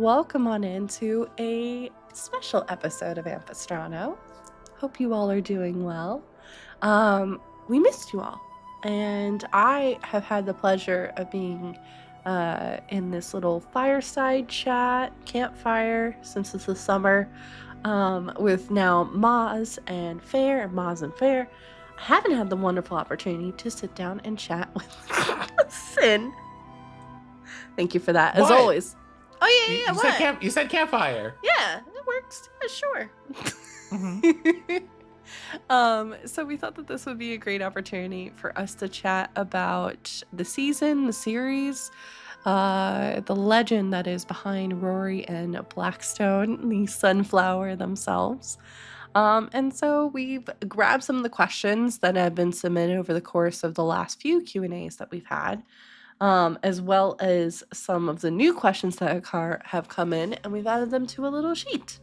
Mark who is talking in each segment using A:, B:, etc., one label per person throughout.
A: welcome on into a special episode of Ampistrano. Hope you all are doing well. We missed you all, and I have had the pleasure of being in this little fireside chat campfire since it's the summer with now Maz and Fair and Maz and Fair. I haven't had the wonderful opportunity to sit down and chat with Sin. Thank you for that, as
B: What?
A: always. Oh yeah,
B: You said you said campfire.
A: Yeah, it works. Yeah, sure. So we thought that this would be a great opportunity for us to chat about the season, the series, the legend that is behind Rory and Blackstone, the sunflower themselves. And so we've grabbed some of the questions that have been submitted over the course of the last few Q&As that we've had, as well as some of the new questions that have come in, and we've added them to a little sheet.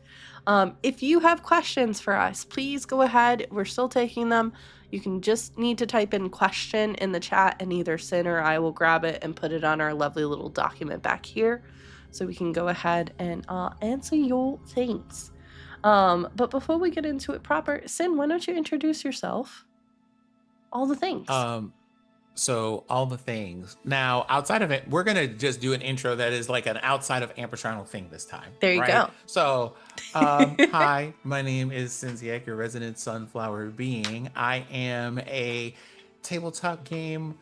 A: If you have questions for us, please go ahead. We're still taking them. You can just need to type in question in the chat, and either Sin or I will grab it and put it on our lovely little document back here so we can go ahead and answer your things. But before we get into it proper, Sin, why don't you introduce yourself? All the things.
B: So all the things. Now, outside of it, we're gonna just do an intro that is like an outside of Ampistrano thing this time.
A: There you go.
B: So, hi, my name is Cinziak, your resident sunflower being. I am a tabletop game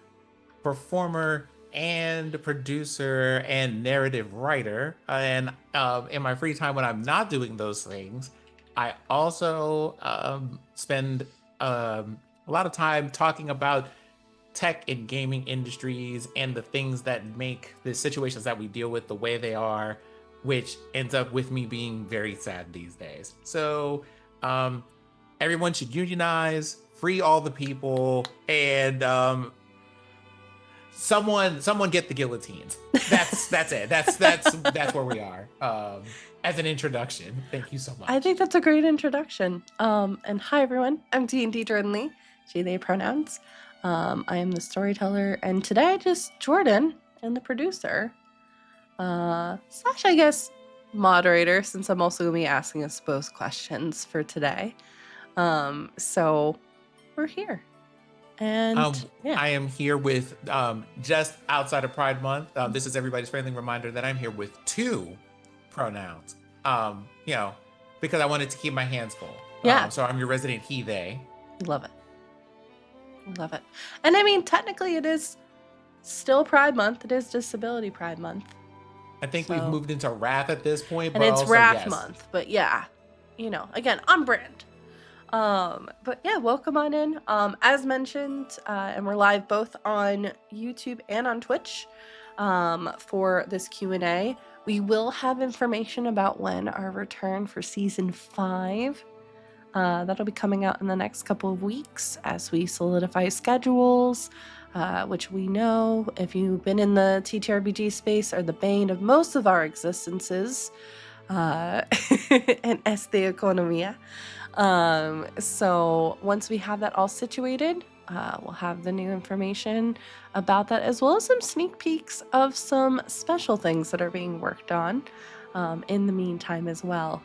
B: performer and producer and narrative writer. And in my free time when I'm not doing those things, I also spend a lot of time talking about tech and gaming industries and the things that make the situations that we deal with the way they are, which ends up with me being very sad these days. So everyone should unionize, free all the people, and someone get the guillotines. That's it. That's where we are. As an introduction. Thank you so much.
A: I think that's a great introduction. And hi everyone, I'm D&D Jordan, she, they pronouns. I am the storyteller, and today just Jordan and the producer, slash I guess moderator, since I'm also gonna be asking us both questions for today. So we're here. And yeah.
B: I am here with just outside of Pride Month. This is everybody's friendly reminder that I'm here with two pronouns. Because I wanted to keep my hands full.
A: Yeah.
B: So I'm your resident he, they.
A: Love it. Love it. And I mean, technically it is still Pride Month. It is Disability Pride Month.
B: I think we've moved into Wrath at this point.
A: And it's Wrath Month. But yeah, again, on brand. But yeah, welcome on in. As mentioned, and we're live both on YouTube and on Twitch for this Q&A. We will have information about when our return for Season 5. That'll be coming out in the next couple of weeks as we solidify schedules, which we know, if you've been in the TTRPG space, are the bane of most of our existences, and the economia. So once we have that all situated, we'll have the new information about that, as well as some sneak peeks of some special things that are being worked on in the meantime as well.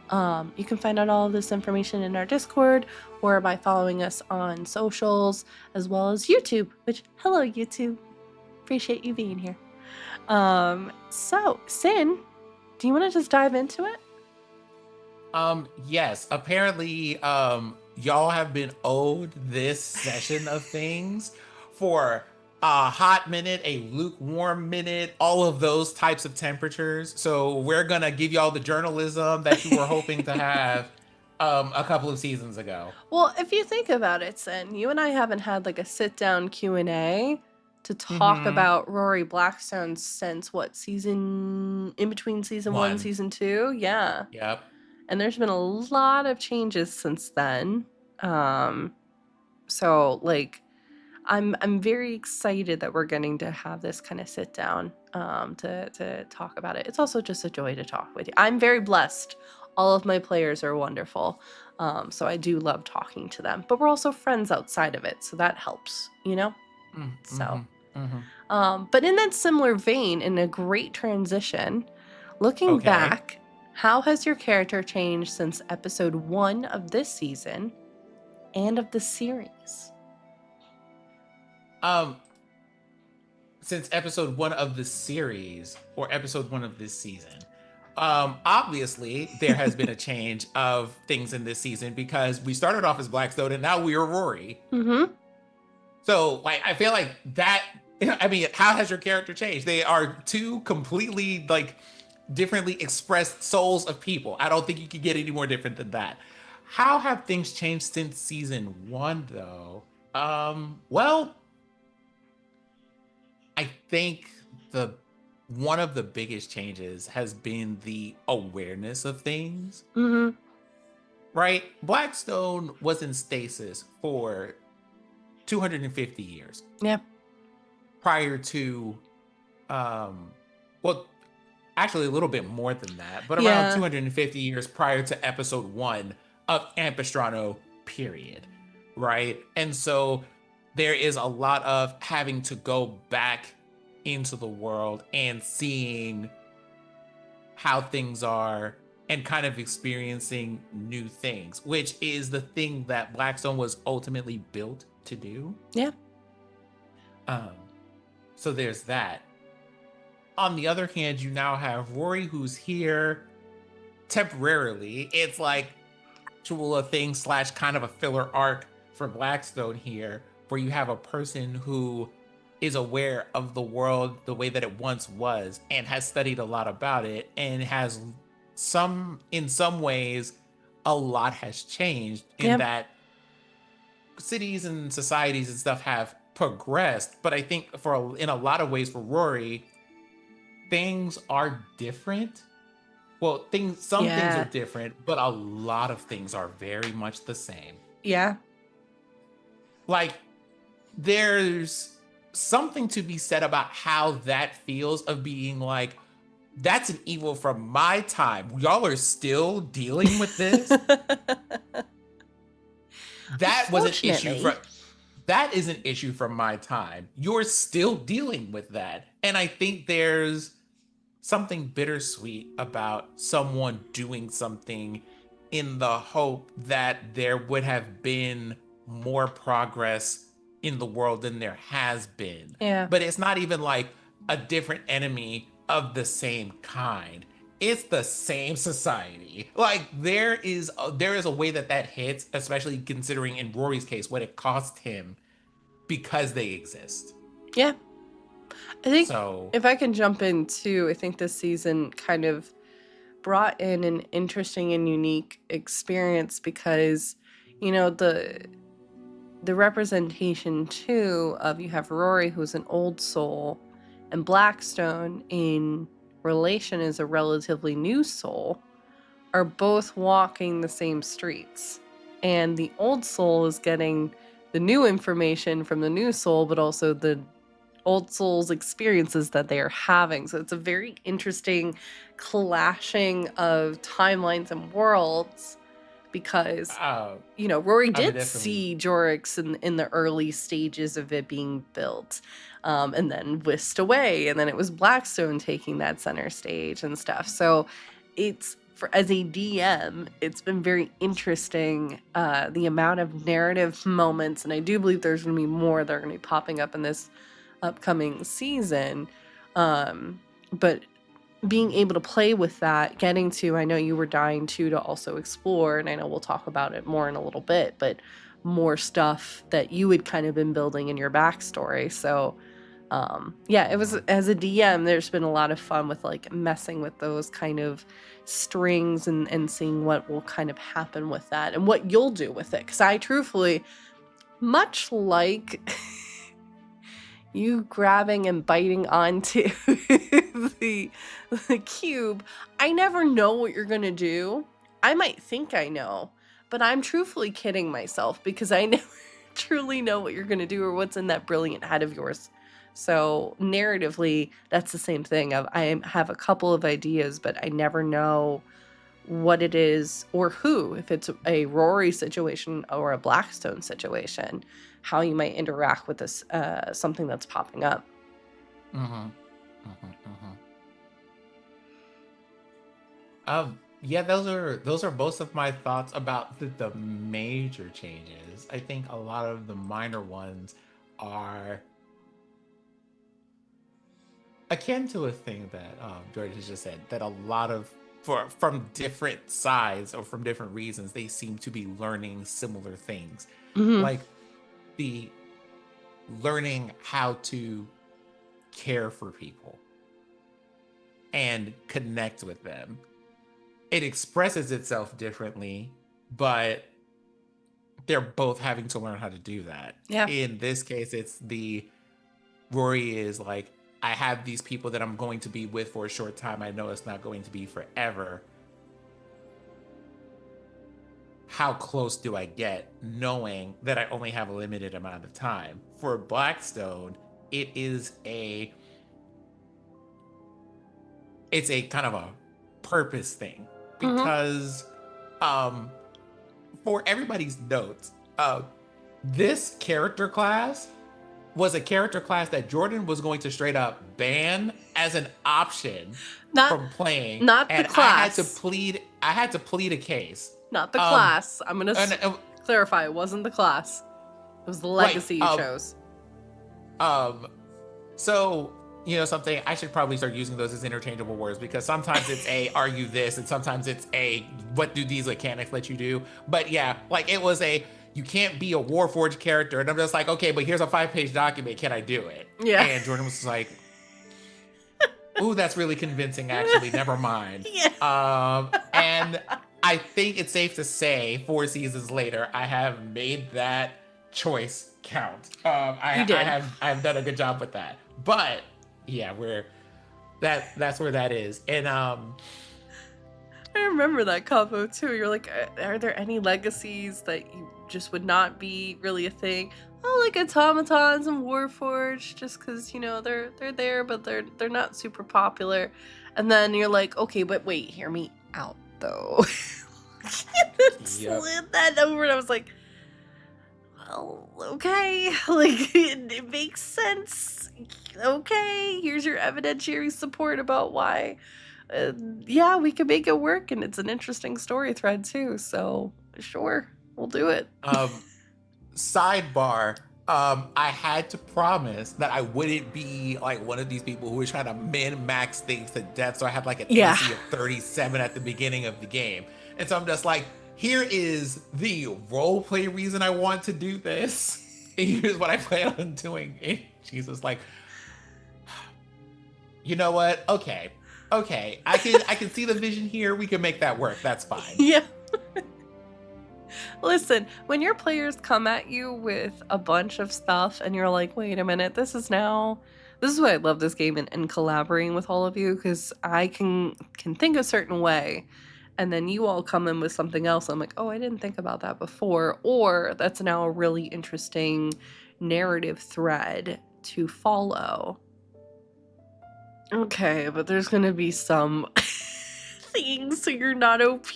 A: You can find out all of this information in our Discord or by following us on socials, as well as YouTube, which, hello YouTube, appreciate you being here. So Sin, do you want to just dive into it?
B: Yes, apparently y'all have been owed this session of things for a hot minute, a lukewarm minute, all of those types of temperatures. So we're gonna give y'all the journalism that you were hoping to have a couple of seasons ago.
A: Well, if you think about it, Sin, you and I haven't had like a sit-down Q&A to talk about Rory Blackstone since what, season, in between season 1 and season 2? Yeah.
B: Yep.
A: And there's been a lot of changes since then. So like, I'm very excited that we're getting to have this kind of sit down to talk about it. It's also just a joy to talk with you. I'm very blessed. All of my players are wonderful. So I do love talking to them, but we're also friends outside of it. So that helps, So, but in that similar vein, in a great transition, Looking
B: Okay.
A: back, how has your character changed since episode 1 of this season and of the series?
B: Um, since episode 1 of the series or episode 1 of this season. Obviously there has been a change of things in this season because we started off as Blackstone and now we are Rory.
A: Mm-hmm.
B: So like I feel like that, I mean, how has your character changed? They are two completely like differently expressed souls of people. I don't think you could get any more different than that. How have things changed since season 1 though? Well, I think the one of the biggest changes has been the awareness of things,
A: Mm-hmm.
B: right? Blackstone was in stasis for 250 years
A: Yeah.
B: prior to um well, actually a little bit more than that, but around
A: Yeah.
B: 250 years prior to episode 1 of Ampistrano period, right? And so there is a lot of having to go back into the world and seeing how things are and kind of experiencing new things, which is the thing that Blackstone was ultimately built to do.
A: Yeah.
B: Um, so there's that. On the other hand, you now have Rory who's here temporarily. It's like actual a thing slash kind of a filler arc for Blackstone here, where you have a person who is aware of the world the way that it once was and has studied a lot about it and has in some ways a lot has changed in
A: Yeah.
B: that cities and societies and stuff have progressed, but I think in a lot of ways for Rory things are different. Well, some things are
A: Yeah.
B: different, but a lot of things are very much the same.
A: Yeah.
B: Like there's something to be said about how that feels of being like, that's an evil from my time. Y'all are still dealing with this. That was an issue
A: Unfortunately.
B: from that is an issue from my time. You're still dealing with that. And I think there's something bittersweet about someone doing something in the hope that there would have been more progress in the world than there has been.
A: Yeah.
B: But it's not even like a different enemy of the same kind. It's the same society. Like there is a way that hits, especially considering in Rory's case what it cost him because they exist.
A: Yeah. I think
B: So,
A: if I can jump in too, I think this season kind of brought in an interesting and unique experience because, the representation too of you have Rory, who's an old soul, and Blackstone in relation is a relatively new soul, are both walking the same streets. And the old soul is getting the new information from the new soul, but also the old soul's experiences that they are having. So it's a very interesting clashing of timelines and worlds because
B: uh,
A: Rory
B: I would
A: did
B: definitely.
A: see Jorix in the early stages of it being built, and then whisked away, and then it was Blackstone taking that center stage and stuff. So as a DM, it's been very interesting, the amount of narrative moments, and I do believe there's going to be more that are going to be popping up in this upcoming season. But being able to play with that, getting to, I know you were dying to also explore, and I know we'll talk about it more in a little bit, but more stuff that you had kind of been building in your backstory. So it was, as a DM, there's been a lot of fun with like messing with those kind of strings and seeing what will kind of happen with that and what you'll do with it. Because I truthfully, much like you grabbing and biting onto the cube, I never know what you're gonna do. I might think I know, but I'm truthfully kidding myself because I never truly know what you're gonna do or what's in that brilliant head of yours. So narratively, that's the same thing. I have a couple of ideas, but I never know what it is or who, if it's a Rory situation or a Blackstone situation, how you might interact with this something that's popping up.
B: Mm-hmm, mm-hmm, mm-hmm. Yeah, those are most of my thoughts about the major changes. I think a lot of the minor ones are akin to a thing that George has just said, that a lot of from different sides or from different reasons, they seem to be learning similar things,
A: Hmm.
B: like the learning how to care for people and connect with them. It expresses itself differently, but they're both having to learn how to do that.
A: Yeah.
B: In this case, it's the Rory is like, I have these people that I'm going to be with for a short time. I know it's not going to be forever. How close do I get knowing that I only have a limited amount of time? For Blackstone, it is a it's a kind of a purpose thing,
A: Hmm.
B: because um for everybody's notes, this character class was a character class that Jordan was going to straight up ban as an option
A: Not
B: from playing,
A: not the
B: and I had to
A: class.
B: plead. I had to plead a case.
A: Not the
B: Um,
A: class. I'm gonna
B: and
A: clarify. It wasn't the class. It was the
B: right.
A: legacy you chose.
B: Um. So something I should probably start using those as interchangeable words, because sometimes it's a "are you this" and sometimes it's a "what do these mechanics let you do." But yeah, like it was a you can't be a Warforged character, and I'm just like, okay, but here's a 5-page document. Can I do it?
A: Yeah.
B: And Jordan was like, ooh, that's really convincing, actually. Never mind.
A: Yeah.
B: And I think it's safe to say 4 seasons later, I have made that choice count.
A: You
B: I
A: did.
B: have done a good job with that. But yeah, that's where that is. And
A: I remember that combo too. You're like, are there any legacies that you just would not be really a thing? Oh, like automatons and Warforged, just because they're there, but they're not super popular. And then you're like, okay, but wait, hear me out though. And then
B: yep.
A: slid that over, and I was like, well, okay, like it makes sense. Okay, here's your evidentiary support about why. Yeah, we can make it work, and it's an interesting story thread too. So sure, we'll do it.
B: Um Sidebar, I had to promise that I wouldn't be like one of these people who was trying to min max things to death. So I had like an
A: Yeah.
B: AC of 37 at the beginning of the game. And so I'm just like, here is the role play reason I want to do this. And here's what I plan on doing. And she's just like, you know what? Okay. Okay. I can see the vision here. We can make that work. That's fine.
A: Yeah. Listen, when your players come at you with a bunch of stuff and you're like, wait a minute, this is why I love this game and collaborating with all of you, because I can think a certain way, and then you all come in with something else. I'm like, oh, I didn't think about that before, or that's now a really interesting narrative thread to follow. Okay, but there's gonna be some things so you're not OP,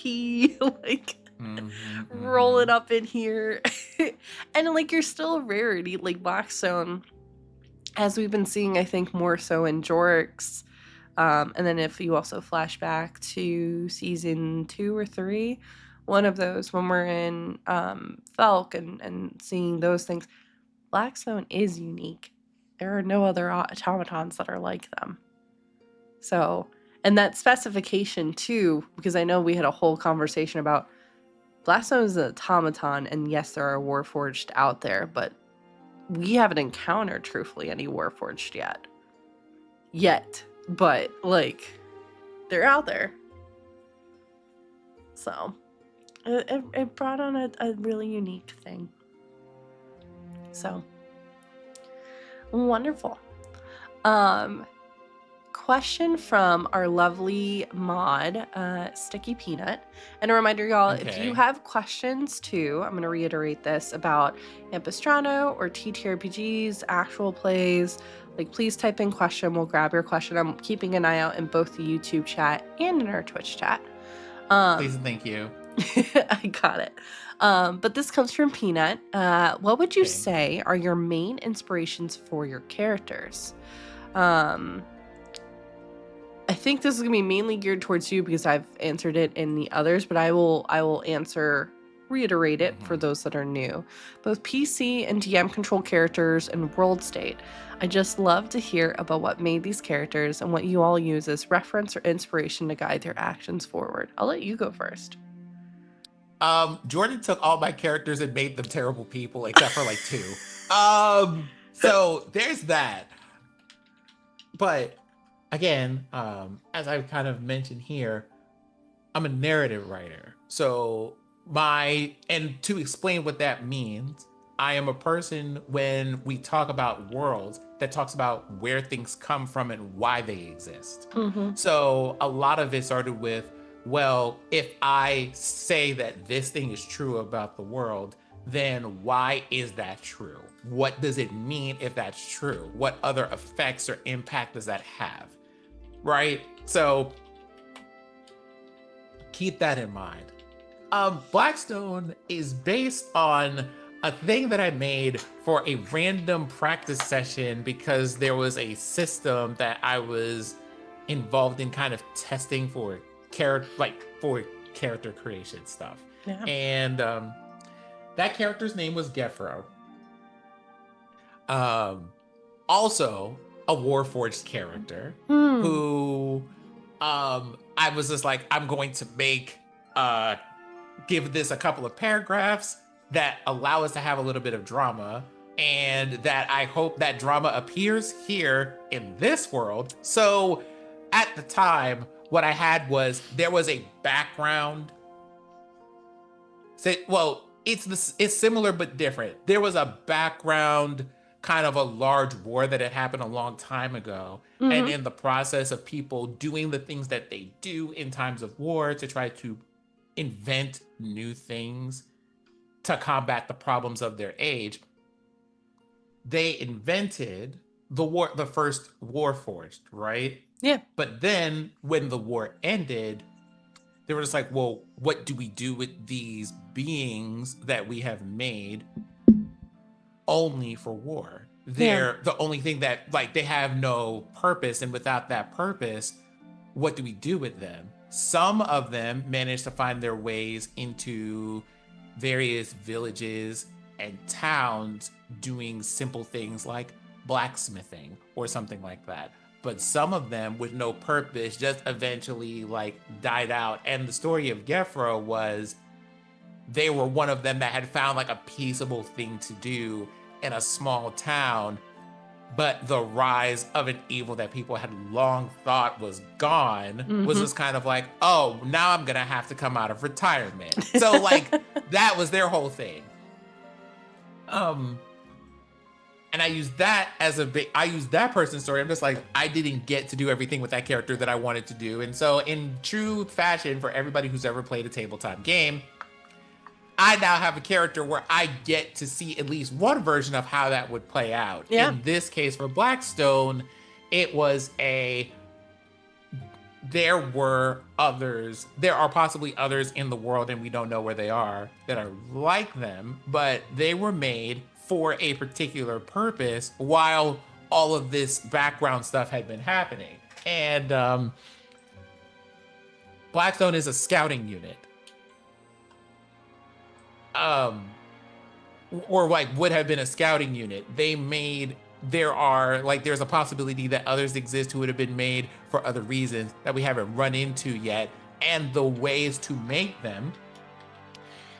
A: like rolling up in here. And like you're still a rarity, like Blackstone, as we've been seeing, I think more so in Jorix. And then if you also flash back to season 2 or 3, one of those, when we're in Felk and seeing those things, Blackstone is unique. There are no other automatons that are like them. So, and that specification too, because I know we had a whole conversation about Blackstone is an automaton, and yes, there are Warforged out there, but we haven't encountered, truthfully, any Warforged yet. But like, they're out there. So it brought on a really unique thing. So wonderful. Question from our lovely mod, Sticky Peanut. And a reminder, y'all, if you have questions too, I'm going to reiterate this, about Ampistrano or TTRPGs, actual plays, like please type in question. We'll grab your question. I'm keeping an eye out in both the YouTube chat and in our Twitch chat.
B: Please and thank you.
A: I got it. But this comes from Peanut. What would you say are your main inspirations for your characters? I think this is gonna be mainly geared towards you because I've answered it in the others, but I will reiterate it for those that are new. Both PC and DM control characters and world state. I just love to hear about what made these characters and what you all use as reference or inspiration to guide their actions forward. I'll let you go first.
B: Jordan took all my characters and made them terrible people, except for like 2. So there's that. But again, as I've kind of mentioned here, I'm a narrative writer. So and to explain what that means, I am a person when we talk about worlds that talks about where things come from and why they exist. So a lot of it started with, well, if I say that this thing is true about the world, then why is that true? What does it mean if that's true? What other effects or impact does that have? Right? So keep that in mind. Blackstone is based on a thing that I made for a random practice session because there was a system that I was involved in kind of testing for character creation stuff.
A: Yeah.
B: And that character's name was Ghelfi. Also a Warforged character who I was just like, I'm going to give this a couple of paragraphs that allow us to have a little bit of drama, and that I hope that drama appears here in this world. So at the time, what I had was there was a background. It's similar but different. There was a background, kind of a large war that had happened a long time ago. And in the process of people doing the things that they do in times of war to try to invent new things to combat the problems of their age, they invented the first Warforged, right?
A: Yeah.
B: But then when the war ended, they were just like, well, what do we do with these beings that we have made only for war? They're the only thing that, like, they have no purpose, and without that purpose, what do we do with them? Some of them managed to find their ways into various villages and towns doing simple things like blacksmithing or something like that. But some of them with no purpose just eventually like died out. And the story of Ghelfi was they were one of them that had found like a peaceable thing to do in a small town, but the rise of an evil that people had long thought was gone was just kind of like, oh, now I'm gonna have to come out of retirement. So like that was their whole thing. And I used that as I used that person's story. I'm just like, I didn't get to do everything with that character that I wanted to do. And so in true fashion, for everybody who's ever played a tabletop game, I now have a character where I get to see at least one version of how that would play out.
A: Yeah.
B: In this case, for Blackstone, it was there were others. There are possibly others in the world, and we don't know where they are, that are like them, but they were made for a particular purpose while all of this background stuff had been happening. And Blackstone is a scouting unit. Or like would have been a scouting unit. There's a possibility that others exist who would have been made for other reasons that we haven't run into yet. And the ways to make them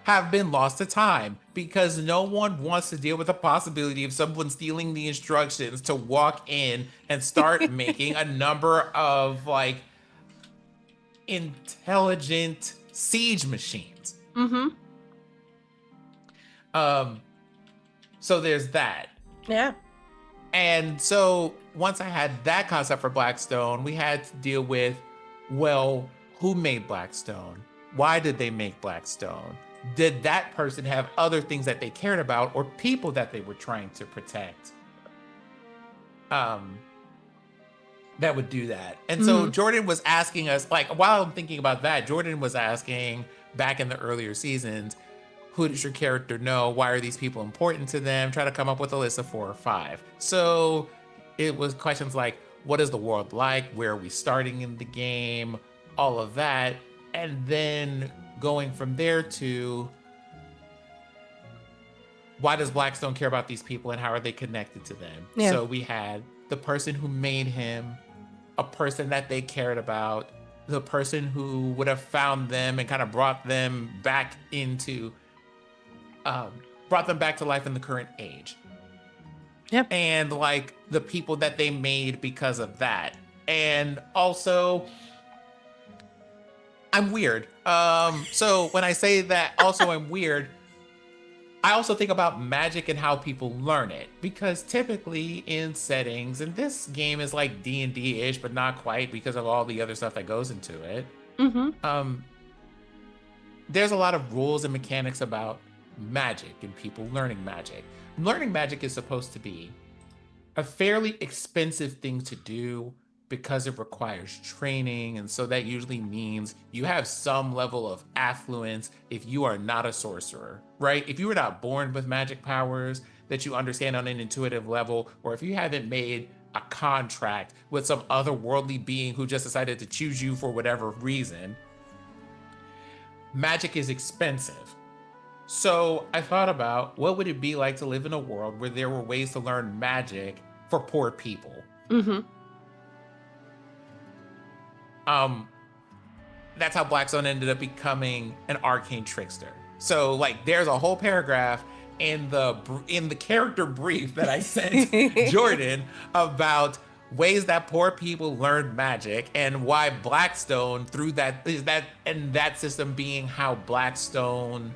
B: have been lost to time because no one wants to deal with the possibility of someone stealing the instructions to walk in and start making a number of like intelligent siege machines. So there's that.
A: Yeah.
B: And so once I had that concept for Blackstone, we had to deal with, well, who made Blackstone? Why did they make Blackstone? Did that person have other things that they cared about or people that they were trying to protect? That would do that. And so Jordan was asking us, like, while I'm thinking about that, Jordan was asking back in the earlier seasons, who does your character know? Why are these people important to them? Try to come up with a list of 4 or 5. So it was questions like, what is the world like? Where are we starting in the game? All of that. And then going from there to why does Blackstone care about these people and how are they connected to them?
A: Yeah.
B: So we had the person who made him, a person that they cared about, the person who would have found them and kind of brought them back to life in the current age.
A: Yep.
B: And like the people that they made because of that. And also, I'm weird. So when I say that also I'm weird, I also think about magic and how people learn it, because typically in settings, and this game is like D&D-ish, but not quite because of all the other stuff that goes into it. There's a lot of rules and mechanics about magic and people learning magic. Learning magic is supposed to be a fairly expensive thing to do because it requires training. And so that usually means you have some level of affluence if you are not a sorcerer, right? If you were not born with magic powers that you understand on an intuitive level, or if you haven't made a contract with some otherworldly being who just decided to choose you for whatever reason, magic is expensive. So I thought about what would it be like to live in a world where there were ways to learn magic for poor people. That's how Blackstone ended up becoming an arcane trickster. So like there's a whole paragraph in the character brief that I sent Jordan about ways that poor people learn magic and why Blackstone through that system being how Blackstone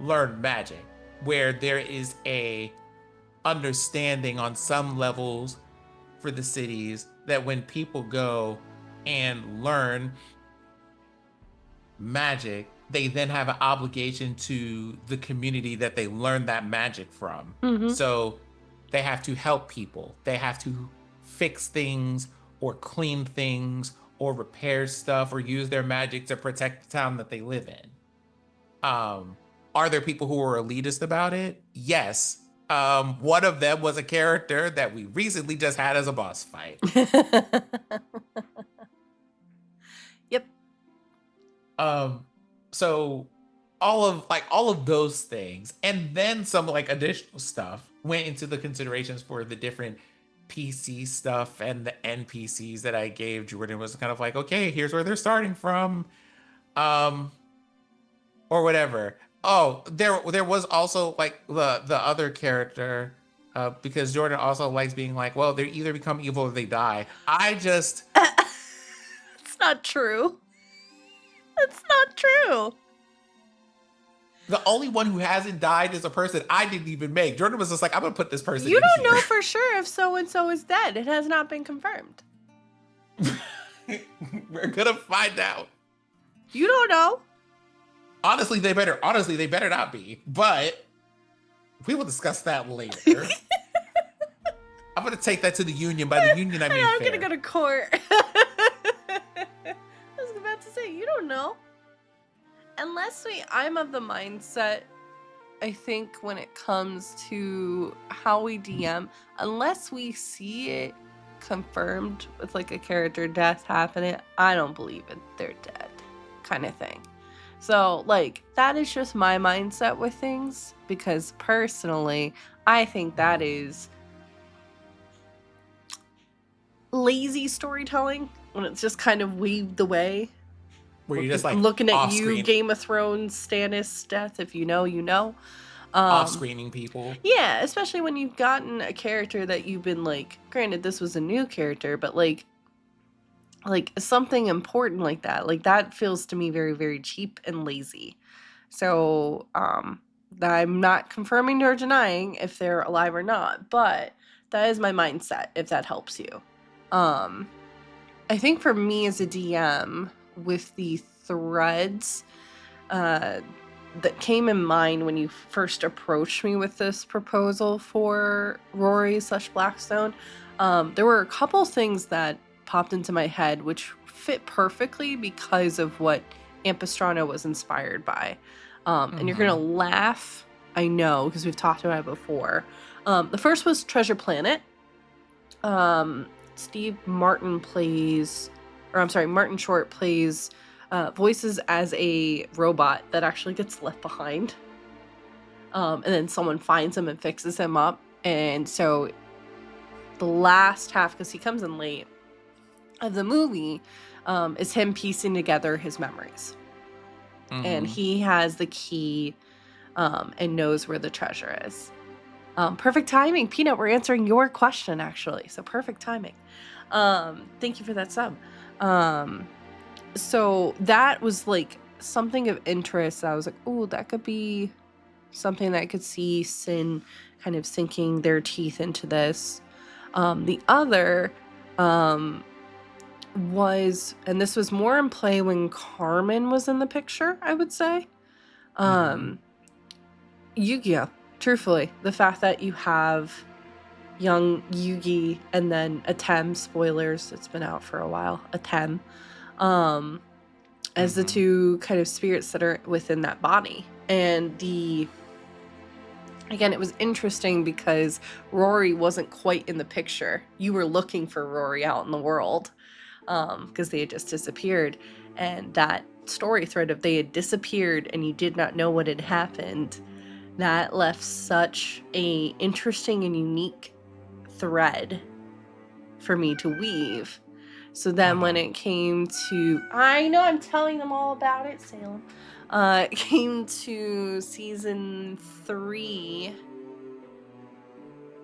B: learned magic, where there is a understanding on some levels for the cities that when people go and learn magic, they then have an obligation to the community that they learned that magic from. So they have to help people. They have to fix things or clean things or repair stuff or use their magic to protect the town that they live in. Are there people who are elitist about it? Yes. One of them was a character that we recently just had as a boss fight.
A: Yep.
B: So all of those things, and then some like additional stuff went into the considerations for the different PC stuff and the NPCs that I gave Jordan. Was kind of like, okay, here's where they're starting from, or whatever. Oh, there was also like the other character, because Jordan also likes being like, well, they either become evil or they die. It's
A: not true. That's not true.
B: The only one who hasn't died is a person I didn't even make. Jordan was just like, I'm gonna put this person.
A: You don't know for sure if so and so is dead. It has not been confirmed.
B: We're gonna find out.
A: You don't know.
B: Honestly, they better not be. But we will discuss that later. I'm gonna take that to the union. By the union, I mean
A: I'm
B: fair.
A: gonna go to court. I was about to say, you don't know. I'm of the mindset, I think, when it comes to how we DM, unless we see it confirmed with like a character death happening, I don't believe it. They're dead, kind of thing. So like that is just my mindset with things, because personally, I think that is lazy storytelling when it's just kind of weaved away.
B: Where you're just like
A: looking at you, Game of Thrones, Stannis' death. If you know, you know.
B: Off-screening people.
A: Yeah, especially when you've gotten a character that you've been like. Granted, this was a new character, but like something important like that feels to me very, very cheap and lazy. So, I'm not confirming or denying if they're alive or not, but that is my mindset. If that helps you, I think for me as a DM, with the threads that came in mind when you first approached me with this proposal for Rory/Blackstone, there were a couple things that popped into my head which fit perfectly because of what Ampistrano was inspired by. And you're gonna laugh, I know, because we've talked about it before. The first was Treasure Planet. Steve Martin plays, or I'm sorry, Martin Short plays voices as a robot that actually gets left behind. And then someone finds him and fixes him up. And so the last half, because he comes in late, of the movie is him piecing together his memories. And he has the key and knows where the treasure is. Perfect timing. Peanut, we're answering your question, actually. So perfect timing. Thank you for that sub. So that was like something of interest. I was like, oh, that could be something that I could see Sin kind of sinking their teeth into this. The other was, and this was more in play when Carmen was in the picture, I would say. Yu-Gi-Oh! Truthfully, the fact that you have young Yugi and then Atem, spoilers, it's been out for a while, Atem, as the two kind of spirits that are within that body. And again, it was interesting because Rory wasn't quite in the picture. You were looking for Rory out in the world because they had just disappeared. And that story thread of they had disappeared and you did not know what had happened, that left such a interesting and unique thread for me to weave. So then when it came to, I know I'm telling them all about it, Salem. It came to season 3.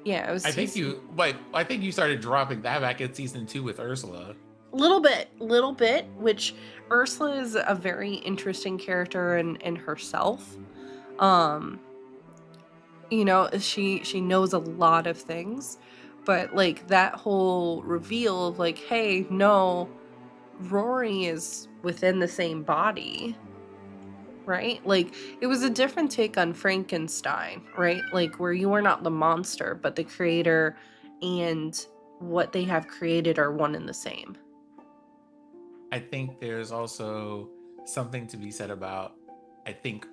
A: Yeah, it was.
B: I think you started dropping that back in season 2 with Ursula.
A: Little bit, which Ursula is a very interesting character in herself. You know, she knows a lot of things, but like that whole reveal of like, hey, no, Rory is within the same body, right? Like it was a different take on Frankenstein, right? Like where you are not the monster, but the creator and what they have created are one and the same.
B: I think there's also something to be said about, I think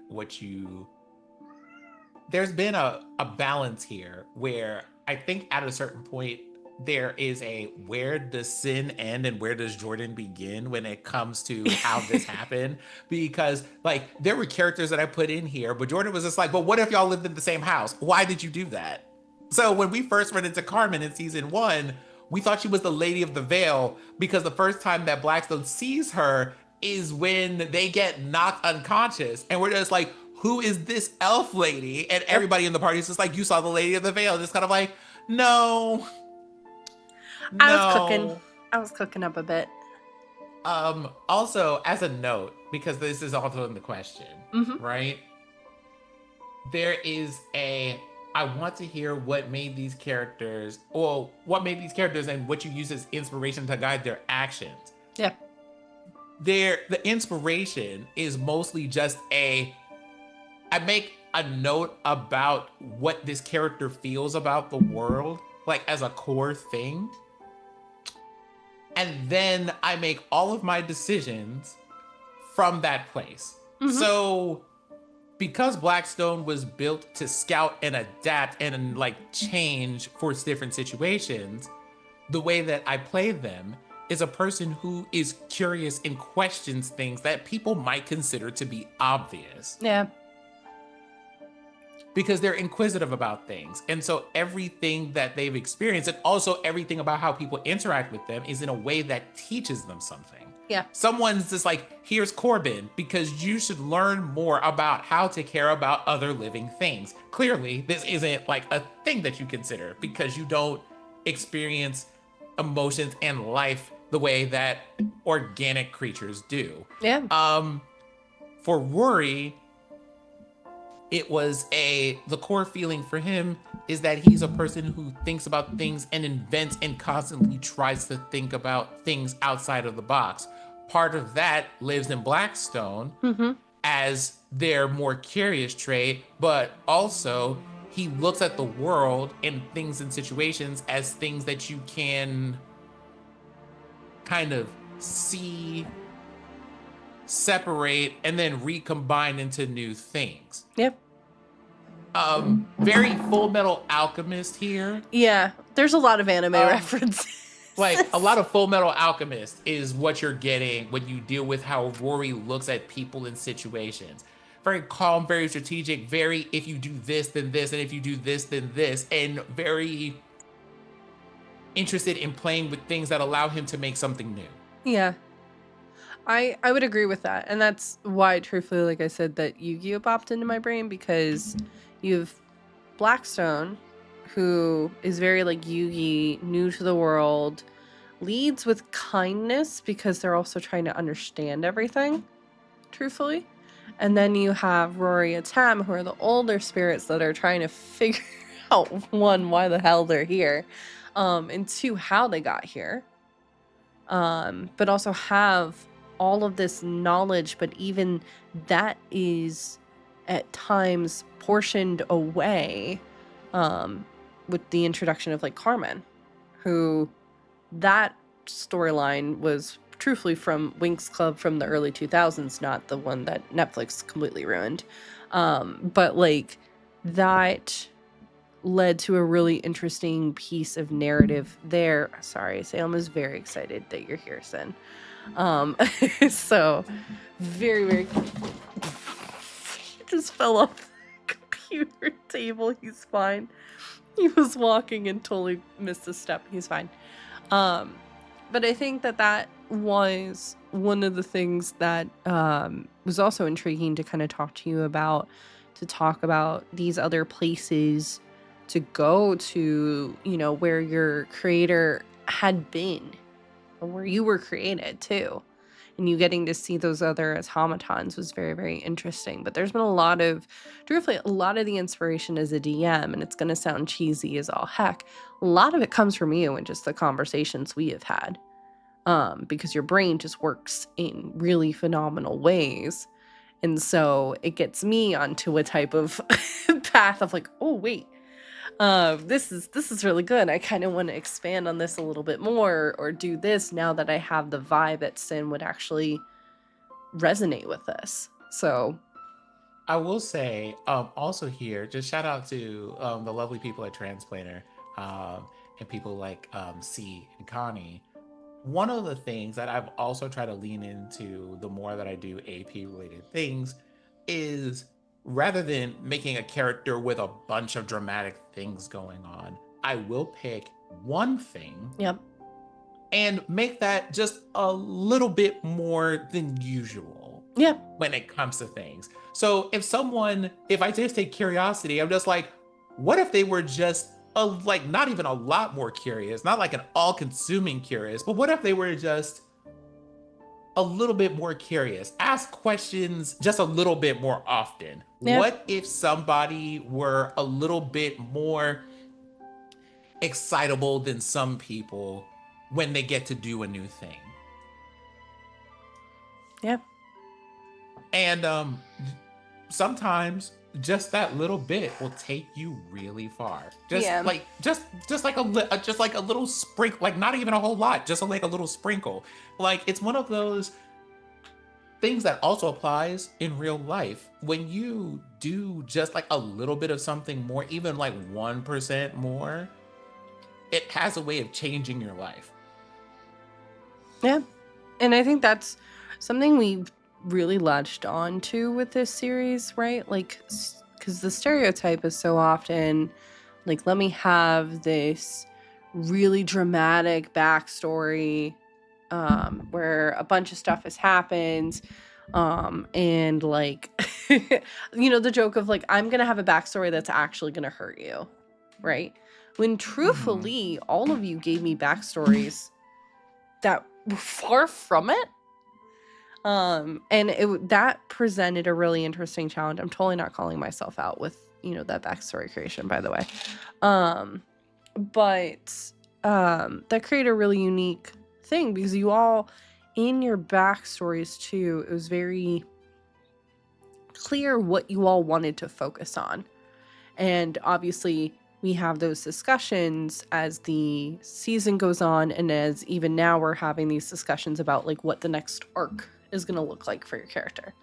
B: there's been a balance here where I think at a certain point there is where does Sin end and where does Jordan begin when it comes to how this happened? Because like there were characters that I put in here, but Jordan was just like, but what if y'all lived in the same house? Why did you do that? So when we first ran into Carmen in season 1, we thought she was the Lady of the Veil because the first time that Blackstone sees her is when they get knocked unconscious. And we're just like, who is this elf lady? And everybody in the party is just like, you saw the Lady of the Veil. And it's kind of like, no.
A: I was cooking up a bit.
B: Also, as a note, because this is also in the question, right? There is I want to hear what made these characters, and what you use as inspiration to guide their actions.
A: Yeah.
B: The inspiration is mostly just I make a note about what this character feels about the world, like as a core thing. And then I make all of my decisions from that place. So because Blackstone was built to scout and adapt and like change for different situations, the way that I play them is a person who is curious and questions things that people might consider to be obvious.
A: Yeah.
B: Because they're inquisitive about things. And so everything that they've experienced, and also everything about how people interact with them, is in a way that teaches them something.
A: Yeah.
B: Someone's just like, here's Corbin, because you should learn more about how to care about other living things. Clearly, this isn't like a thing that you consider because you don't experience emotions and life the way that organic creatures do.
A: Yeah.
B: For Rory, it was the core feeling for him is that he's a person who thinks about things and invents and constantly tries to think about things outside of the box. Part of that lives in Blackstone as their more curious trait, but also he looks at the world and things and situations as things that you can kind of see, separate, and then recombine into new things.
A: Yep.
B: Very Full Metal Alchemist here.
A: Yeah. There's a lot of anime
B: Um,
A: references.
B: like a lot of Full Metal Alchemist is what you're getting when you deal with how Rory looks at people and situations. Very calm, very strategic, very if you do this, then this, and if you do this, then this, and very interested in playing with things that allow him to make something new.
A: Yeah. I would agree with that. And that's why, truthfully, like I said, that Yu-Gi-Oh popped into my brain, because you have Blackstone, who is very like Yugi, new to the world, leads with kindness because they're also trying to understand everything, truthfully. And then you have Rory and Tam, who are the older spirits that are trying to figure out, one, why the hell they're here, and two, how they got here. But also have all of this knowledge, but even that is at times portioned away with the introduction of like Carmen, who that storyline was truthfully from Winx Club from the early 2000s, not the one that Netflix completely ruined. But like that led to a really interesting piece of narrative there. Sorry, Salem is very excited that you're here, Sin. So very, very he just fell off the computer table. He's fine. He was walking and totally missed a step. He's fine. But I think that was one of the things that was also intriguing to kind of talk to you about, to talk about these other places to go to, you know, where your creator had been, or where you were created too. And you getting to see those other automatons was very, very interesting. But there's been truthfully, a lot of the inspiration as a DM, and it's going to sound cheesy as all heck, a lot of it comes from you and just the conversations we have had. Because your brain just works in really phenomenal ways. And so it gets me onto a type of path of like, oh, wait, this is really good. I kind of want to expand on this a little bit more, or do this now that I have the vibe that Sin would actually resonate with this. So
B: I will say, also here, just shout out to the lovely people at Transplanter and people like C and Connie. One of the things that I've also tried to lean into the more that I do AP related things is, rather than making a character with a bunch of dramatic things going on, I will pick one thing
A: yep.
B: and make that just a little bit more than usual.
A: Yeah.
B: When it comes to things. So if I just take curiosity, I'm just like, what if they were just not even a lot more curious, not like an all-consuming curious, but what if they were just a little bit more curious, ask questions just a little bit more often?
A: Yeah.
B: What if somebody were a little bit more excitable than some people when they get to do a new thing?
A: Yeah.
B: And sometimes just that little bit will take you really far. Just like a little sprinkle, like not even a whole lot, just like a little sprinkle. Like it's one of those things that also applies in real life. When you do just like a little bit of something more, even like 1% more, it has a way of changing your life.
A: Yeah. And I think that's something we really latched on to with this series, right? Like, because the stereotype is so often like, let me have this really dramatic backstory where a bunch of stuff has happened, and like you know, the joke of like, I'm gonna have a backstory that's actually gonna hurt you, right? When truthfully, all of you gave me backstories that were far from it. And that presented a really interesting challenge. I'm totally not calling myself out with, you know, that backstory creation, by the way. But that created a really unique thing, because you all, in your backstories too, it was very clear what you all wanted to focus on. And obviously we have those discussions as the season goes on, and as even now we're having these discussions about like what the next arc is going to look like for your character.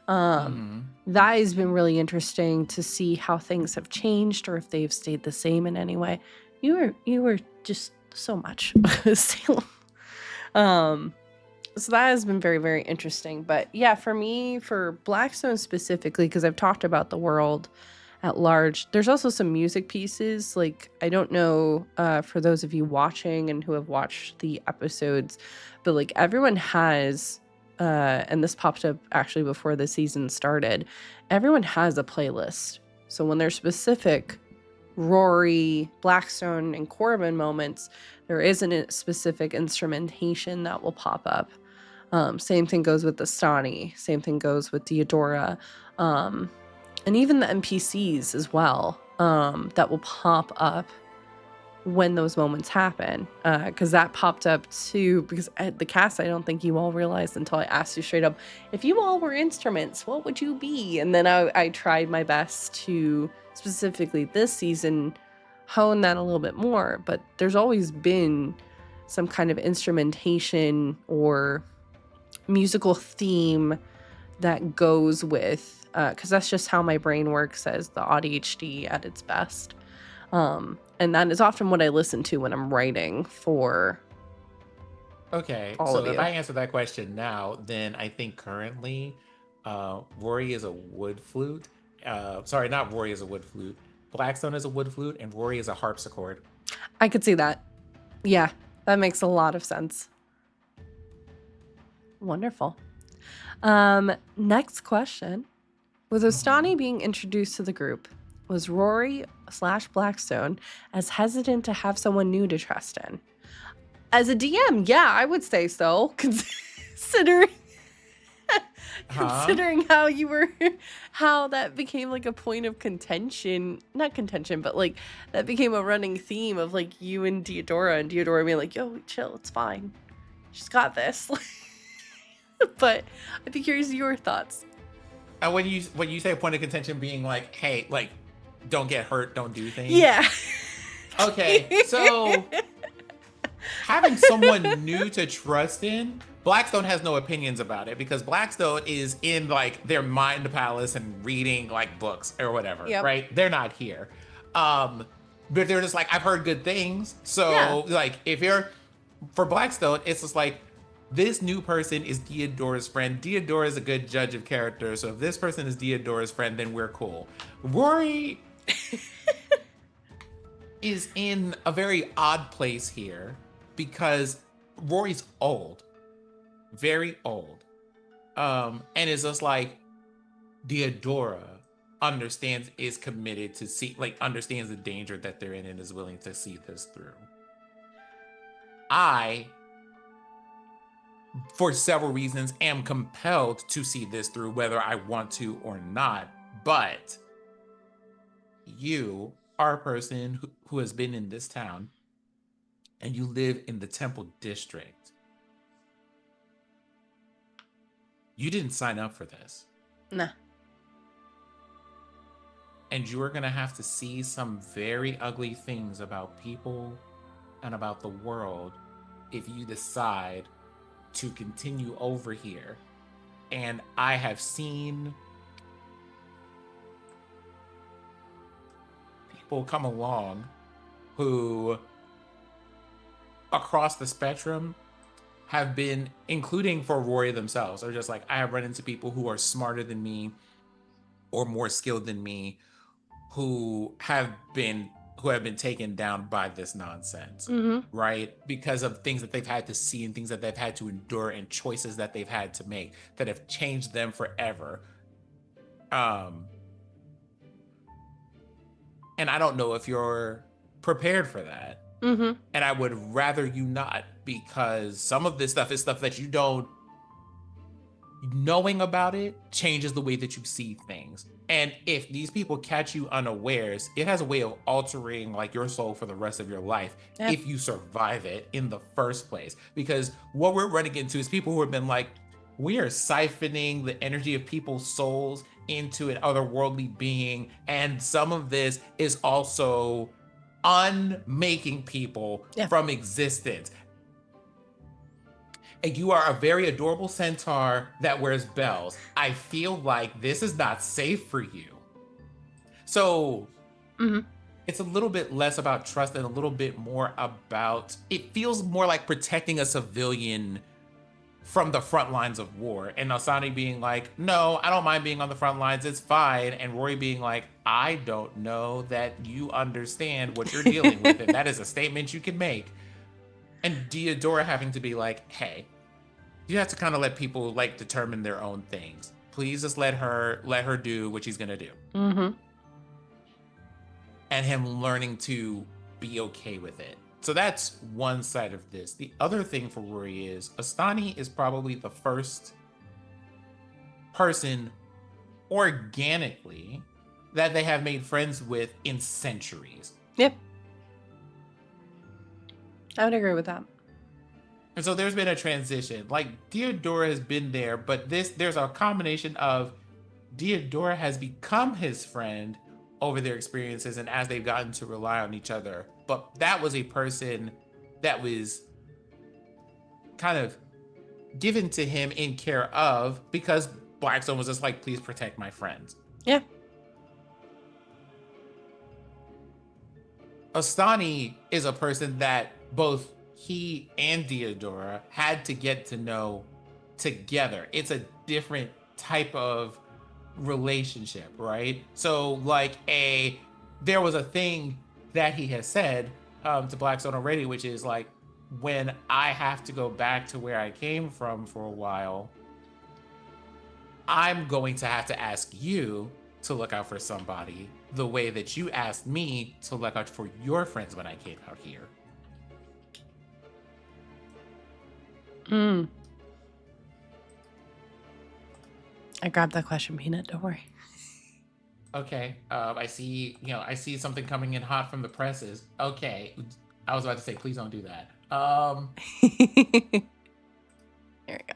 A: That has been really interesting to see how things have changed, or if they've stayed the same in any way. You were just so much. Salem. So that has been very, very interesting. But yeah, for me, for Blackstone specifically, because I've talked about the world at large, there's also some music pieces. Like, I don't know for those of you watching and who have watched the episodes, but like everyone has, and this popped up actually before the season started, everyone has a playlist. So when there's specific Rory, Blackstone, and Corbin moments, there isn't a specific instrumentation that will pop up. Same thing goes with the Stani. Same thing goes with Deodora. And even the NPCs as well, that will pop up when those moments happen. Because that popped up too, because the cast, I don't think you all realized until I asked you straight up, if you all were instruments, what would you be? And then I tried my best to, specifically this season, hone that a little bit more. But there's always been some kind of instrumentation or musical theme that goes with, because that's just how my brain works as the ADHD at its best. And that is often what I listen to when I'm writing for
B: Okay,
A: all
B: so
A: of
B: if
A: you.
B: I answer that question now, then I think currently Rory is a wood flute. Sorry, not Rory is a wood flute. Blackstone is a wood flute, and Rory is a harpsichord.
A: I could see that. Yeah, that makes a lot of sense. Wonderful. Next question. With Ostani being introduced to the group, was Rory / Blackstone as hesitant to have someone new to trust in? As a DM, yeah, I would say so, considering considering how you were, how that became like a point of contention, not contention, but like that became a running theme of like you and Deodora being like, yo, chill, it's fine. She's got this. But I'd be curious your thoughts.
B: When you say a point of contention being like, hey, like, don't get hurt, don't do things.
A: Yeah.
B: Okay, so having someone new to trust in, Blackstone has no opinions about it because Blackstone is in like their mind palace and reading like books or whatever,
A: Yep.
B: right? They're not here. But they're just like, I've heard good things. So like if you're for Blackstone, it's just like this new person is Deodora's friend. Deodora is a good judge of character. So if this person is Deodora's friend, then we're cool. Rory is in a very odd place here because Rory's old, very old. And it's just like Deodora is committed to see, like, understands the danger that they're in and is willing to see this through. I, for several reasons, am compelled to see this through, whether I want to or not. But you are a person who has been in this town and you live in the Temple District. You didn't sign up for this.
A: Nah.
B: And you are going to have to see some very ugly things about people and about the world if you decide to continue over here. And I have seen people come along who, across the spectrum, have been, including for Rory themselves, are just like, I have run into people who are smarter than me or more skilled than me who have been taken down by this nonsense, right? Because of things that they've had to see and things that they've had to endure and choices that they've had to make that have changed them forever. And I don't know if you're prepared for that. And I would rather you not, because some of this stuff is stuff that you don't, knowing about it changes the way that you see things. And if these people catch you unawares, it has a way of altering like your soul for the rest of your life if you survive it in the first place. Because what we're running into is people who have been like, we are siphoning the energy of people's souls into an otherworldly being. And some of this is also unmaking people from existence. And you are a very adorable centaur that wears bells. I feel like this is not safe for you. So it's a little bit less about trust and a little bit more about, it feels more like protecting a civilian from the front lines of war. And Asani being like, no, I don't mind being on the front lines, it's fine. And Rory being like, I don't know that you understand what you're dealing with. And that is a statement you can make. And Diodora having to be like, hey, you have to kind of let people like determine their own things. Please just let her do what she's gonna do.
A: Mm-hmm.
B: And him learning to be okay with it. So that's one side of this. The other thing for Rory is Astani is probably the first person organically that they have made friends with in centuries.
A: Yep. I would agree with that.
B: And so there's been a transition. Like Diodora has been there, but there's a combination of Diodora has become his friend over their experiences and as they've gotten to rely on each other. But that was a person that was kind of given to him in care of because Blackstone was just like, please protect my friends.
A: Yeah.
B: Astani is a person that both he and Diodora had to get to know together. It's a different type of relationship, right? So like there was a thing that he has said to Blackstone already, which is like, when I have to go back to where I came from for a while, I'm going to have to ask you to look out for somebody the way that you asked me to look out for your friends when I came out here.
A: I grabbed that question, Peanut. Don't worry.
B: Okay. I see something coming in hot from the presses. Okay. I was about to say, please don't do that.
A: There we go.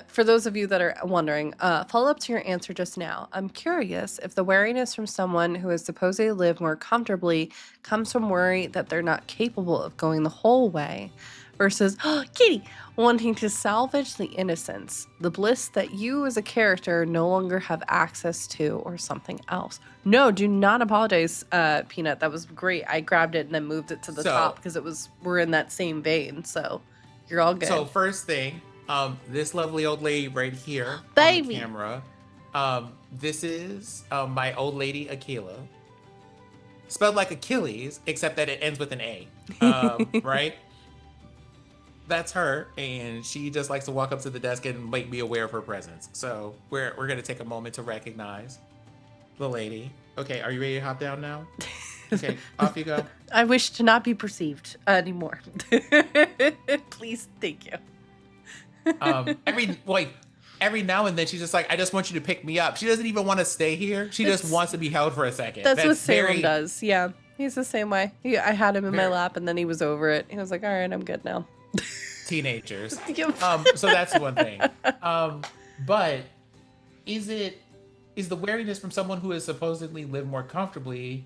A: For those of you that are wondering, follow up to your answer just now. I'm curious if the wariness from someone who has supposedly lived more comfortably comes from worry that they're not capable of going the whole way versus, oh, Kitty, wanting to salvage the innocence, the bliss that you as a character no longer have access to, or something else. No, do not apologize, Peanut. That was great. I grabbed it and then moved it to the top because we're in that same vein. So you're all good.
B: So first thing, this lovely old lady right here
A: Baby.
B: on the camera, this is my old lady Akila, spelled like Achilles, except that it ends with an A, right? That's her, and she just likes to walk up to the desk and make me aware of her presence. So we're gonna take a moment to recognize the lady. Okay, are you ready to hop down now? Okay, off you go.
A: I wish to not be perceived anymore. Please, thank you.
B: Every now and then she's just like, I just want you to pick me up. She doesn't even want to stay here. She just wants to be held for a second.
A: That's what Salem does. Yeah, he's the same way. I had him in my lap, and then he was over it. He was like, all right, I'm good now.
B: Teenagers. So that's one thing. But is the wariness from someone who has supposedly lived more comfortably?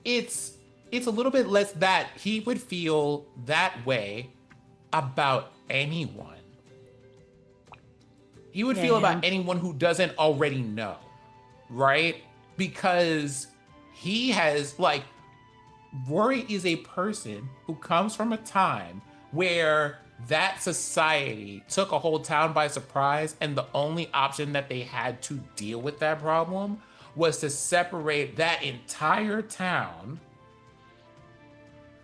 B: It's a little bit less that he would feel that way about anyone. He would feel about anyone who doesn't already know, right? Because he has, like, Rory is a person who comes from a time where that society took a whole town by surprise, and the only option that they had to deal with that problem was to separate that entire town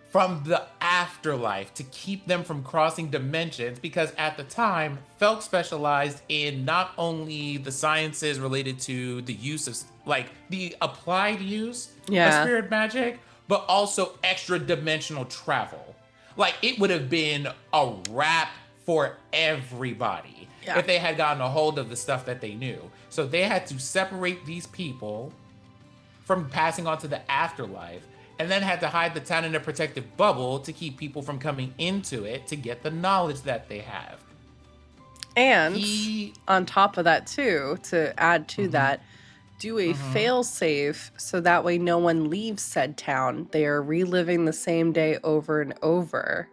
B: from the afterlife to keep them from crossing dimensions, because at the time, Felk specialized in not only the sciences related to the use of, like, the applied use of spirit magic, but also extra dimensional travel. Like, it would have been a wrap for everybody if they had gotten a hold of the stuff that they knew. So they had to separate these people from passing on to the afterlife, and then had to hide the town in a protective bubble to keep people from coming into it to get the knowledge that they have.
A: And on top of that, too, to add to that, do a fail-safe so that way no one leaves said town. They are reliving the same day over and over.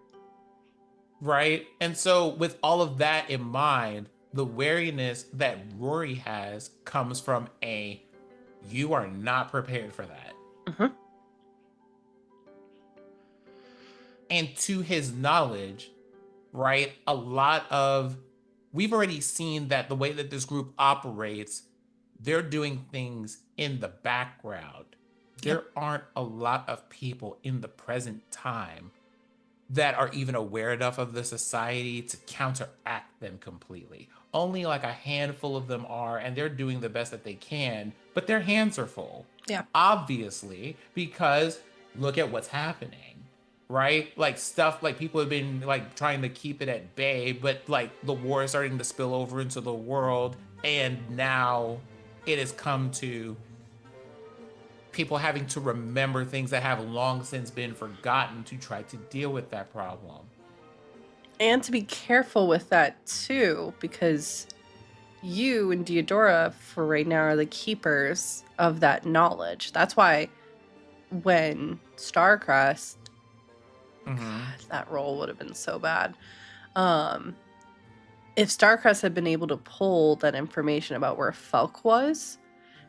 B: Right? And so with all of that in mind, the wariness that Rory has comes from a You are not prepared for that.
A: Mm-hmm.
B: And to his knowledge, right, we've already seen that the way that this group operates, they're doing things in the background. There
A: Yep.
B: aren't a lot of people in the present time that are even aware enough of the society to counteract them completely. Only like a handful of them are, and they're doing the best that they can, but their hands are full.
A: Yeah.
B: Obviously, because look at what's happening, right? Like stuff like people have been like trying to keep it at bay, but like the war is starting to spill over into the world, and now it has come to people having to remember things that have long since been forgotten to try to deal with that problem.
A: And to be careful with that too, because you and Deodora, for right now, are the keepers of that knowledge. That's why when Starcrest, God, that role would have been so bad. If Starcrest had been able to pull that information about where Falk was,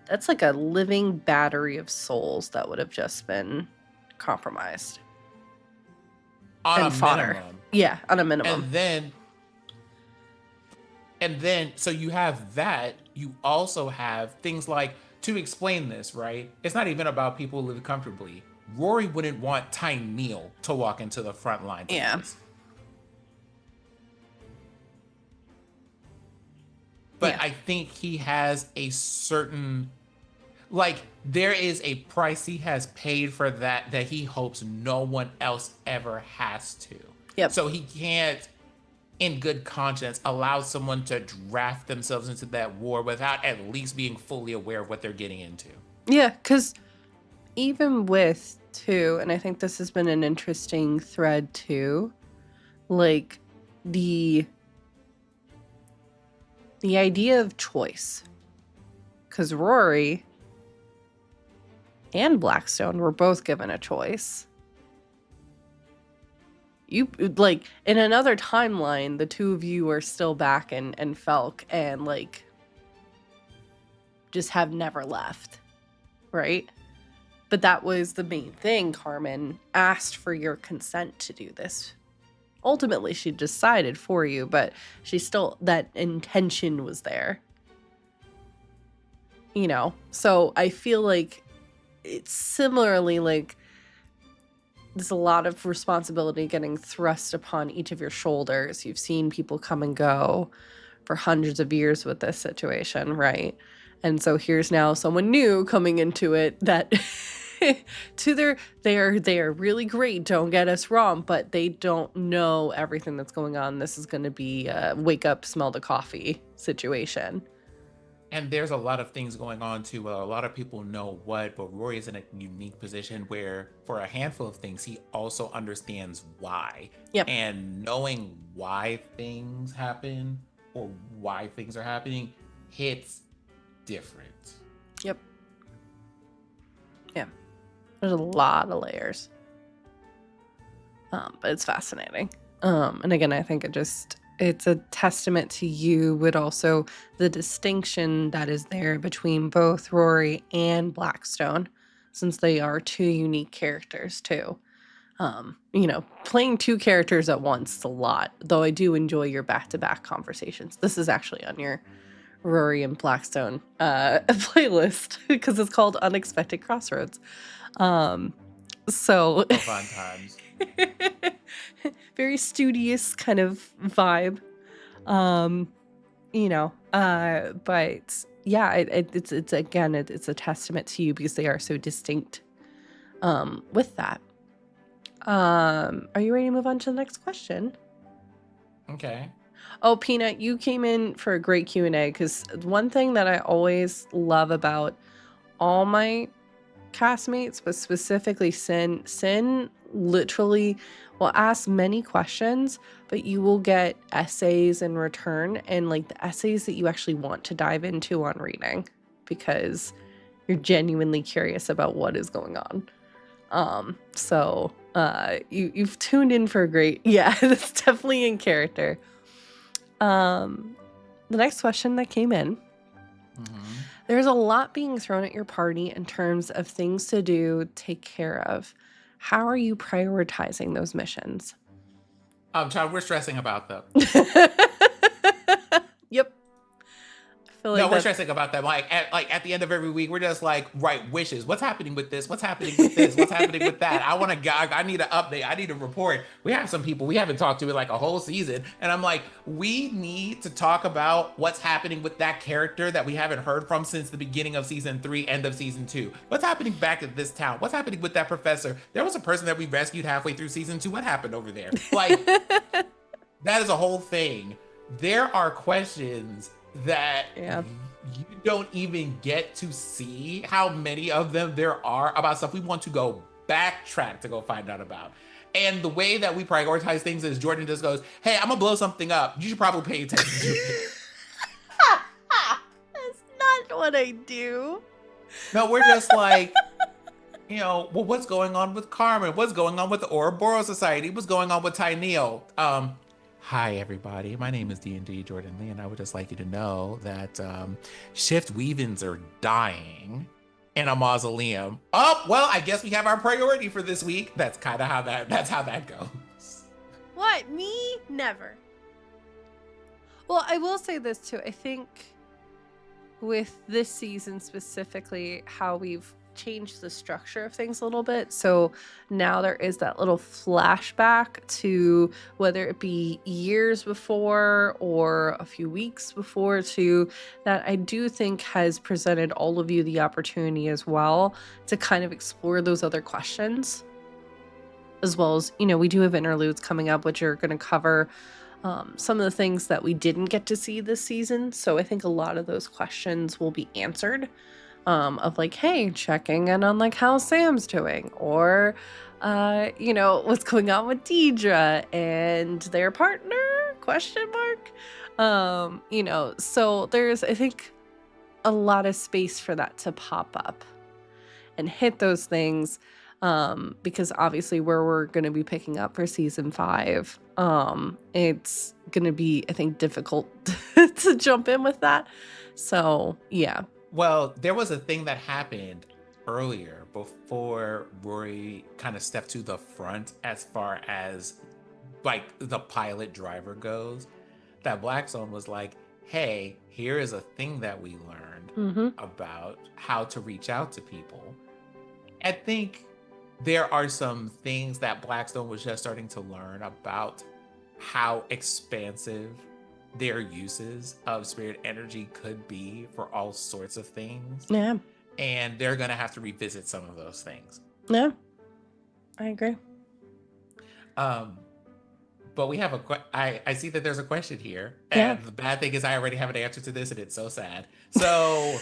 A: that's like a living battery of souls that would have just been compromised.
B: On
A: and
B: a
A: fodder.
B: minimum.
A: Yeah, on a minimum.
B: And then so you have that. You also have things like, to explain this, right? It's not even about people who live comfortably. Rory wouldn't want Tyneal to walk into the front lines of this. But I think he has a certain, like, there is a price he has paid for that he hopes no one else ever has to.
A: Yep.
B: So he can't, in good conscience, allow someone to draft themselves into that war without at least being fully aware of what they're getting into.
A: Yeah, because even with, too, and I think this has been an interesting thread, too, like, the idea of choice. Because Rory and Blackstone were both given a choice. You, like, in another timeline, the two of you are still back and Felk and, like, just have never left, right? But that was the main thing. Carmen asked for your consent to do this. Ultimately, she decided for you, but she still, that intention was there. You know? So I feel like it's similarly like there's a lot of responsibility getting thrust upon each of your shoulders. You've seen people come and go for hundreds of years with this situation, right? And so here's now someone new coming into it that they are really great, don't get us wrong, but they don't know everything that's going on. This is going to be a wake up, smell the coffee situation.
B: And there's a lot of things going on too. A lot of people know what, but Rory is in a unique position where, for a handful of things, he also understands why.
A: Yep.
B: And knowing why things happen or why things are happening hits different.
A: Yep. Yeah. There's a lot of layers. But it's fascinating. And again, I think it's a testament to you, but also the distinction that is there between both Rory and Blackstone, since they are two unique characters too. Playing two characters at once is a lot, though I do enjoy your back-to-back conversations. This is actually on your Rory and Blackstone playlist because it's called Unexpected Crossroads. So
B: fun times.
A: Very studious kind of vibe. But yeah, it's again, it's a testament to you because they are so distinct with that. Are you ready to move on to the next question?
B: Okay.
A: Oh, Peanut, you came in for a great Q&A because one thing that I always love about all my castmates, but specifically Sin literally will ask many questions, but you will get essays in return, and like the essays that you actually want to dive into on reading because you're genuinely curious about what is going on. So you've tuned in for a great, yeah, that's definitely in character. The next question that came in
B: Mm-hmm.
A: There's a lot being thrown at your party in terms of things to do, take care of. How are you prioritizing those missions?
B: Child, we're stressing about them.
A: Yep. I feel
B: No,
A: like
B: we're
A: that.
B: stressing about them. Like at the end of every week, we're just like, right, wishes. What's happening with this? What's happening with this? What's happening with that? I want to. I need an update. I need a report. We have some people we haven't talked to in like a whole season, and I'm like, we need to talk about what's happening with that character that we haven't heard from since the beginning of season 3, end of season 2. What's happening back at this town? What's happening with that professor? There was a person that we rescued halfway through season 2. What happened over there? Like, that is a whole thing. There are questions that
A: Yeah.
B: you don't even get to see how many of them there are about stuff we want to go backtrack to go find out about. And the way that we prioritize things is Jordan just goes, hey, I'm gonna blow something up. You should probably pay attention to it.
A: That's not what I do.
B: No, we're just like, well, what's going on with Carmen? What's going on with the Ouroboros Society? What's going on with Tyneal? Hi, everybody. My name is D&D Jordan Lee, and I would just like you to know that shift weavings are dying in a mausoleum. Oh, well, I guess we have our priority for this week. That's kind of that's how that goes.
A: What? Me? Never. Well, I will say this too. I think with this season specifically, how we've changed the structure of things a little bit. So now there is that little flashback to whether it be years before or a few weeks before, to that I do think has presented all of you the opportunity as well to kind of explore those other questions. As well as, we do have interludes coming up, which are going to cover some of the things that we didn't get to see this season. So I think a lot of those questions will be answered. Of like, hey, checking in on like how Sam's doing, or what's going on with Deidre and their partner, question mark. So there's, I think, a lot of space for that to pop up and hit those things, because obviously where we're going to be picking up for season 5, it's going to be, I think, difficult to jump in with that. So yeah.
B: Well, there was a thing that happened earlier before Rory kind of stepped to the front as far as like the pilot driver goes, that Blackstone was like, hey, here is a thing that we learned about how to reach out to people. I think there are some things that Blackstone was just starting to learn about how expansive their uses of spirit energy could be for all sorts of things.
A: Yeah.
B: And they're going to have to revisit some of those things.
A: Yeah. I agree.
B: But we have I see that there's a question here.
A: Yeah.
B: And the bad thing is I already have an answer to this and it's so sad. So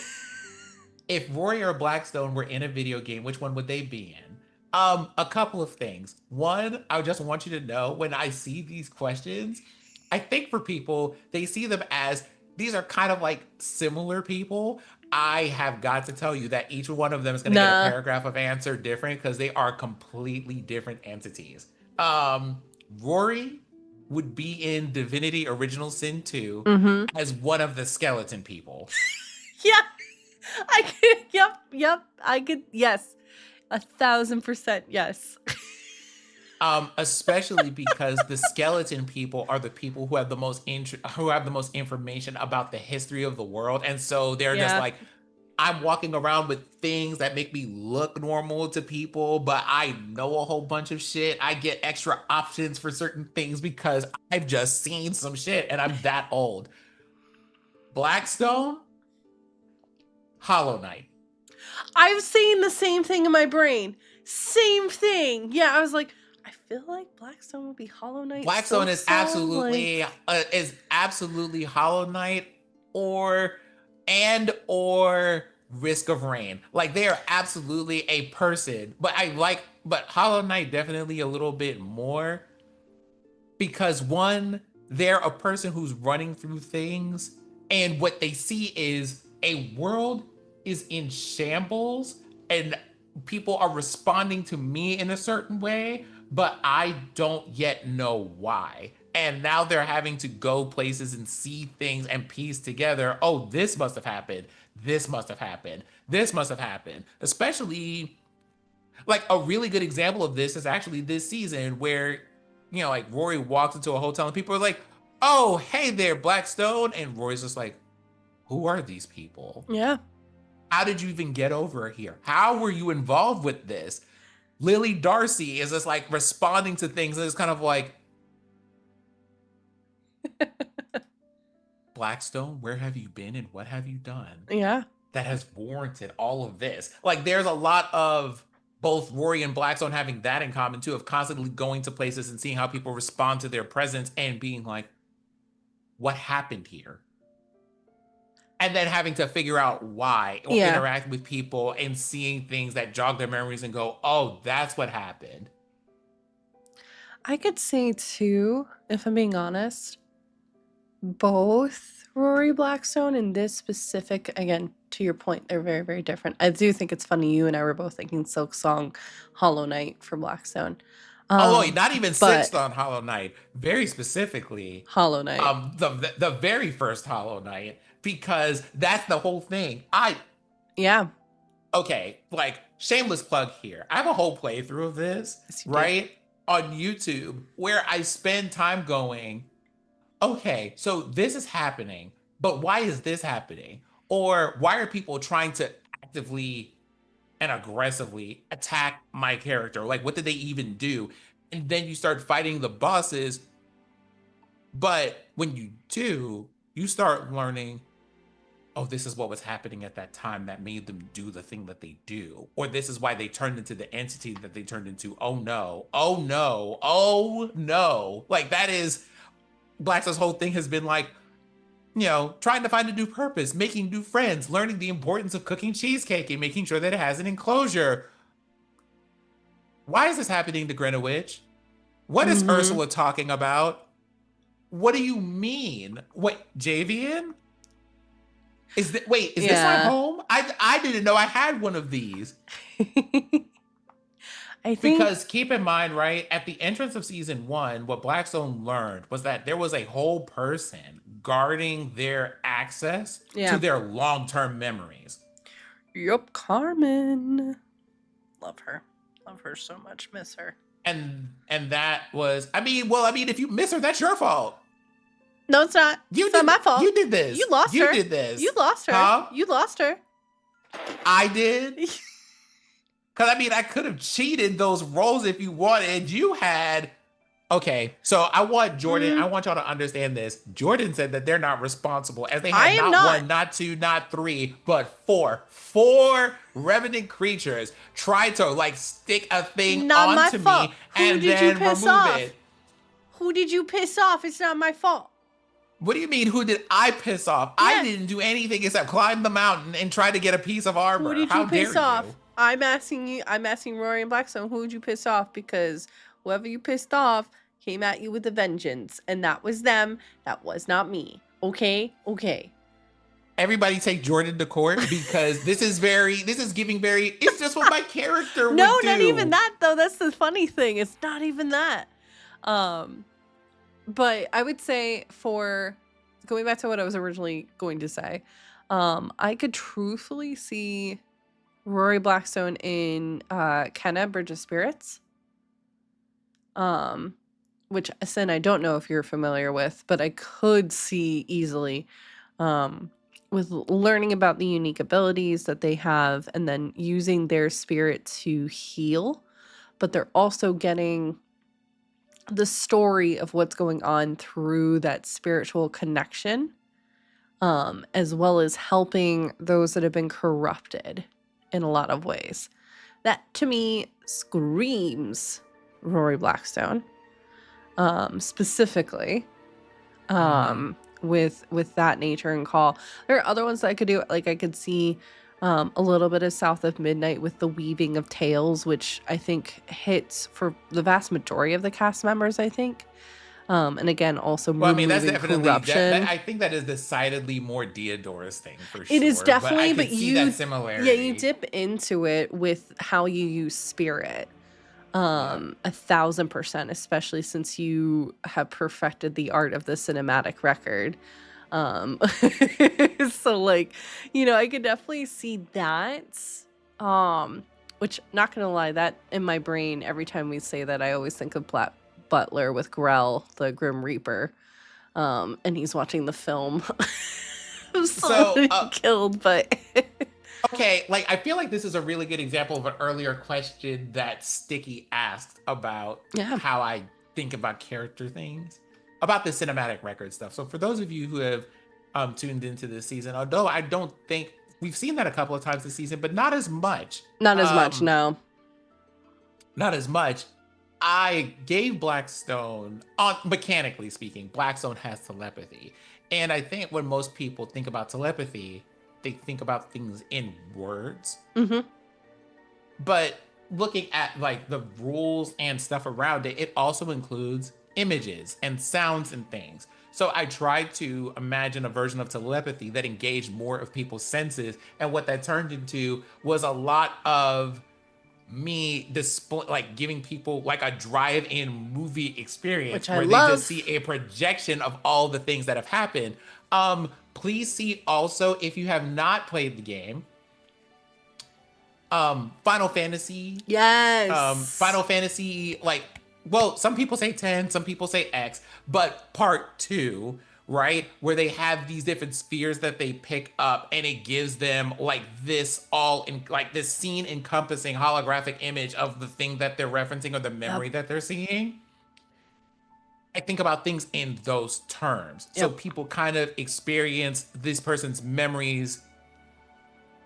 B: if Rory or Blackstone were in a video game, which one would they be in? A couple of things. One, I just want you to know, when I see these questions, I think for people, they see them as these are kind of like similar people. I have got to tell you that each one of them is going to get a paragraph of answer different because they are completely different entities. Rory would be in Divinity Original Sin 2 as one of the skeleton people.
A: Yeah. I could, yep. I could, yes. 1,000% yes.
B: Especially because the skeleton people are the people who have the most information about the history of the world, and so they're just like, I'm walking around with things that make me look normal to people, but I know a whole bunch of shit. I get extra options for certain things because I've just seen some shit, and I'm that old. Blackstone, Hollow Knight.
A: I've seen the same thing in my brain. Same thing. Yeah, I was like, I feel like Blackstone would be Hollow Knight.
B: Blackstone is absolutely Hollow Knight or Risk of Rain. Like, they are absolutely a person. But Hollow Knight definitely a little bit more, because one, they're a person who's running through things, and what they see is a world is in shambles and people are responding to me in a certain way, but I don't yet know why. and now they're having to go places and see things and piece together. Oh, this must have happened. This must have happened. This must have happened. Especially like a really good example of this is actually this season where, like Rory walks into a hotel and people are like, "Oh, hey there, Blackstone," and Rory's just like, "Who are these people?
A: Yeah.
B: How did you even get over here? How were you involved with this?" Lily Darcy is just like responding to things and it's kind of like, Blackstone, where have you been and what have you done
A: Yeah.
B: that has warranted all of this? Like, there's a lot of both Rory and Blackstone having that in common too, of constantly going to places and seeing how people respond to their presence and being like, what happened here? And then having to figure out why or interact with people and seeing things that jog their memories and go, oh, that's what happened.
A: I could say too, if I'm being honest, both Rory Blackstone and this specific, again, to your point, they're very, very different. I do think it's funny you and I were both thinking Silk Song, Hollow Knight for Blackstone.
B: Not even sixth on Hollow Knight, very specifically
A: Hollow Knight.
B: The very first Hollow Knight, because that's the whole thing. Okay, like shameless plug here. I have a whole playthrough of this, right? On YouTube where I spend time going, okay, so this is happening, but why is this happening? Or why are people trying to actively and aggressively attack my character? Like, what did they even do? And then you start fighting the bosses. But when you do, you start learning, oh, this is what was happening at that time that made them do the thing that they do. Or this is why they turned into the entity that they turned into. Oh no, oh no, oh no. Like, that is, Blackstone's whole thing has been like, trying to find a new purpose, making new friends, learning the importance of cooking cheesecake and making sure that it has an enclosure. Why is this happening to Greenwich? What is Ursula talking about? What do you mean? Wait, Javian? Is this my home? I didn't know I had one of these. Because keep in mind, right, at the entrance of season 1, what Blackstone learned was that there was a whole person guarding their access to their long-term memories.
A: Yup, Carmen. Love her so much. Miss her.
B: And that was, if you miss her, that's your fault.
A: No, it's not. It's not my fault.
B: You did this.
A: You lost her.
B: You did this.
A: You lost her.
B: Huh?
A: You lost her.
B: I did. Because, I could have cheated those roles if you wanted. You had... Okay, so I want Jordan, I want y'all to understand this. Jordan said that they're not responsible, as they had not one, not two, not three, but four. 4 revenant creatures tried to, like, stick a thing onto me and then remove it.
A: Who did you piss off? It's not my fault.
B: What do you mean, who did I piss off? Yeah. I didn't do anything except climb the mountain and try to get a piece of armor.
A: Who did you piss off? I'm asking Rory and Blackstone, who would you piss off? Because whoever you pissed off came at you with a vengeance. And that was them. That was not me. Okay? Okay.
B: Everybody take Jordan to court, because this is giving very, it's just what my character would do.
A: No, not even that, though. That's the funny thing. It's not even that. But I would say, for going back to what I was originally going to say, I could truthfully see Rory Blackstone in Kenna, Bridge of Spirits. Which, Sin, I don't know if you're familiar with, but I could see easily with learning about the unique abilities that they have and then using their spirit to heal. But they're also getting the story of what's going on through that spiritual connection, as well as helping those that have been corrupted in a lot of ways. That, to me, screams Rory Blackstone, specifically, with that nature and call. There are other ones that I could do. Like, I could see a little bit of South of Midnight with the weaving of tales, which I think hits for the vast majority of the cast members, I think. And again, also removing
B: that's definitely
A: corruption.
B: I think that is decidedly more Diodorus thing for sure.
A: It is definitely, but
B: see that similarity.
A: Yeah, you dip into it with how you use spirit.
B: Yeah.
A: 1,000%, especially since you have perfected the art of the cinematic record. Um, so like, I could definitely see that. Which, not gonna lie, that in my brain, every time we say that, I always think of Black Butler with Grell, the Grim Reaper. And he's watching the film of someone
B: So,
A: he killed, but
B: okay, like I feel like this is a really good example of an earlier question that Sticky asked about
A: yeah,
B: how I think about character things, about the cinematic record stuff. So for those of you who have tuned into this season, although I don't think we've seen that a couple of times this season, but not as much.
A: not as much,
B: Um,
A: no.
B: not as much. I gave Blackstone, on mechanically speaking, Blackstone has telepathy. And I think when most people think about telepathy, they think about things in words.
A: Mm-hmm.
B: But looking at like the rules and stuff around it, it also includes images and sounds and things. So I tried to imagine a version of telepathy that engaged more of people's senses. And what that turned into was a lot of me display, like giving people like a drive-in movie experience
A: Which I
B: where they just
A: love.
B: see a projection of all the things that have happened. Please see also, if you have not played the game, Final Fantasy.
A: Yes.
B: Final Fantasy, like, well, some people say 10, some people say X, but part 2, right? Where they have these different spheres that they pick up and it gives them like this all in like this scene encompassing holographic image of the thing that they're referencing or the
A: Yep.
B: memory that they're seeing. I think about things in those terms. So
A: Yep.
B: people kind of experience this person's memories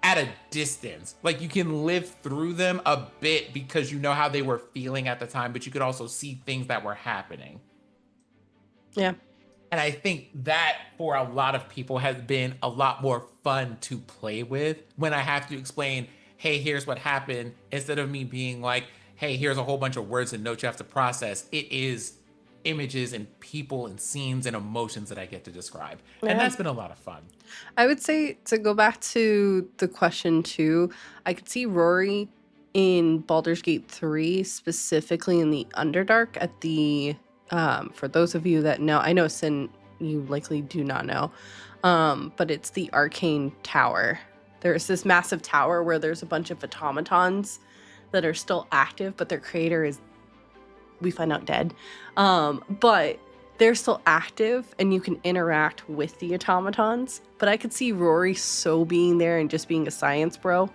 B: at a distance. Like you can live through them a bit because you know how they were feeling at the time, but you could also see things that were happening.
A: Yeah.
B: And I think that for a lot of people has been a lot more fun to play with when I have to explain, hey, here's what happened, instead of me being like, hey, here's a whole bunch of words and notes you have to process. It is images and people and scenes and emotions that I get to describe. And
A: Yeah.
B: that's been a lot of fun.
A: I would say, to go back to the question too, I could see Rory in Baldur's Gate 3, specifically in the Underdark at the for those of you that know, I know Sin, you likely do not know. But it's the Arcane Tower. There's this massive tower where there's a bunch of automatons that are still active, but their creator is, we find out, dead. But they're still active and you can interact with the automatons. But I could see Rory so being there and just being a science bro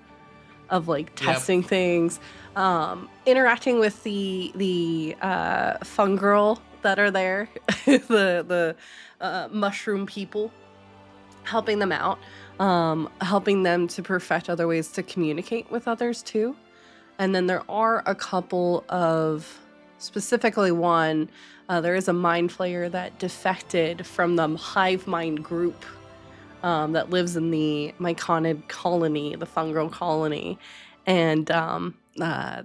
A: of like testing things, interacting with the fun girl that are there, the mushroom people, helping them out, helping them to perfect other ways to communicate with others too. And then there are a couple of, specifically one, there is a mind flayer that defected from the hive mind group that lives in the Myconid colony, the fungal colony. And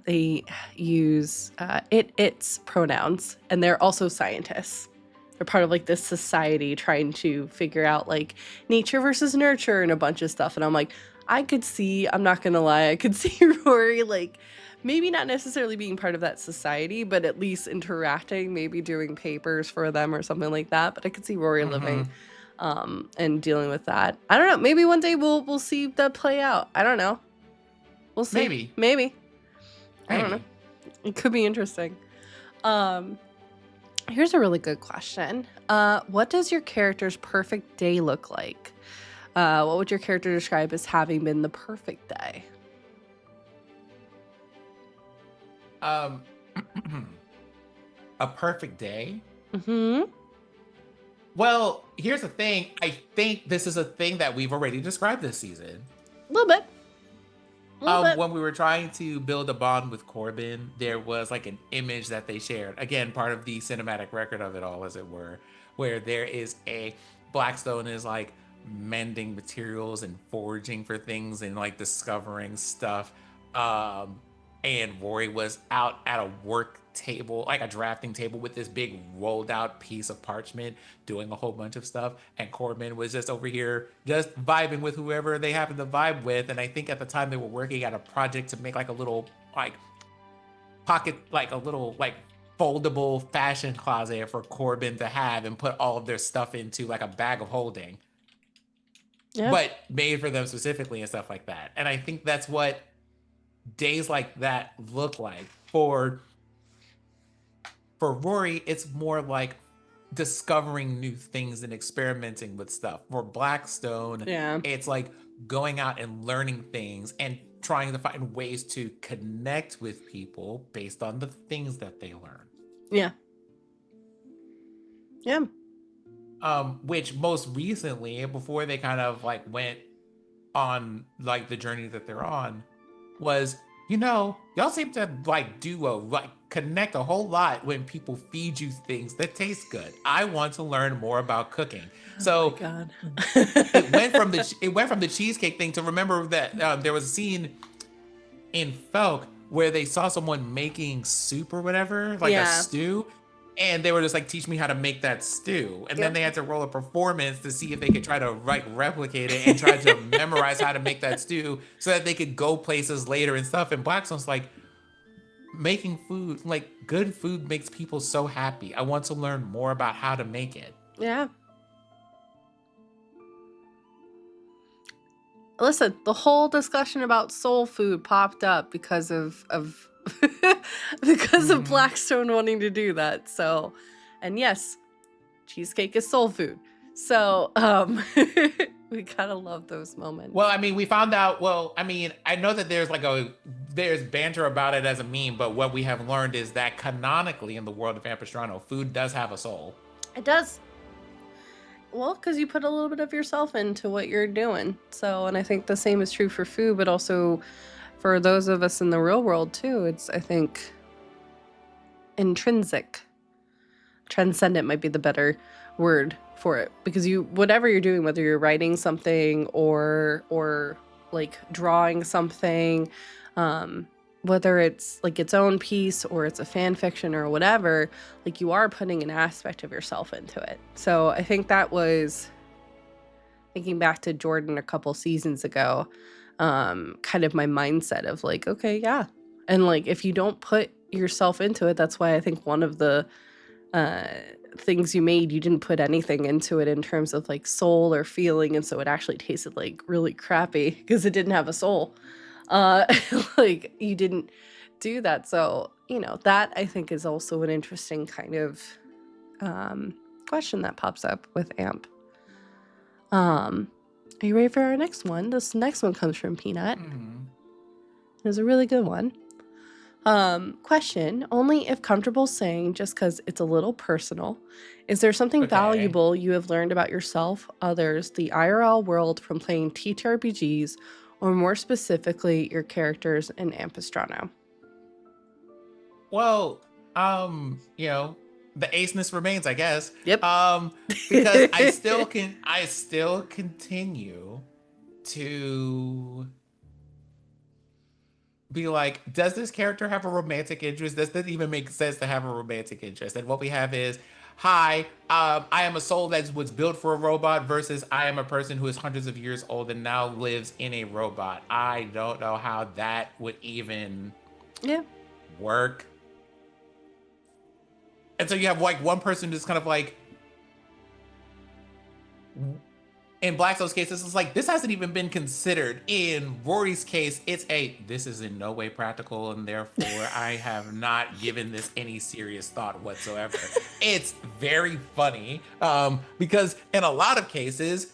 A: they use its pronouns, and they're also scientists. They're part of like this society trying to figure out like nature versus nurture and a bunch of stuff. And I'm like, I could see, I'm not gonna lie, I could see Rory like maybe not necessarily being part of that society, but at least interacting, maybe doing papers for them or something like that. But I could see Rory living and dealing with that. I don't know. Maybe one day we'll see that play out. I don't know. We'll see. Maybe. I don't know. It could be interesting. Here's a really good question. What does your character's perfect day look like? What would your character describe as having been the perfect day?
B: A perfect day?
A: Mm-hmm.
B: Well, here's the thing. I think this is a thing that we've already described this season.
A: A little bit.
B: When we were trying to build a bond with Corbin, there was like an image that they shared. Again, part of the cinematic record of it all, as it were, where there is a Blackstone is like mending materials and foraging for things and like discovering stuff. And Rory was out at a work table, like a drafting table, with this big rolled out piece of parchment, doing a whole bunch of stuff. And Corbin was just over here, just vibing with whoever they happened to vibe with. And I think at the time they were working at a project to make like a little like pocket, like a little like foldable fashion closet for Corbin to have and put all of their stuff into, like a bag of holding,
A: Yeah.
B: but made for them specifically and stuff like that. And I think that's what days like that look like. For Rory, it's more like discovering new things and experimenting with stuff. For Blackstone,
A: Yeah.
B: it's like going out and learning things and trying to find ways to connect with people based on the things that they learn.
A: Yeah. Yeah.
B: Which most recently, before they kind of like went on like the journey that they're on, was, y'all seem to like connect a whole lot when people feed you things that taste good. I want to learn more about cooking.
A: Oh my
B: So
A: God.
B: it went from the cheesecake thing to remember that there was a scene in Felk where they saw someone making soup or whatever, like a
A: Yeah.
B: stew, and they were just like, teach me how to make that stew. And then
A: Yep.
B: they had to roll a performance to see if they could try to like replicate it and try to memorize how to make that stew so that they could go places later and stuff. And Blackstone's like, making food, like good food makes people so happy. I want to learn more about how to make it.
A: Yeah. Listen, the whole discussion about soul food popped up because of because of Blackstone wanting to do that. So, and yes, cheesecake is soul food. So, we gotta love those moments.
B: Well, I mean, we found out. Well, I mean, I know that there's banter about it as a meme, but what we have learned is that canonically in the world of Ampistrano, food does have a soul.
A: It does. Well, because you put a little bit of yourself into what you're doing. So, and I think the same is true for food, but also for those of us in the real world too. It's, I think, intrinsic. Transcendent might be the better word for it, because whatever you're doing, whether you're writing something or like drawing something, whether it's like its own piece or it's a fan fiction or whatever, like you are putting an aspect of yourself into it. So I think that was, thinking back to Jordan a couple seasons ago, kind of my mindset of like, okay, yeah. And like, if you don't put yourself into it, that's why I think one of the things you made, you didn't put anything into it in terms of like soul or feeling, and so it actually tasted like really crappy because it didn't have a soul. Like you didn't do that. So that I think is also an interesting kind of question that pops up with AMP. Are you ready for our next one? This next one comes from Peanut. It's a really good one. Question, only if comfortable saying, just because it's a little personal. Is there something valuable you have learned about yourself, others, the IRL world from playing TTRPGs, or more specifically, your characters in Ampistrano?
B: Well, the aceness remains, I guess.
A: Yep.
B: Because I still continue to be like, does this character have a romantic interest? Does that even make sense to have a romantic interest? And what we have is, hi, I am a soul that was built for a robot versus I am a person who is hundreds of years old and now lives in a robot. I don't know how that would even work. And so you have like one person just kind of like, in Blackstone's case, this is like, this hasn't even been considered. In Rory's case, this is in no way practical, and therefore I have not given this any serious thought whatsoever. It's very funny, because in a lot of cases,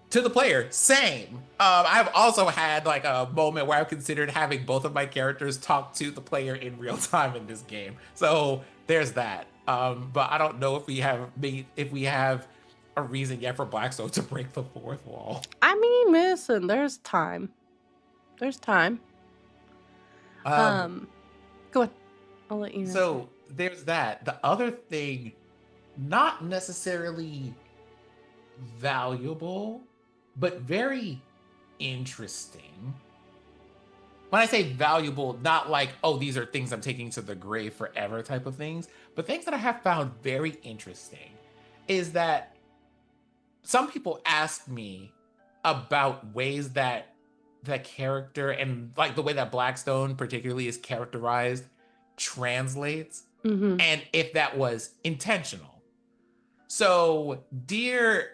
B: to the player, same. I've also had like a moment where I've considered having both of my characters talk to the player in real time in this game. So there's that. But I don't know if we have a reason yet for Blackstone to break the fourth wall.
A: I mean, listen, there's time. There's time. Go on. I'll let you know.
B: So there's that. The other thing, not necessarily valuable, but very interesting. When I say valuable, not like, oh, these are things I'm taking to the grave forever type of things, but things that I have found very interesting is that some people ask me about ways that the character and like the way that Blackstone particularly is characterized translates
A: Mm-hmm.
B: and if that was intentional. So, dear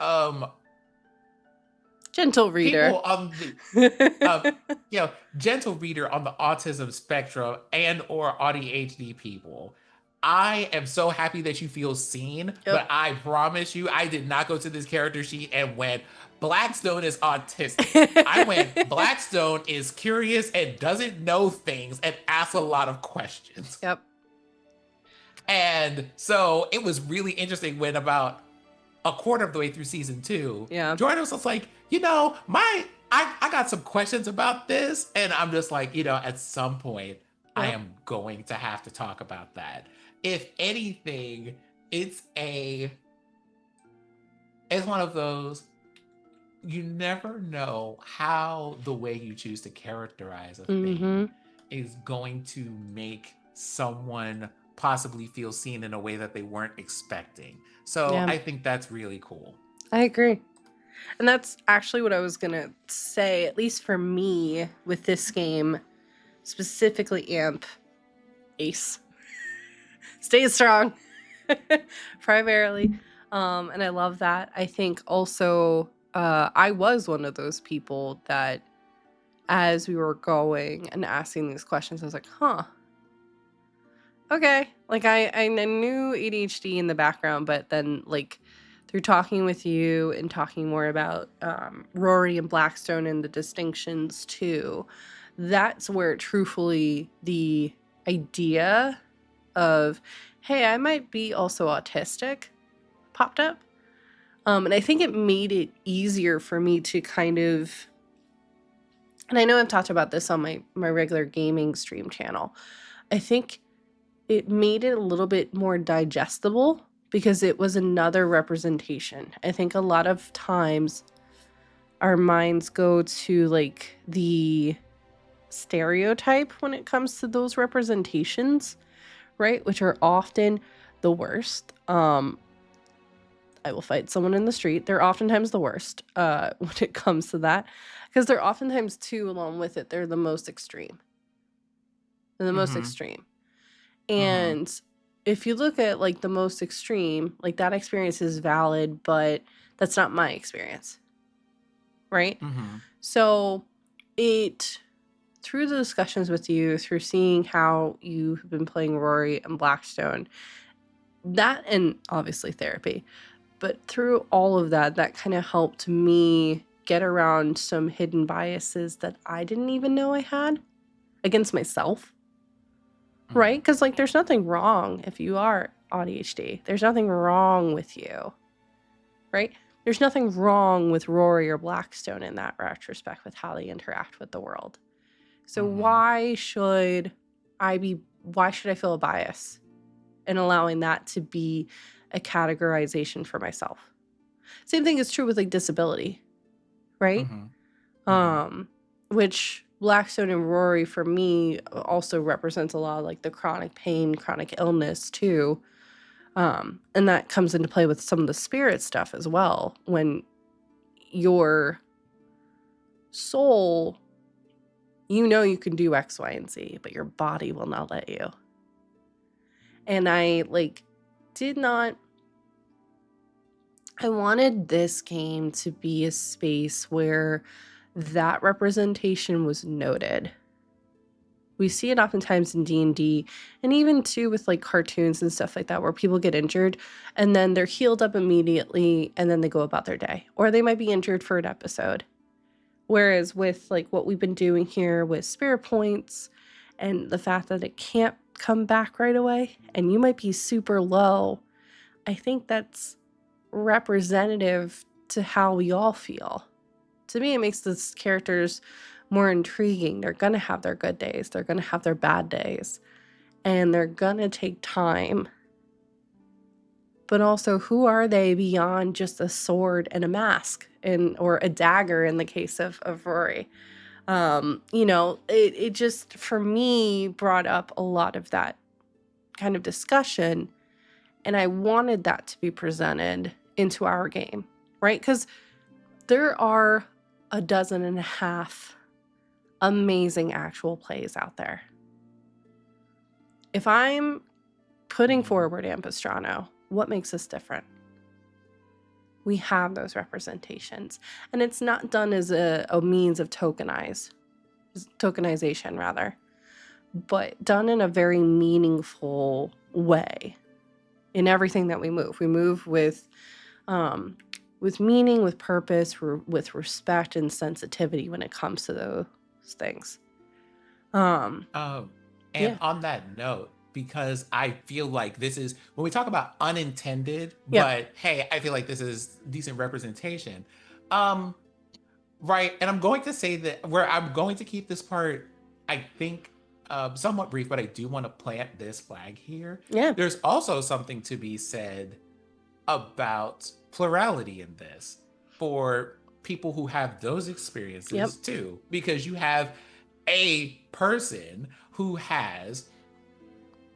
A: Gentle reader.
B: people on the gentle reader on the autism spectrum and or ADHD people, I am so happy that you feel seen,
A: Yep.
B: but I promise you, I did not go to this character sheet and went, Blackstone is autistic. I went, Blackstone is curious and doesn't know things and asks a lot of questions.
A: Yep.
B: And so it was really interesting when about a quarter of the way through season 2,
A: Yeah.
B: Jordan was just like, I got some questions about this. And I'm just like, at some point, I
A: Yep.
B: am going to have to talk about that. If anything, it's one of those, you never know how the way you choose to characterize a
A: Mm-hmm.
B: thing is going to make someone possibly feel seen in a way that they weren't expecting. So
A: Yeah.
B: I think that's really cool.
A: I agree. And that's actually what I was going to say, at least for me with this game, specifically Amp Ace. Stay strong. Primarily. And I love that. I think also I was one of those people that as we were going and asking these questions, I was like, huh. Okay. Like I knew ADHD in the background, but then like through talking with you and talking more about Rory and Blackstone and the distinctions too, that's where truthfully the idea of, hey, I might be also autistic popped up. And I think it made it easier for me to kind of, and I know I've talked about this on my regular gaming stream channel. I think it made it a little bit more digestible because it was another representation. I think a lot of times our minds go to like the stereotype when it comes to those representations, right? Which are often the worst. I will fight someone in the street. They're oftentimes the worst when it comes to that because they're oftentimes too, along with it, they're the most extreme. They're the most extreme. And if you look at like the most extreme, like that experience is valid, but that's not my experience. Right? So it, through the discussions with you, through seeing how you have been playing Rory and Blackstone, that, and obviously therapy, but through all of that, that kind of helped me get around some hidden biases that I didn't even know I had against myself. Right? Because, like, there's nothing wrong if you are ADHD. There's nothing wrong with you. Right? There's nothing wrong with Rory or Blackstone in that retrospect with how they interact with the world. So why should I feel a bias in allowing that to be a categorization for myself? Same thing is true with like disability, right? Which Blackstone and Rory for me also represents a lot of like the chronic pain, chronic illness too. And that comes into play with some of the spirit stuff as well. When your soul, you can do X, Y, and Z, but your body will not let you. And I wanted this game to be a space where that representation was noted. We see it oftentimes in D&D and even too with like cartoons and stuff like that where people get injured and then they're healed up immediately and then they go about their day. Or they might be injured for an episode. Whereas with like what we've been doing here with spirit points and the fact that it can't come back right away and you might be super low, I think that's representative to how we all feel. To me, it makes these characters more intriguing. They're going to have their good days. They're going to have their bad days. And they're going to take time. But also, who are they beyond just a sword and a mask or a dagger in the case of Rory? It just, for me, brought up a lot of that kind of discussion. And I wanted that to be presented into our game, right? Because there are 12 amazing actual plays out there. if I'm putting forward Ampistrano, what makes us different? We have those representations, and it's not done as a means of tokenization rather, but done in a very meaningful way. In everything that we move with meaning, with purpose, with respect and sensitivity when it comes to those things.
B: And
A: Yeah.
B: on that note, because I feel like this is when we talk about unintended,
A: Yep.
B: but hey, I feel like this is decent representation. Right. And I'm going to say that where I'm going to keep this part, I think, somewhat brief, but I do want to plant this flag here.
A: Yeah.
B: There's also something to be said about plurality in this for people who have those experiences too, because you have a person who has,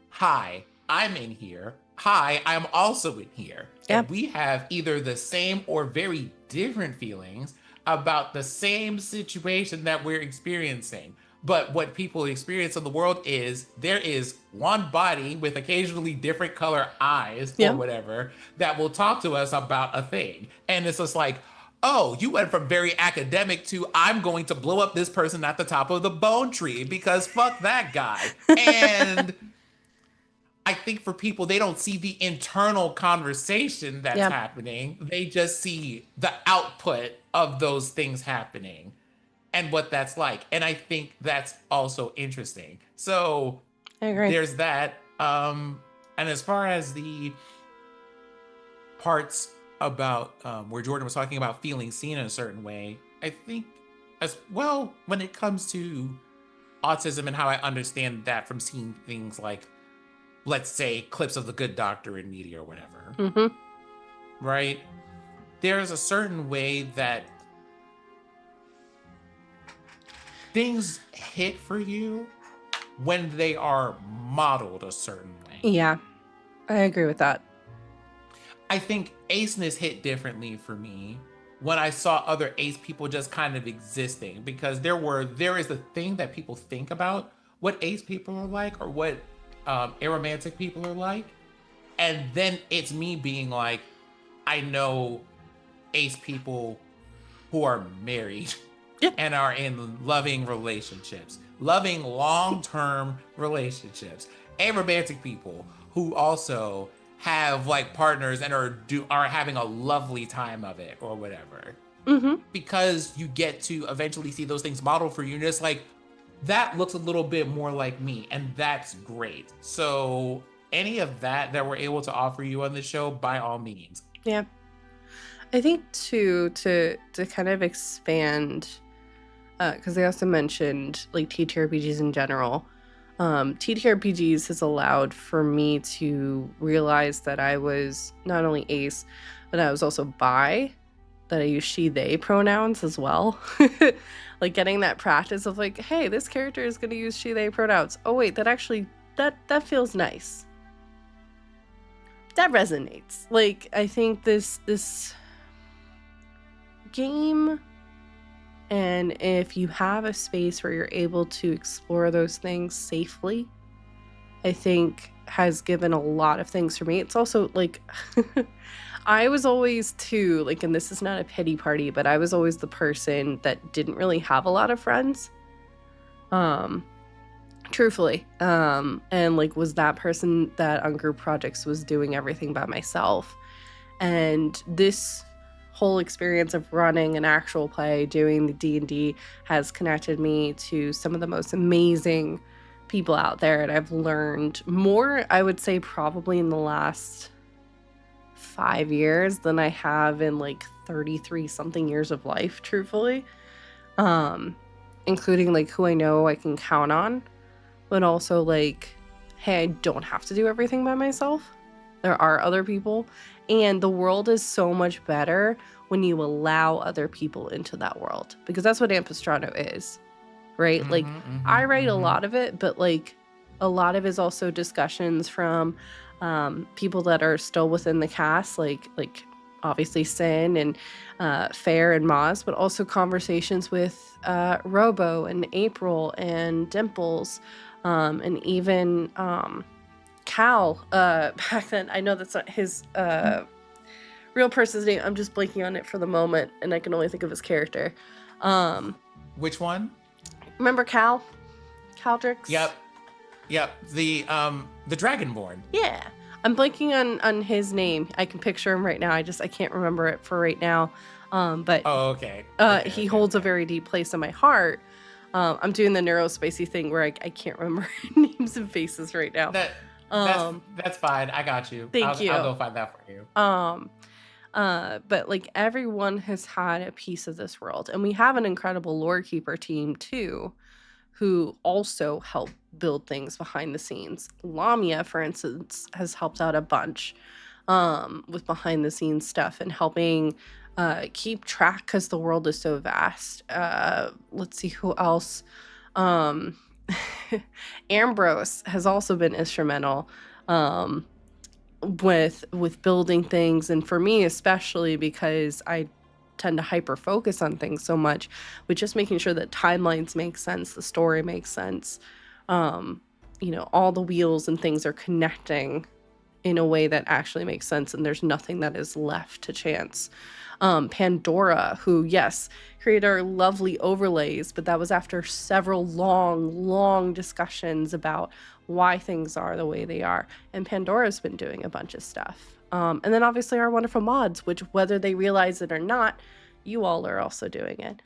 B: hi, I'm in here. Hi, I'm also in here.
A: Yep.
B: And we have either the same or very different feelings about the same situation that we're experiencing. But what people experience in the world is there is one body with occasionally different color eyes or whatever that will talk to us about a thing. And it's just like, oh, you went from very academic to I'm going to blow up this person at the top of the bone tree because fuck that guy. And I think for people, they don't see the internal conversation that's happening. They just see the output of those things happening and what that's like. And I think that's also interesting. So
A: I agree.
B: There's that. And as far as the parts about where Jordan was talking about feeling seen in a certain way, I think as well, when it comes to autism and how I understand that from seeing things like, let's say, clips of The Good Doctor in media or whatever, right? There's a certain way that things hit for you when they are modeled a certain way.
A: Yeah, I agree with that.
B: I think aceness hit differently for me when I saw other ace people just kind of existing, because there is a thing that people think about what ace people are like or what aromantic people are like, and then it's me being like, I know ace people who are married and are in loving relationships, loving long-term relationships, and romantic people who also have like partners and are having a lovely time of it or whatever. Because you get to eventually see those things modeled for you, and it's like, that looks a little bit more like me, and that's great. So any of that we're able to offer you on the show, by all means.
A: Yeah. I think too, to kind of expand, because they also mentioned like TTRPGs in general. TTRPGs has allowed for me to realize that I was not only ace, but I was also bi, that I use she, they pronouns as well. Like getting that practice of like, hey, this character is going to use she, they pronouns. Oh wait, that feels nice. That resonates. Like, I think this game, and if you have a space where you're able to explore those things safely, I think has given a lot of things for me. It's also like, I was always too, like, and this is not a pity party, but I was always the person that didn't really have a lot of friends. Truthfully. And like was that person that on group projects was doing everything by myself. And this whole experience of running an actual play, doing the D&D, has connected me to some of the most amazing people out there. And I've learned more, I would say, probably in the last 5 years than I have in like 33 something years of life, truthfully. Including like who I know I can count on, but also like, hey, I don't have to do everything by myself. There are other people, and the world is so much better when you allow other people into that world, because that's what Ampistrano is, right? Like, I write a lot of it, but like a lot of it is also discussions from people that are still within the cast, like obviously Sin and Fair and Maz, but also conversations with Robo and April and Dimples, and even Cal. Back then, I know that's not his real person's name. I'm just blanking on it for the moment, and I can only think of his character.
B: Which one?
A: Remember Cal? Caldrix?
B: Yep. The Dragonborn.
A: Yeah. I'm blanking on his name. I can picture him right now. I can't remember it for right now. But
B: okay.
A: He holds a very deep place in my heart. I'm doing the neurospacey thing where I can't remember names and faces right now.
B: That's fine. I got you.
A: Thank you.
B: I'll go find that for you.
A: But like everyone has had a piece of this world, and we have an incredible lore keeper team too, who also help build things behind the scenes. Lamia, for instance, has helped out a bunch with behind the scenes stuff and helping keep track because the world is so vast. Let's see who else. Ambrose has also been instrumental with building things, and for me especially, because I tend to hyper focus on things so much, with just making sure that timelines make sense, the story makes sense, all the wheels and things are connecting in a way that actually makes sense, and there's nothing that is left to chance. Pandora, who, yes, created our lovely overlays, but that was after several long discussions about why things are the way they are. And Pandora's been doing a bunch of stuff. And then obviously our wonderful mods, which, whether they realize it or not, you all are also doing it,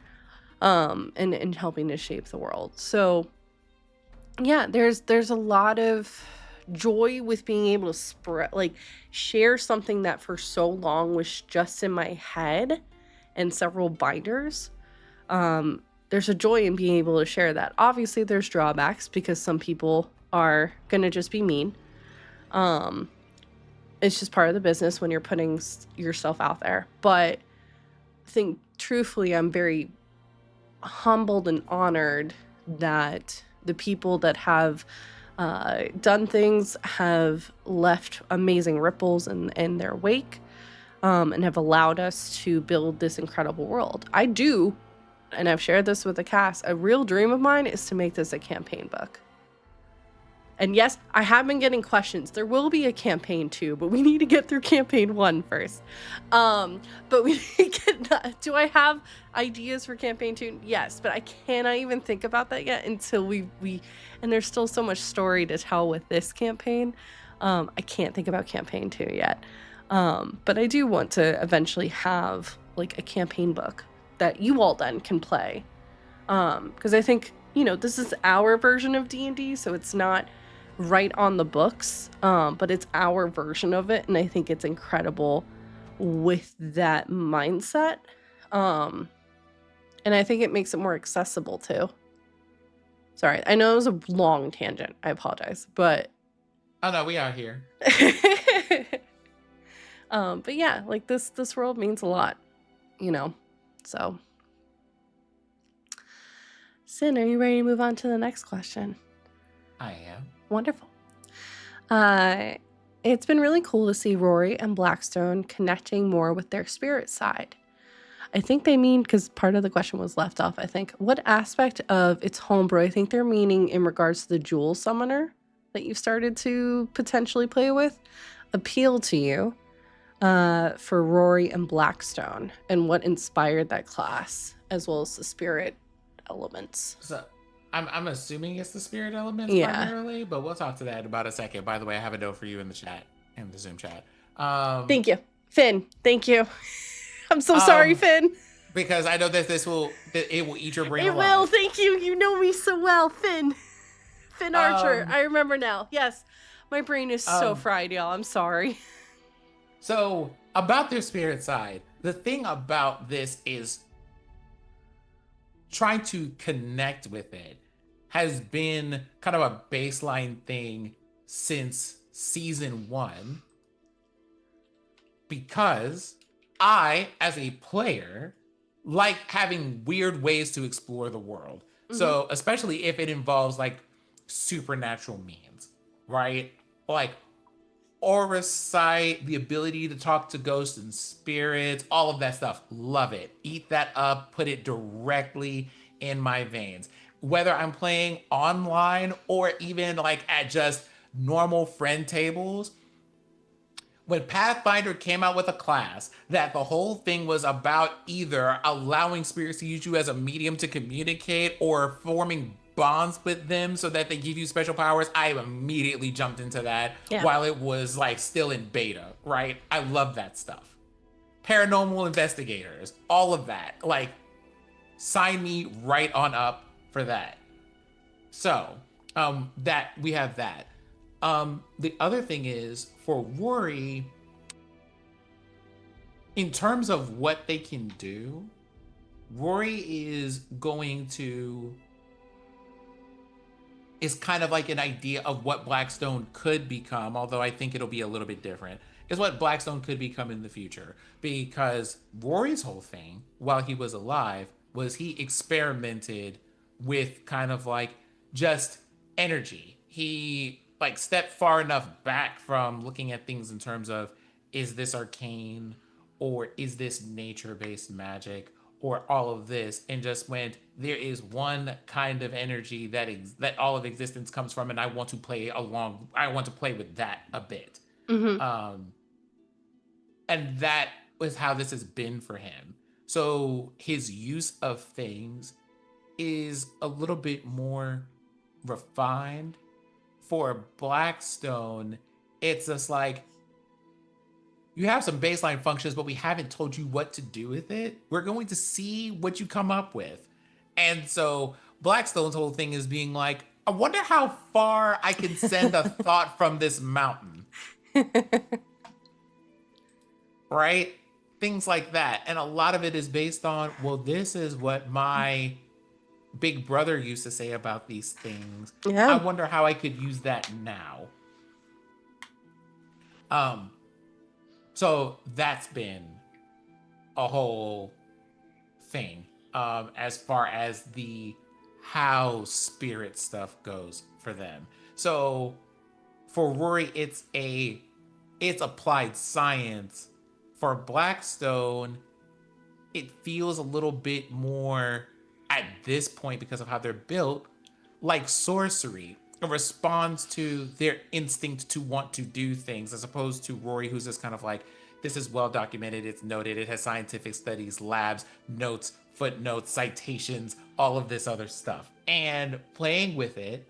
A: and helping to shape the world. So yeah, there's a lot of joy with being able to share something that for so long was just in my head and several binders. There's a joy in being able to share that. Obviously there's drawbacks, because some people are gonna just be mean. It's just part of the business when you're putting yourself out there. But I think truthfully, I'm very humbled and honored that the people that have done things have left amazing ripples in their wake, and have allowed us to build this incredible world. I do, and I've shared this with the cast, a real dream of mine is to make this a campaign book. And yes, I have been getting questions. There will be a campaign 2, but we need to get through campaign 1 first. But we do I have ideas for campaign 2? Yes, but I cannot even think about that yet until we and there's still so much story to tell with this campaign. I can't think about campaign 2 yet. But I do want to eventually have like a campaign book that you all then can play. Because I think, this is our version of D&D, so it's not right on the books, but it's our version of it, and I think it's incredible with that mindset. And I think it makes it more accessible too. Sorry, I know it was a long tangent. I apologize, but
B: oh no, we are here.
A: But yeah, like this world means a lot, so. Sin, are you ready to move on to the next question?
B: I am.
A: Wonderful. It's been really cool to see Rory and Blackstone connecting more with their spirit side. I think they mean, because part of the question was left off, I think, what aspect of its homebrew, I think they're meaning in regards to the Jewel Summoner that you started to potentially play with, appeal to you for Rory and Blackstone, and what inspired that class, as well as the spirit elements.
B: So I'm assuming it's the spirit elements primarily, but we'll talk to that in about a second. By the way, I have a note for you in the chat, in the Zoom chat.
A: Thank you, Finn. Thank you. I'm so sorry, Finn.
B: Because I know that it will eat your brain alive.
A: It will. Thank you. You know me so well, Finn. Finn Archer. I remember now. Yes, my brain is so fried, y'all. I'm sorry.
B: So about their spirit side, the thing about this is trying to connect with it has been kind of a baseline thing since season 1, because I, as a player, like having weird ways to explore the world. Mm-hmm. So especially if it involves like supernatural means, right? Like aura sight, the ability to talk to ghosts and spirits, all of that stuff. Love it. Eat that up, put it directly in my veins. Whether I'm playing online or even like at just normal friend tables, when Pathfinder came out with a class that the whole thing was about either allowing spirits to use you as a medium to communicate or forming bonds with them so that they give you special powers, I immediately jumped into that
A: Yeah.
B: while it was like still in beta, right? I love that stuff. Paranormal investigators, all of that. Like, sign me right on up for that. So, that we have that. The other thing is for Rory, in terms of what they can do, Rory is kind of like an idea of what Blackstone could become, although I think it'll be a little bit different, is what Blackstone could become in the future. Because Rory's whole thing, while he was alive, was he experimented with kind of like just energy. He like stepped far enough back from looking at things in terms of, is this arcane or is this nature-based magic or all of this, and just went, there is one kind of energy that all of existence comes from, and I want to play with that a bit.
A: Mm-hmm.
B: And that was how this has been for him. So his use of things is a little bit more refined. For Blackstone, it's just like, you have some baseline functions, but we haven't told you what to do with it. We're going to see what you come up with. And so Blackstone's whole thing is being like, I wonder how far I can send a thought from this mountain. Right? Things like that. And a lot of it is based on, well, this is what my big brother used to say about these things.
A: Yeah.
B: I wonder how I could use that now. So that's been a whole thing, as far as the how spirit stuff goes for them. So for Rory, it's applied science. For Blackstone, it feels a little bit more at this point, because of how they're built, like sorcery. It responds to their instinct to want to do things, as opposed to Rory, who's just kind of like, this is well documented, it's noted, it has scientific studies, labs, notes, footnotes, citations, all of this other stuff. And playing with it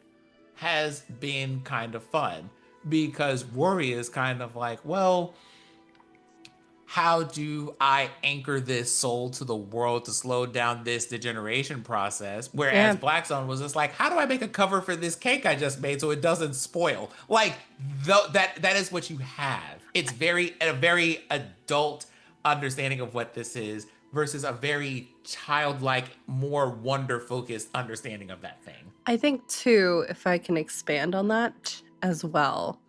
B: has been kind of fun, because Rory is kind of like, well, how do I anchor this soul to the world to slow down this degeneration process? Whereas Blackstone was just like, how do I make a cover for this cake I just made so it doesn't spoil? Like, that is what you have. It's a very adult understanding of what this is versus a very childlike, more wonder-focused understanding of that thing.
A: I think too, if I can expand on that as well,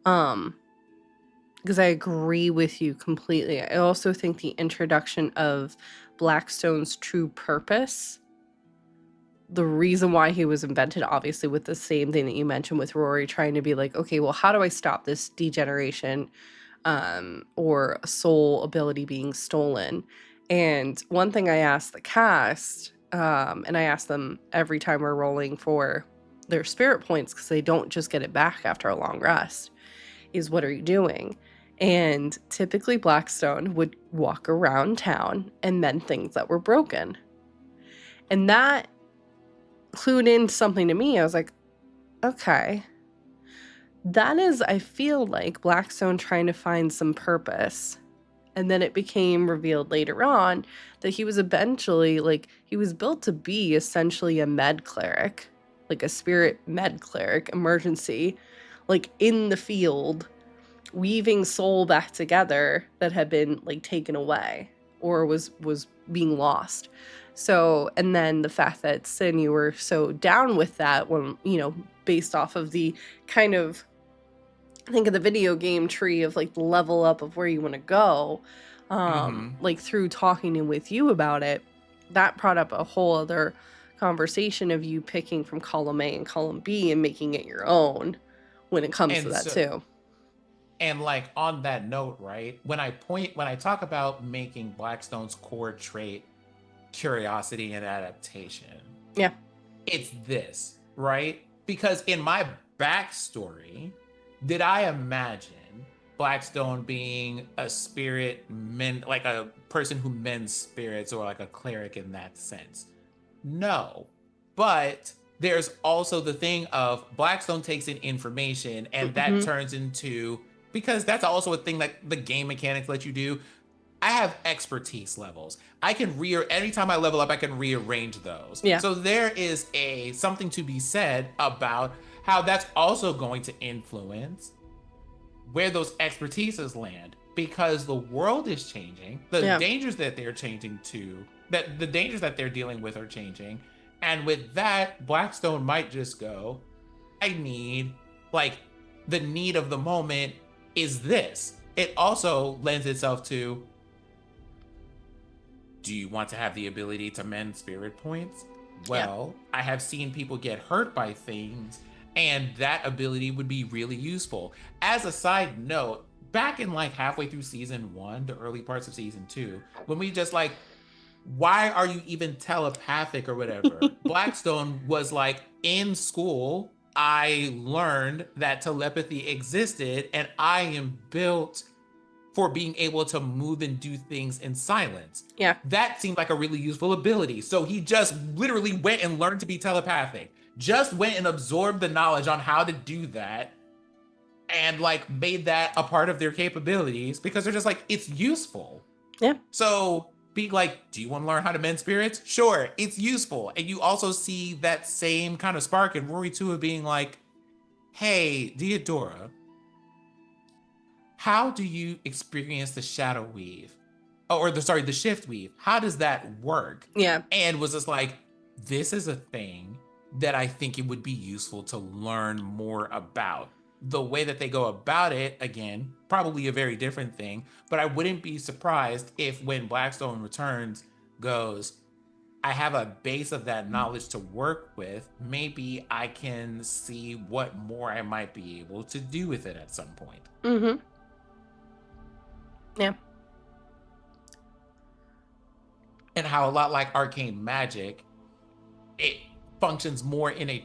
A: because I agree with you completely. I also think the introduction of Blackstone's true purpose, the reason why he was invented, obviously with the same thing that you mentioned with Rory trying to be like, okay, well, how do I stop this degeneration or soul ability being stolen? And one thing I asked the cast, and I ask them every time we're rolling for their spirit points, because they don't just get it back after a long rest, is what are you doing? And typically Blackstone would walk around town and mend things that were broken. And that clued in something to me. I was like, okay, that is, I feel like, Blackstone trying to find some purpose. And then it became revealed later on that he was eventually, like, he was built to be essentially a med cleric, like a spirit med cleric, emergency, like in the field, weaving soul back together that had been like taken away or was being lost. So, and then the fact that Sin, you were so down with that when, you know, based off of the kind of, think of the video game tree of like the level up of where you want to go, like through talking with you about it, that brought up a whole other conversation of you picking from column A and column B and making it your own when it comes to that too.
B: And like on that note, right? When I talk about making Blackstone's core trait curiosity and adaptation,
A: Yeah.
B: it's this, right? Because in my backstory, did I imagine Blackstone being a like a person who mends spirits, or like a cleric in that sense? No. But there's also the thing of Blackstone takes in information and that
A: Mm-hmm.
B: turns into, because that's also a thing that the game mechanics let you do. I have expertise levels. I can anytime I level up, I can rearrange those.
A: Yeah.
B: So there is something to be said about how that's also going to influence where those expertises land, because the world is changing. The
A: Yeah.
B: dangers that they're the dangers that they're dealing with are changing. And with that, Blackstone might just go, I need, like, the need of the moment is this. It also lends itself to, do you want to have the ability to mend spirit points? Well, I have seen people get hurt by things, and that ability would be really useful. As a side note, back in like halfway through season 1, the early parts of season 2, when we just like, why are you even telepathic or whatever? Blackstone was like, in school, I learned that telepathy existed, and I am built for being able to move and do things in silence.
A: Yeah.
B: That seemed like a really useful ability. So he just literally went and learned to be telepathic, just went and absorbed the knowledge on how to do that, and like made that a part of their capabilities, because they're just like, it's useful.
A: Yeah.
B: So being like, do you want to learn how to mend spirits? Sure, it's useful. And you also see that same kind of spark in Rory too, of being like, hey, Deodora, how do you experience the shadow weave? Oh, or the shift weave. How does that work?
A: Yeah.
B: And was just like, this is a thing that I think it would be useful to learn more about. The way that they go about it, again, probably a very different thing, but I wouldn't be surprised if when Blackstone returns goes, I have a base of that knowledge to work with. Maybe I can see what more I might be able to do with it at some point.
A: Mm-hmm. Yeah.
B: And how a lot like arcane magic, it functions more in a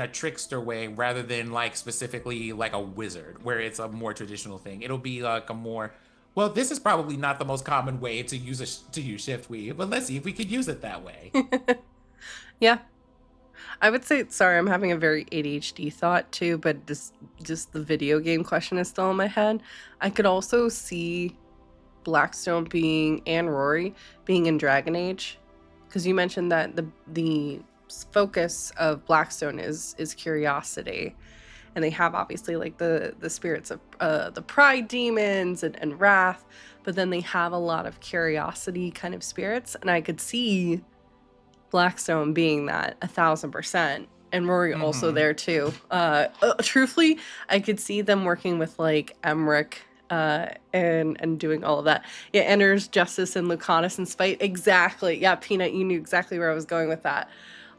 B: trickster way rather than like specifically like a wizard, where it's a more traditional thing. It'll be like a more, well, this is probably not the most common way to use shift weave, but let's see if we could use it that way.
A: Yeah. I would say, sorry, I'm having a very ADHD thought too, but just the video game question is still in my head. I could also see Blackstone and Rory being in Dragon Age, because you mentioned that the focus of Blackstone is curiosity, and they have obviously like the spirits of the pride demons and wrath, but then they have a lot of curiosity kind of spirits, and I could see Blackstone being that 1,000%, and Rory also there too. Truthfully, I could see them working with like Emmerich and doing all of that. Yeah, enters justice and Lucanus and spite. Exactly. Yeah, Peanut, you knew exactly where I was going with that.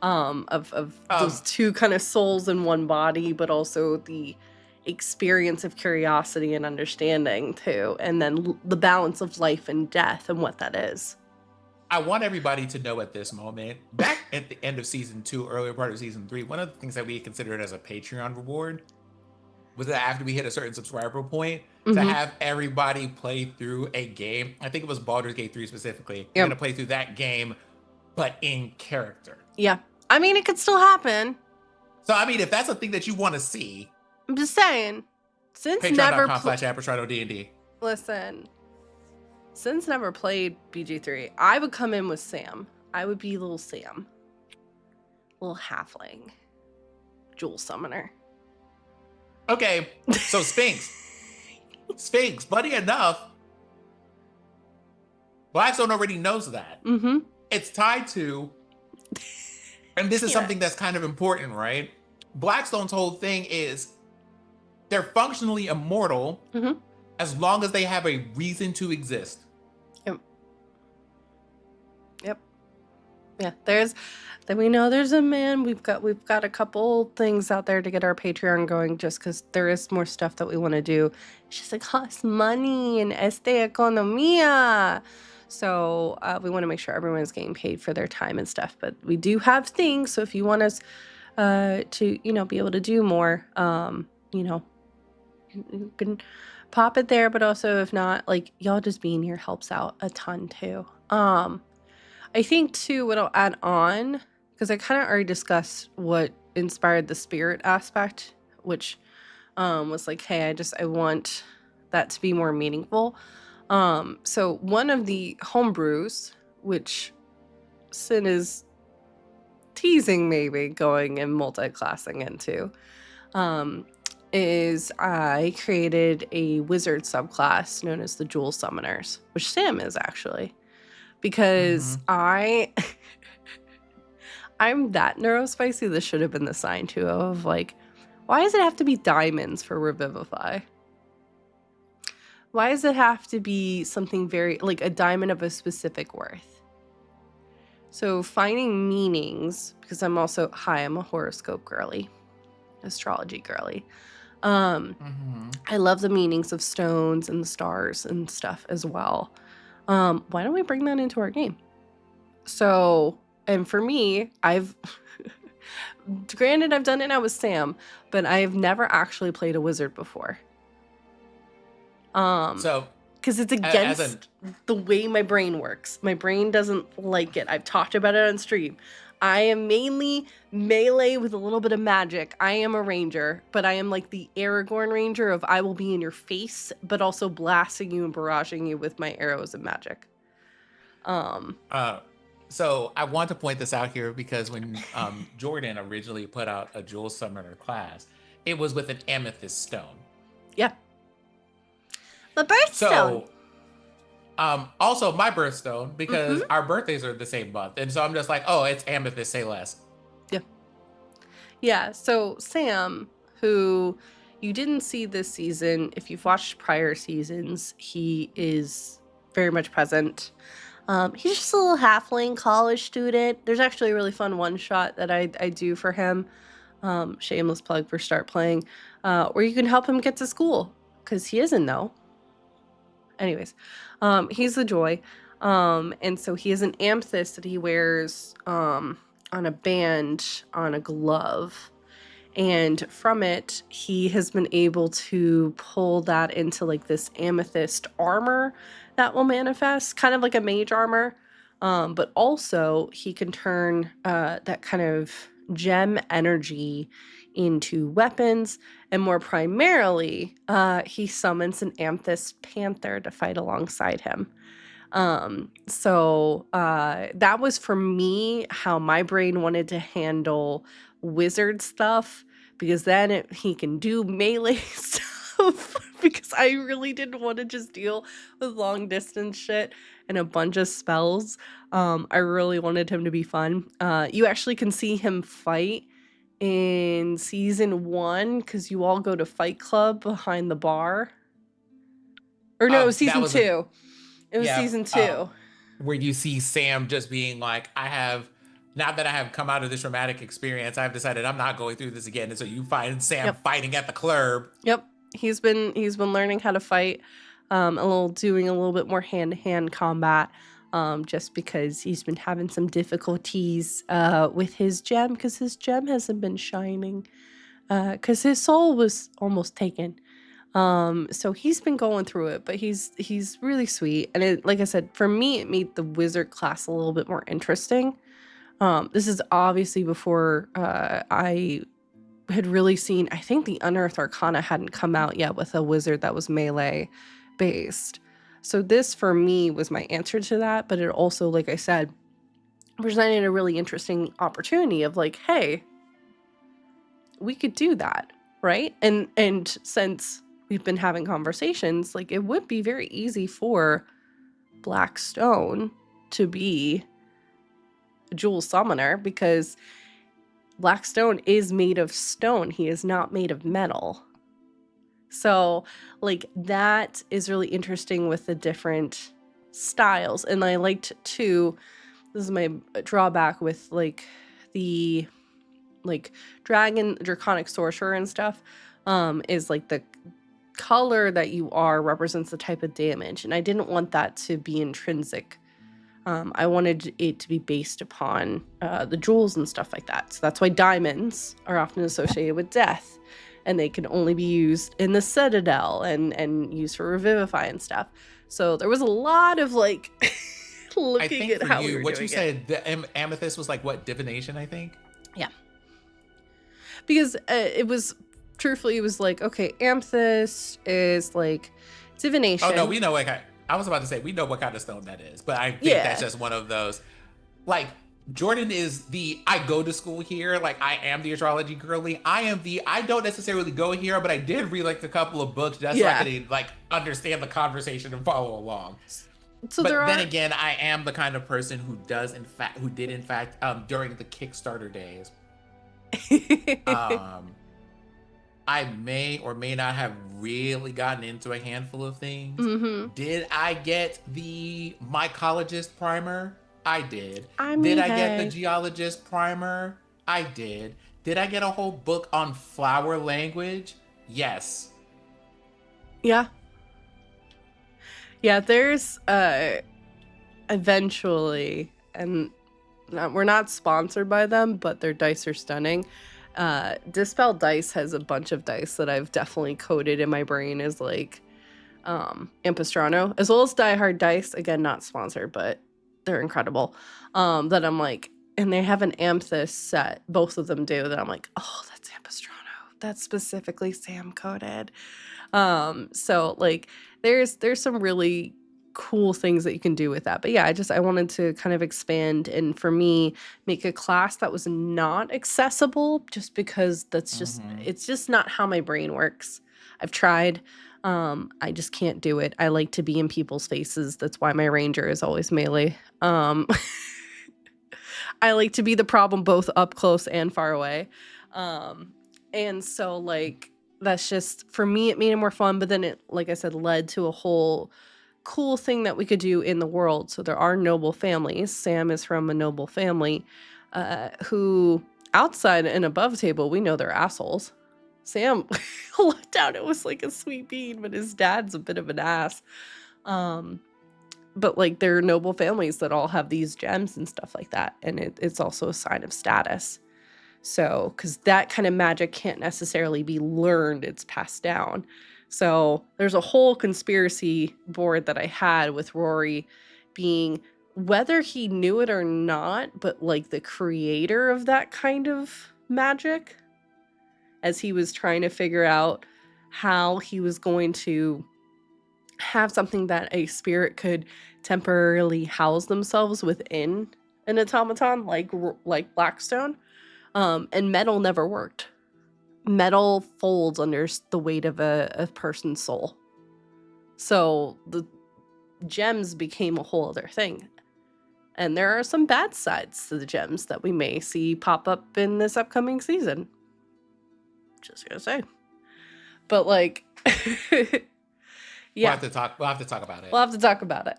A: Of those two kind of souls in one body, but also the experience of curiosity and understanding too, and then the balance of life and death and what that is.
B: I want everybody to know at this moment, back at the end of season 2, earlier part of season 3, one of the things that we considered as a Patreon reward was that after we hit a certain subscriber point, to have everybody play through a game. I think it was Baldur's Gate 3 specifically. You're gonna play through that game, but in character.
A: Yeah. I mean, it could still happen.
B: So, I mean, if that's a thing that you want to see,
A: I'm just saying, since
B: Patreon.com/Ampistrano D&D.
A: Listen, since never played BG3, I would come in with Sam. I would be little Sam. Little halfling. Jewel summoner.
B: Okay, so Sphinx. Sphinx, funny enough, Blackstone already knows that. It's tied to, and this is something that's kind of important, right? Blackstone's whole thing is they're functionally immortal as long as they have a reason to exist.
A: Yep. Yeah, then we know there's a man. We've got a couple things out there to get our Patreon going, just because there is more stuff that we want to do. It's just like costs money and economia. So we want to make sure everyone's getting paid for their time and stuff. But we do have things. So if you want us to be able to do more, you can pop it there. But also, if not, like, y'all just being here helps out a ton too. I think too, what I'll add on, because I kind of already discussed what inspired the spirit aspect, which was like, hey, I want that to be more meaningful. So one of the homebrews, which Sin is teasing maybe going and multi-classing into, is I created a wizard subclass known as the Jewel Summoners, which Sam is actually, because I'm that neurospicy. This should have been the sign too of like, why does it have to be diamonds for Revivify? Why does it have to be something very like a diamond of a specific worth? So finding meanings, because I'm a horoscope girly, astrology girly. I love the meanings of stones and the stars and stuff as well. Why don't we bring that into our game? So, and for me, granted, I've done it now with Sam, but I've never actually played a wizard before.
B: So,
A: because it's against the way my brain works. My brain doesn't like it. I've talked about it on stream. I am mainly melee with a little bit of magic. I am a ranger, but I am like the Aragorn ranger of I will be in your face, but also blasting you and barraging you with my arrows and magic.
B: So I want to point this out here because when Jordan originally put out a Jewel Summoner class, it was with an amethyst stone.
A: Yeah. The birthstone.
B: So, also my birthstone, because our birthdays are the same month. And so I'm just like, oh, it's amethyst, say less.
A: Yeah. Yeah. So Sam, who you didn't see this season, if you've watched prior seasons, he is very much present. He's just a little halfling college student. There's actually a really fun one-shot that I do for him. Shameless plug for Start Playing, where you can help him get to school, because he isn't though. Anyways, he's the joy. And so he has an amethyst that he wears on a band on a glove. And from it, he has been able to pull that into like this amethyst armor that will manifest, kind of like a mage armor. But also he can turn that kind of gem energy into weapons, and more primarily, he summons an amethyst panther to fight alongside him. So that was for me how my brain wanted to handle wizard stuff, because then he can do melee stuff, because I really didn't want to just deal with long distance shit and a bunch of spells. I really wanted him to be fun. You actually can see him fight in season 1, because you all go to Fight Club behind the bar. Or no, it was season 2. It was season 2.
B: Where you see Sam just being like, now that I have come out of this traumatic experience, I've decided I'm not going through this again. And so you find Sam fighting at the club.
A: Yep. He's been learning how to fight, doing a little bit more hand-to-hand combat, just because he's been having some difficulties with his gem, because his gem hasn't been shining, because his soul was almost taken. So he's been going through it, but he's really sweet. And like I said, for me, it made the wizard class a little bit more interesting. This is obviously before I had really seen, I think the Unearthed Arcana hadn't come out yet with a wizard that was melee based. So this for me was my answer to that, but it also, like I said, presented a really interesting opportunity of like, hey, we could do that, right? And since we've been having conversations, like it would be very easy for Blackstone to be a Jewel Summoner, because Blackstone is made of stone. He is not made of metal. So like that is really interesting with the different styles. And I liked too this is my drawback with like the like dragon draconic sorcerer and stuff, is like the color that you are represents the type of damage, and I didn't want that to be intrinsic. I wanted it to be based upon the jewels and stuff like that. So that's why diamonds are often associated with death, and they can only be used in the Citadel and used for revivify and stuff. So there was a lot of like
B: I
A: looking
B: think
A: at
B: for
A: how
B: you,
A: we were
B: what
A: doing
B: you said, the amethyst was like what, divination, I think?
A: Yeah. Because it was, truthfully, it was like, okay, amethyst is like divination.
B: Oh no, we know what I was about to say, we know what kind of stone that is, but I think that's just one of those. Like, Jordan is the I go to school here, like I am the astrology girly. I am the I don't necessarily go here, but I did read like a couple of books just so I could like understand the conversation and follow along.
A: So
B: but then again, I am the kind of person who did in fact during the Kickstarter days. I may or may not have really gotten into a handful of things.
A: Mm-hmm.
B: Did I get the mycologist primer? I did.
A: I mean,
B: did I get the geologist primer? I did. Did I get a whole book on flower language? Yes.
A: Yeah. Yeah, there's eventually, and we're not sponsored by them, but their dice are stunning. Dispel Dice has a bunch of dice that I've definitely coded in my brain as like Ampistrano, as well as Die Hard Dice. Again, not sponsored, but they're incredible. That I'm like, and they have an amethyst set, both of them do, that I'm like, oh, that's Ampistrano. That's specifically Sam coded. So like there's some really cool things that you can do with that. But yeah, I wanted to kind of expand, and for me, make a class that was not accessible, just because that's just it's just not how my brain works. I've tried. I just can't do it. I like to be in people's faces. That's why my ranger is always melee. I like to be the problem both up close and far away. And so like that's just, for me, it made it more fun, but then it, like I said, led to a whole cool thing that we could do in the world. So there are noble families. Sam is from a noble family who outside and above table, we know they're assholes. Sam looked down, it was like a sweet bean, but his dad's a bit of an ass. But like they're noble families that all have these gems and stuff like that. And it's also a sign of status. So, because that kind of magic can't necessarily be learned, it's passed down. So there's a whole conspiracy board that I had with Rory being, whether he knew it or not, but like the creator of that kind of magic, as he was trying to figure out how he was going to have something that a spirit could temporarily house themselves within an automaton like Blackstone. And metal never worked. Metal folds under the weight of a person's soul. So the gems became a whole other thing. And there are some bad sides to the gems that we may see pop up in this upcoming season. Just gonna say. But like yeah.
B: We'll have to talk about it.
A: We'll have to talk about it.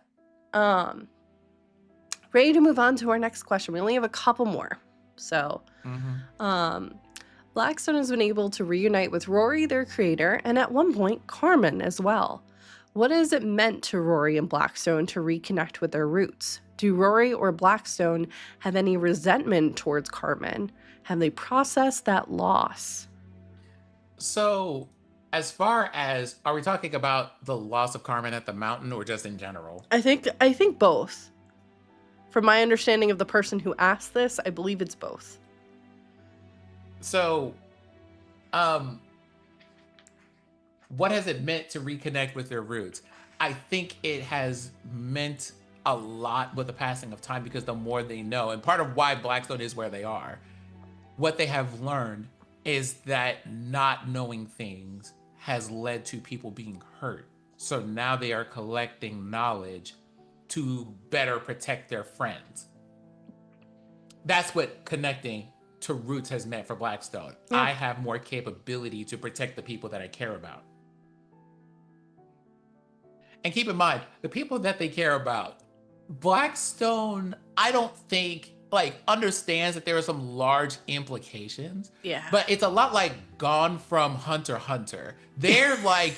A: Ready to move on to our next question. We only have a couple more. So Blackstone has been able to reunite with Rory, their creator, and at one point Carmen as well. What has it meant to Rory and Blackstone to reconnect with their roots? Do Rory or Blackstone have any resentment towards Carmen? Have they processed that loss?
B: So, as far as, are we talking about the loss of Carmen at the mountain or just in general?
A: I think both. From my understanding of the person who asked this, I believe it's both.
B: So, what has it meant to reconnect with their roots? I think it has meant a lot with the passing of time, because the more they know, and part of why Blackstone is where they are, what they have learned is that not knowing things has led to people being hurt. So now they are collecting knowledge to better protect their friends. That's what connecting to roots has meant for Blackstone. Yeah. I have more capability to protect the people that I care about. And keep in mind, the people that they care about Blackstone, I don't think like understands that there are some large implications.
A: Yeah.
B: But it's a lot like Gone from Hunter x Hunter. They're like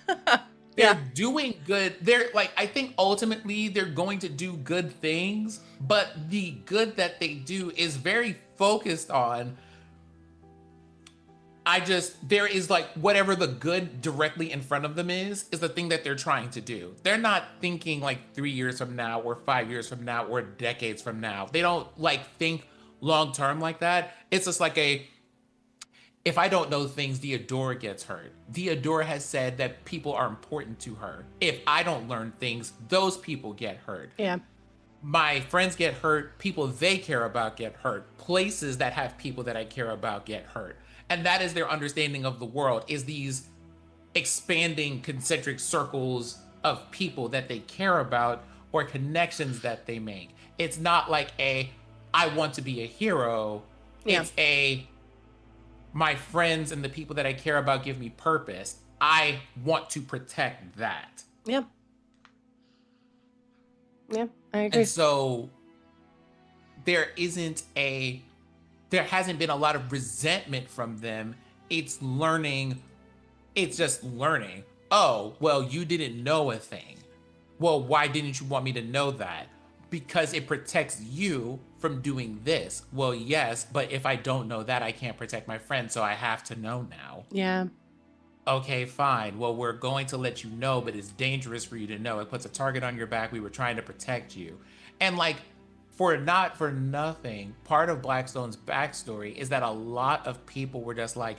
B: they're
A: Yeah.
B: doing good. They're like, I think ultimately they're going to do good things, but the good that they do is very focused on. There is like whatever the good directly in front of them is the thing that they're trying to do. They're not thinking like 3 years from now or 5 years from now or decades from now. They don't like think long term like that. It's just like if I don't know things, Theodora gets hurt. Theodora has said that people are important to her. If I don't learn things, those people get hurt.
A: Yeah.
B: My friends get hurt. People they care about get hurt. Places that have people that I care about get hurt. And that is their understanding of the world, is these expanding concentric circles of people that they care about or connections that they make. It's not like I want to be a hero.
A: Yeah.
B: It's my friends and the people that I care about give me purpose. I want to protect that.
A: Yeah. Yeah, I agree.
B: And so there hasn't been a lot of resentment from them. It's just learning. Oh, well, you didn't know a thing. Well, why didn't you want me to know that? Because it protects you from doing this. Well, yes, but if I don't know that, I can't protect my friend, so I have to know now.
A: Yeah.
B: Okay, fine. Well, we're going to let you know, but it's dangerous for you to know. It puts a target on your back. We were trying to protect you. And like, for nothing, part of Blackstone's backstory is that a lot of people were just like,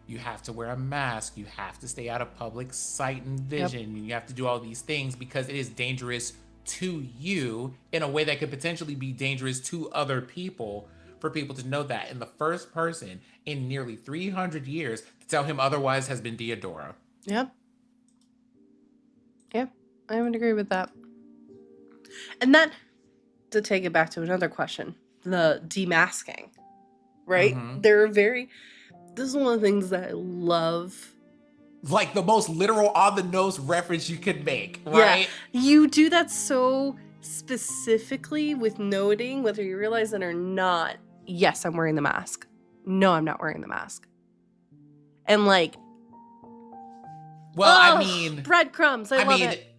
B: you have to wear a mask, you have to stay out of public sight and vision, you have to do all these things because it is dangerous to you in a way that could potentially be dangerous to other people, for people to know that. And the first person in nearly 300 years to tell him otherwise has been Theodora.
A: Yep. Yep, I would agree with that. And that, to take it back to another question, the demasking, right?
B: Mm-hmm.
A: This is one of the things that I love.
B: Like the most literal on the nose reference you could make, right?
A: Yeah, you do that so specifically with noting whether you realize it or not. Yes, I'm wearing the mask. No, I'm not wearing the mask. And like,
B: well, I mean,
A: breadcrumbs. I love it.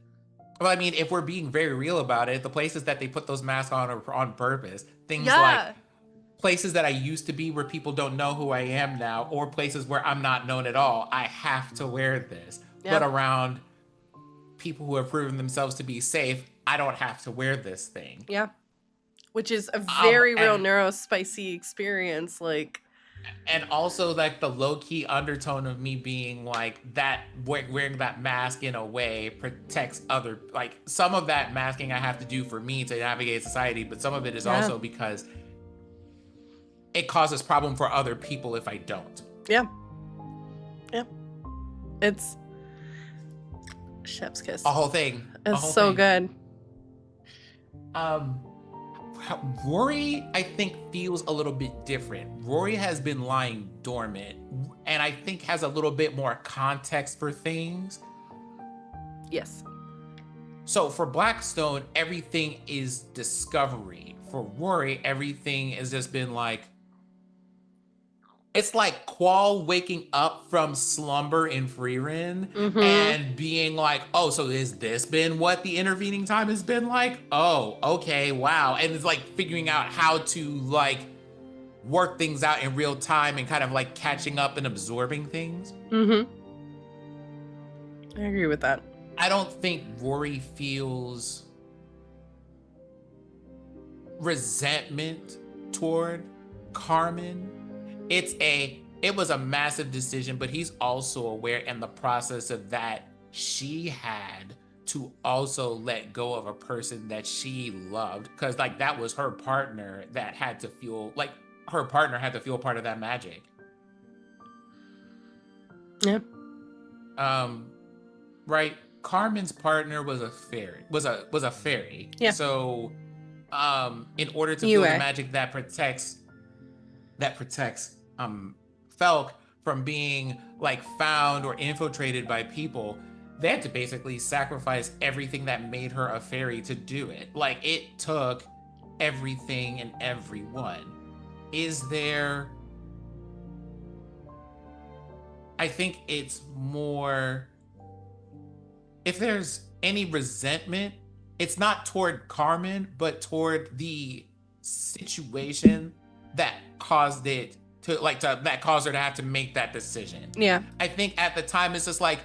B: Well, I mean, if we're being very real about it, the places that they put those masks on are on purpose. Things like places that I used to be where people don't know who I am now, or places where I'm not known at all. I have to wear this. But around people who have proven themselves to be safe, I don't have to wear this thing.
A: Yeah. Which is a very real neurospicy experience. Like,
B: and also like the low-key undertone of me being like that, wearing that mask in a way protects other, like some of that masking I have to do for me to navigate society, but some of it is also because it causes problem for other people if I don't. Yeah.
A: It's chef's kiss.
B: A whole thing.
A: It's so good.
B: Rory, I think, feels a little bit different. Rory has been lying dormant, and I think has a little bit more context for things.
A: Yes.
B: So for Blackstone, everything is discovery. For Rory, everything has just been like, it's like Qual waking up from slumber in Freerin and being like, oh, so has this been what the intervening time has been like? Oh, okay, wow. And it's like figuring out how to like work things out in real time and kind of like catching up and absorbing things.
A: I agree with that.
B: I don't think Rory feels resentment toward Carmen. It was a massive decision, but he's also aware in the process of that she had to also let go of a person that she loved, because like that was her partner that had to feel like her partner had to feel part of that magic.
A: Yeah.
B: Right. Carmen's partner was a fairy. Was a fairy.
A: Yeah.
B: So, in order to feel the magic that protects Felk from being like found or infiltrated by people, they had to basically sacrifice everything that made her a fairy to do it. Like, it took everything and everyone. Is there, I think it's more, if there's any resentment, it's not toward Carmen, but toward the situation that caused it that caused her to have to make that decision.
A: Yeah.
B: I think at the time it's just like,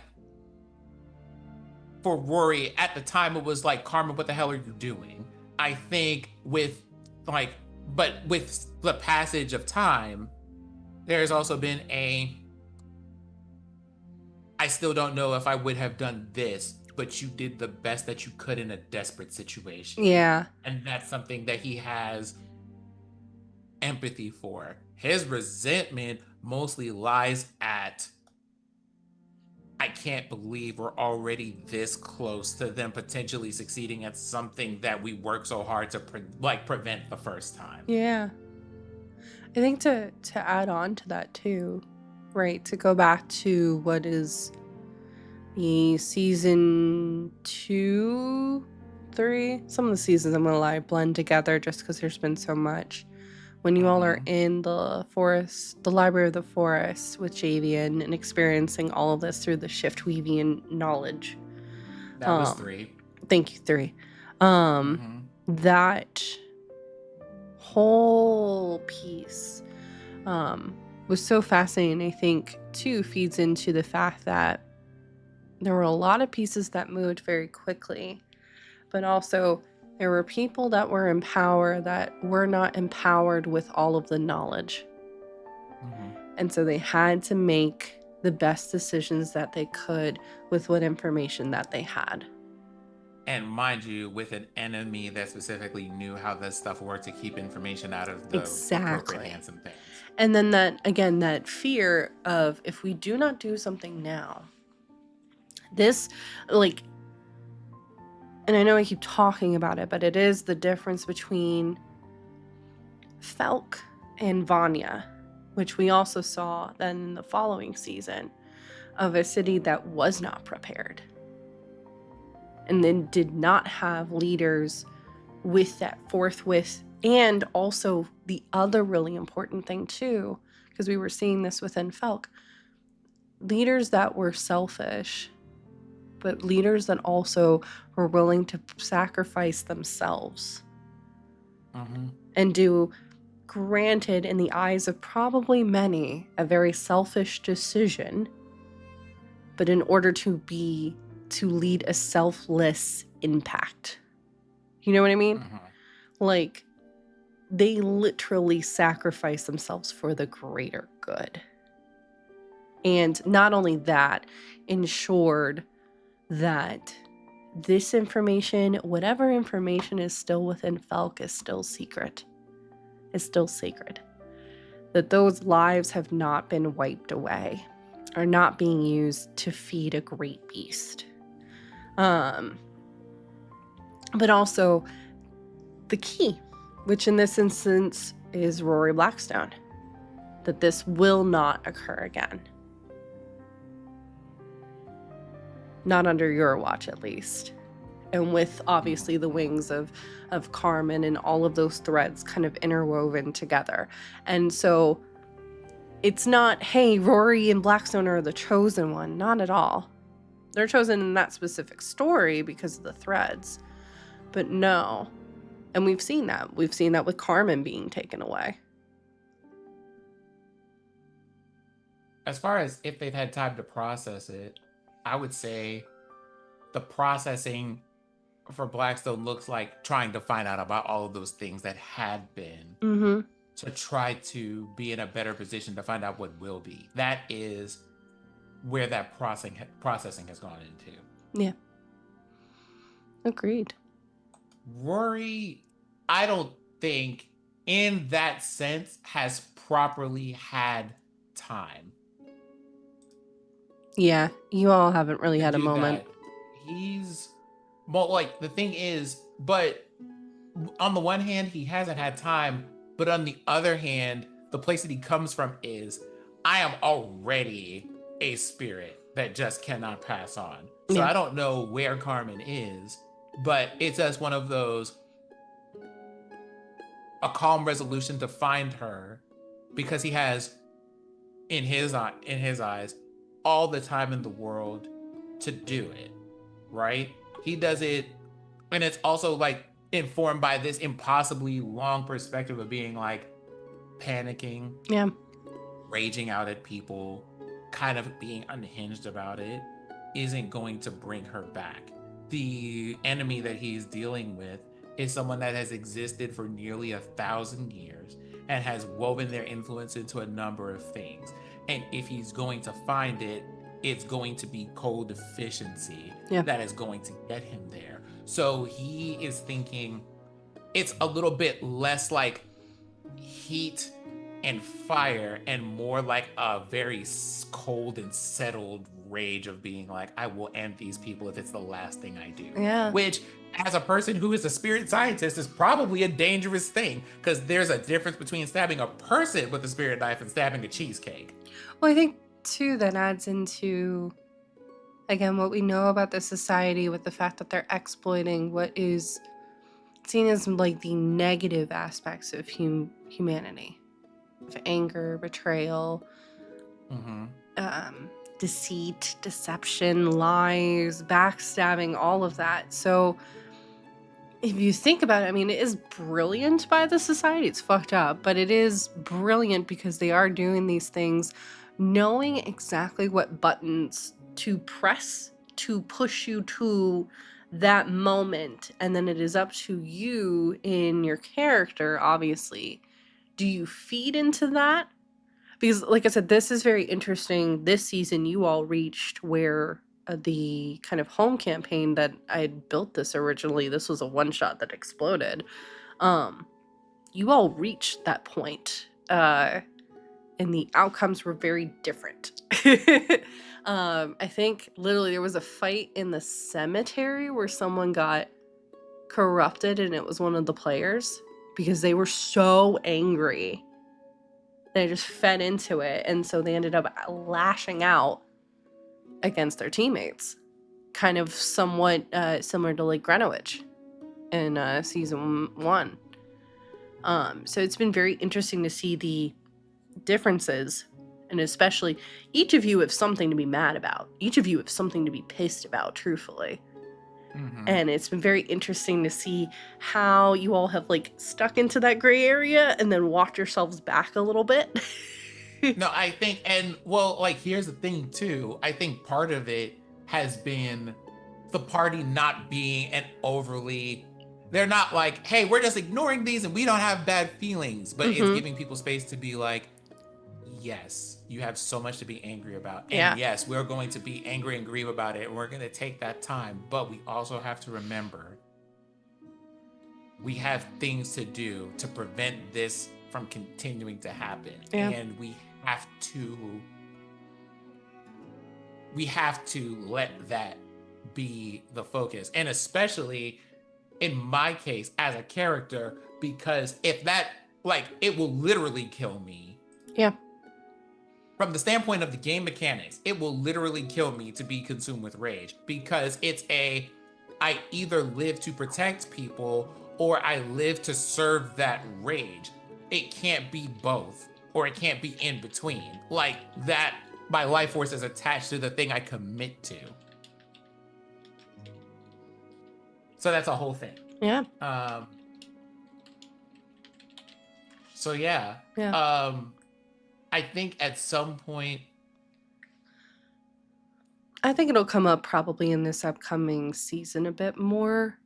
B: for Rory, at the time it was like, Carmen, what the hell are you doing? I think but with the passage of time, there's also been I still don't know if I would have done this, but you did the best that you could in a desperate situation.
A: Yeah.
B: And that's something that he has empathy for. His resentment mostly lies at, I can't believe we're already this close to them potentially succeeding at something that we worked so hard to prevent the first time.
A: Yeah. I think to add on to that too, right? To go back to what is the season 2, 3. Some of the seasons, I'm gonna lie, blend together just because there's been so much. When you all are in the forest, the Library of the Forest with Javian and experiencing all of this through the Shift Weavian knowledge.
B: That was 3.
A: Thank you, 3. That whole piece was so fascinating. I think too feeds into the fact that there were a lot of pieces that moved very quickly, but also there were people that were in power that were not empowered with all of the knowledge. And so they had to make the best decisions that they could with what information that they had.
B: And mind you, with an enemy that specifically knew how this stuff worked to keep information out of the appropriate hands and things.
A: And then that fear of, if we do not do something now, this, like, and I know I keep talking about it, but it is the difference between Felk and Vanya, which we also saw then in the following season, of a city that was not prepared and then did not have leaders with that forthwith. And also the other really important thing too, because we were seeing this within Felk, leaders that were selfish, but leaders that also were willing to sacrifice themselves and do, granted, in the eyes of probably many, a very selfish decision, but in order to lead a selfless impact. You know what I mean? Like, they literally sacrifice themselves for the greater good. And not only that, ensured that this information, whatever information is still within Felk, is still secret. Is still sacred. That those lives have not been wiped away, are not being used to feed a great beast. But also the key, which in this instance is Rory Blackstone, that this will not occur again. Not under your watch, at least. And with, obviously, the wings of Carmen and all of those threads kind of interwoven together. And so it's not, hey, Rory and Blackstone are the chosen one. Not at all. They're chosen in that specific story because of the threads. But no. And we've seen that. We've seen that with Carmen being taken away.
B: As far as if they've had time to process it, I would say the processing for Blackstone looks like trying to find out about all of those things that had been to try to be in a better position to find out what will be. That is where that processing has gone into.
A: Yeah. Agreed.
B: Rory, I don't think in that sense has properly had time.
A: Yeah, you all haven't really had a moment.
B: He's, well, like, the thing is, but on the one hand, he hasn't had time, but on the other hand, the place that he comes from is, I am already a spirit. that just cannot pass on. So
A: Yeah.
B: I don't know where Carmen is, but it's just one of those, a calm resolution to find her, because he has in his eyes all the time in the world to do it, right? He does it, and it's also like informed by this impossibly long perspective of being like panicking,
A: Yeah.
B: raging out at people, kind of being unhinged about it, isn't going to bring her back. The enemy that he's dealing with is someone that has existed for nearly 1,000 years and has woven their influence into a number of things. And if he's going to find it, it's going to be cold efficiency
A: Yeah.
B: that is going to get him there. So he is thinking it's a little bit less like heat and fire and more like a very cold and settled rage of being like, I will end these people if it's the last thing I do.
A: Yeah.
B: Which, as a person who is a spirit scientist, is probably a dangerous thing, because there's a difference between stabbing a person with a spirit knife and stabbing a cheesecake.
A: Well, I think too that adds into, again, what we know about the society, with the fact that they're exploiting what is seen as like the negative aspects of humanity, of anger, betrayal,
B: Mm-hmm.
A: deceit, deception, lies, backstabbing, all of that. So if you think about it, I mean, it is brilliant by the society. It's fucked up, but it is brilliant because they are doing these things knowing exactly what buttons to press to push you to that moment. And then it is up to you in your character, obviously. Do you feed into that? Because, like I said, this is very interesting. This season, you all reached where the kind of home campaign that I had built this originally, this was a one shot that exploded. You all reached that point, and the outcomes were very different. I think literally there was a fight in the cemetery where someone got corrupted, and it was one of the players because they were so angry. They just fed into it, and so they ended up lashing out against their teammates, kind of somewhat similar to like Greenwich in season 1. So it's been very interesting to see the differences, and especially each of you have something to be mad about. Each of you have something to be pissed about, truthfully.
B: Mm-hmm.
A: And it's been very interesting to see how you all have like stuck into that gray area and then walked yourselves back a little bit.
B: No, I think, and well, like, here's the thing too. I think part of it has been the party not being an overly, they're not like, hey, we're just ignoring these and we don't have bad feelings, but it's giving people space to be like, yes, you have so much to be angry about. And
A: Yeah.
B: yes, we're going to be angry and grieve about it. And we're going to take that time. But we also have to remember we have things to do to prevent this from continuing to happen.
A: Yeah.
B: And we have to let that be the focus. And especially in my case as a character, because if that, like, it will literally kill me.
A: Yeah.
B: From the standpoint of the game mechanics, it will literally kill me to be consumed with rage, because it's I either live to protect people or I live to serve that rage. It can't be both, or it can't be in between. Like that, my life force is attached to the thing I commit to. So that's a whole thing.
A: Yeah.
B: So yeah.
A: Yeah.
B: I think at some point,
A: I think it'll come up probably in this upcoming season a bit more.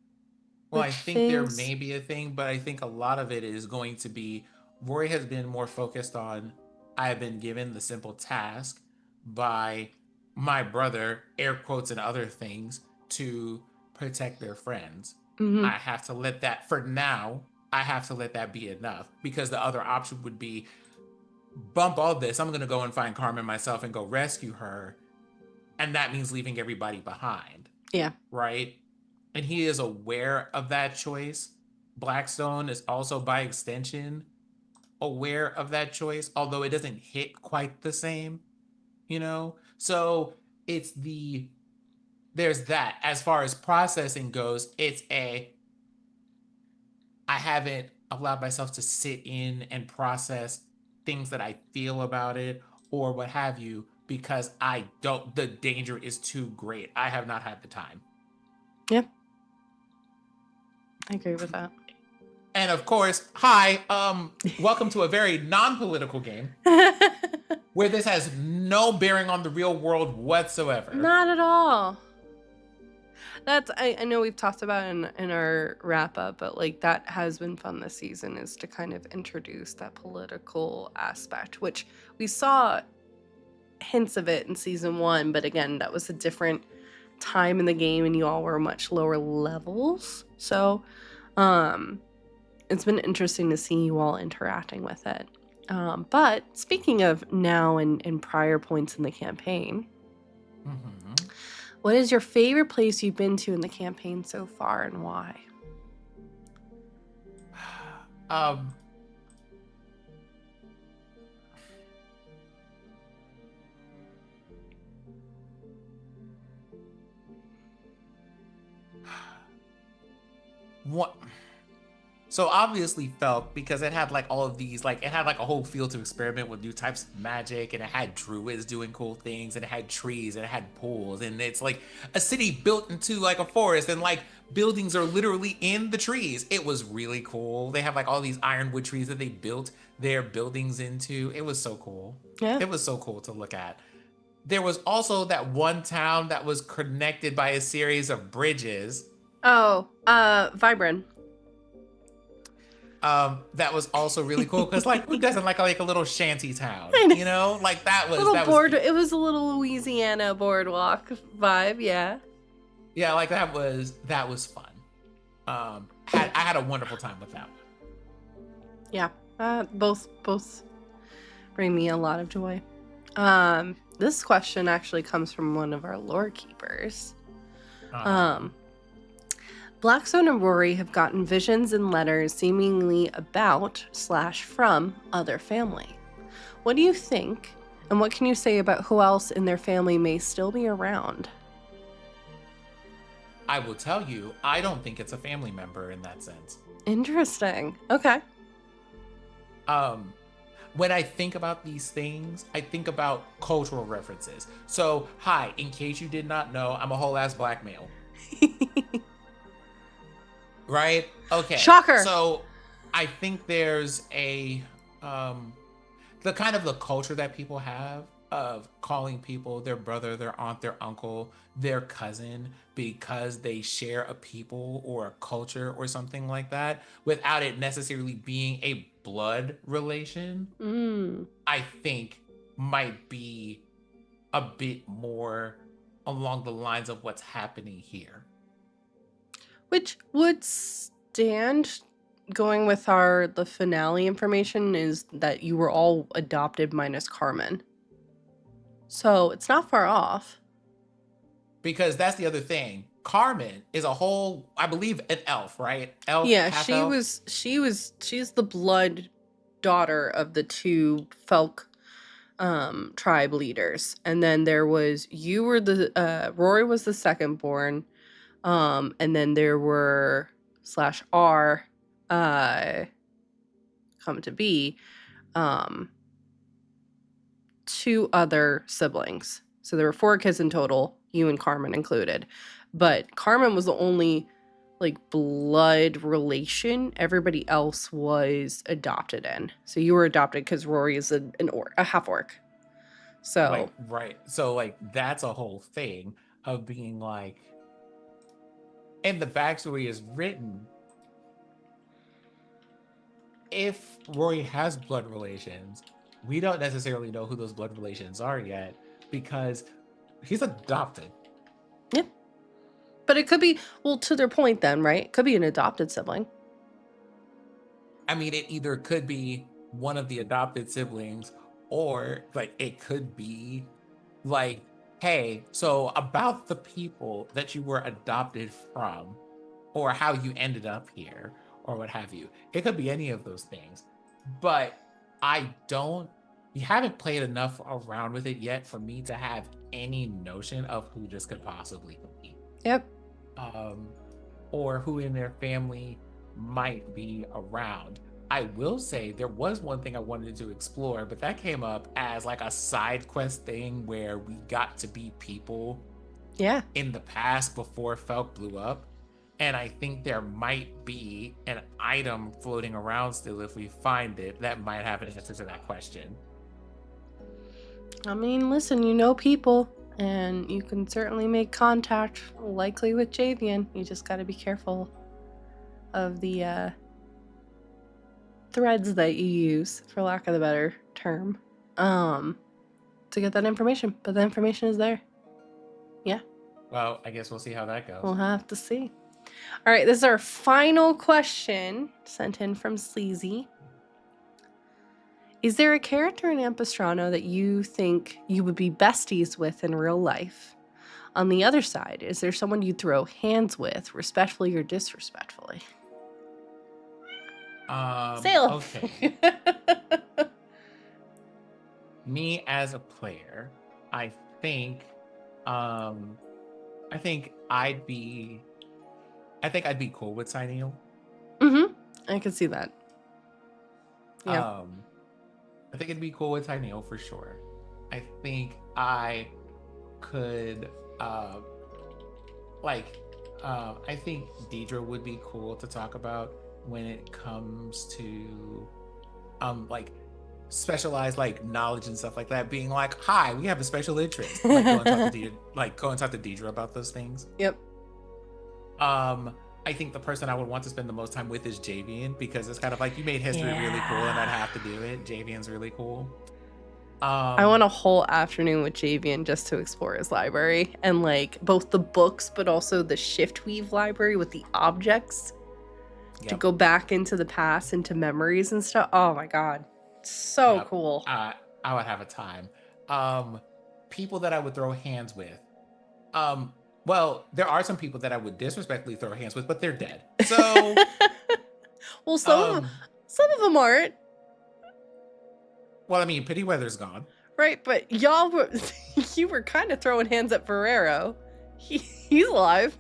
B: well, I think there may be a thing, but I think a lot of it is going to be, Rory has been more focused on, I have been given the simple task by my brother, air quotes and other things, to protect their friends. I have to let that, for now, I have to let that be enough, because the other option would be, bump all this, I'm going to go and find Carmen myself and go rescue her. And that means leaving everybody behind.
A: Yeah.
B: Right? And he is aware of that choice. Blackstone is also, by extension, aware of that choice, although it doesn't hit quite the same, you know? So it's there's that. As far as processing goes, I haven't allowed myself to sit in and process things that I feel about it or what have you, because the danger is too great. I have not had the time.
A: Yeah, I agree with that.
B: And of course, hi, welcome to a very non-political game where this has no bearing on the real world whatsoever.
A: Not at all. That's I know we've talked about in our wrap up, but like that has been fun this season, is to kind of introduce that political aspect, which we saw hints of it in season 1, but again, that was a different time in the game and you all were much lower levels. So it's been interesting to see you all interacting with it. But speaking of now and prior points in the campaign, what is your favorite place you've been to in the campaign so far and why?
B: What? So obviously Felk, because it had like all of these, like it had like a whole field to experiment with new types of magic, and it had druids doing cool things, and it had trees, and it had pools, and it's like a city built into like a forest, and like buildings are literally in the trees. It was really cool. They have like all these ironwood trees that they built their buildings into. It was so cool.
A: Yeah.
B: It was so cool to look at. There was also that one town that was connected by a series of bridges.
A: Oh, Vibran.
B: That was also really cool because like who doesn't like a little shanty town, you know? Like that was
A: it was a little Louisiana boardwalk vibe, yeah.
B: Yeah, like that was fun. I had a wonderful time with that one.
A: Yeah. Both bring me a lot of joy. This question actually comes from one of our lore keepers. Blackstone and Rory have gotten visions and letters seemingly about/from other family. What do you think, and what can you say about who else in their family may still be around?
B: I will tell you, I don't think it's a family member in that sense.
A: Interesting. Okay.
B: When I think about these things, I think about cultural references. So, hi, in case you did not know, I'm a whole ass black male. Right? Okay.
A: Shocker.
B: So I think there's the kind of the culture that people have of calling people their brother, their aunt, their uncle, their cousin, because they share a people or a culture or something like that, without it necessarily being a blood relation, I think might be a bit more along the lines of what's happening here.
A: Which would stand, going with the finale information, is that you were all adopted minus Carmen. So it's not far off.
B: Because that's the other thing. Carmen is a whole, I believe, an elf, right? Elf.
A: Yeah,
B: half-elf?
A: she's the blood daughter of the two Felk tribe leaders. And then there was, you were Rory was the second born. And then there were /R come to be two other siblings. So there were 4 kids in total, you and Carmen included. But Carmen was the only like blood relation. Everybody else was adopted in. So you were adopted because Rory is a half orc. So
B: like, right. So like that's a whole thing of being like, and the backstory is written, if Rory has blood relations, we don't necessarily know who those blood relations are yet because he's adopted.
A: Yep. But it could be, well, to their point then, right? It could be an adopted sibling.
B: I mean, it either could be one of the adopted siblings, or like it could be like, hey, so about the people that you were adopted from, or how you ended up here, or what have you. It could be any of those things. But we haven't played enough around with it yet for me to have any notion of who this could possibly be.
A: Yep.
B: Or who in their family might be around. I will say there was one thing I wanted to explore, but that came up as like a side quest thing where we got to be people in the past before Felk blew up. And I think there might be an item floating around still if we find it that might have an answer to that question.
A: I mean, listen, you know people, and you can certainly make contact, likely with Javian. You just got to be careful of the threads that you use, for lack of the better term, to get that information. But the information is there. Yeah.
B: Well, I guess we'll see how that goes.
A: We'll have to see. All right, this is our final question sent in from Sleazy. Is there a character in Ampistrano that you think you would be besties with in real life? On the other side, is there someone you throw hands with, respectfully or disrespectfully? Salem.
B: Okay. Me as a player, I think I'd be cool with Sineal.
A: Mm-hmm. I can see that. Yeah.
B: I think it'd be cool with Sineal for sure. I think I could I think Deidre would be cool to talk about when it comes to like specialized like knowledge and stuff like that, being like, hi, we have a special interest. Like go and talk to Deidre about those things.
A: Yep.
B: I think the person I would want to spend the most time with is Javian, because it's kind of like you made history really cool and I'd have to do it. Javian's really cool.
A: I want a whole afternoon with Javian just to explore his library and like both the books but also the Shiftweave library with the objects to go back into the past, into memories and stuff. Oh my god. So cool.
B: I would have a time. People that I would throw hands with. Well, there are some people that I would disrespectfully throw hands with, but they're dead. So,
A: well, some of them aren't.
B: Well, I mean, Pityweather's gone,
A: right? But you were kind of throwing hands at Ferrero. He's alive.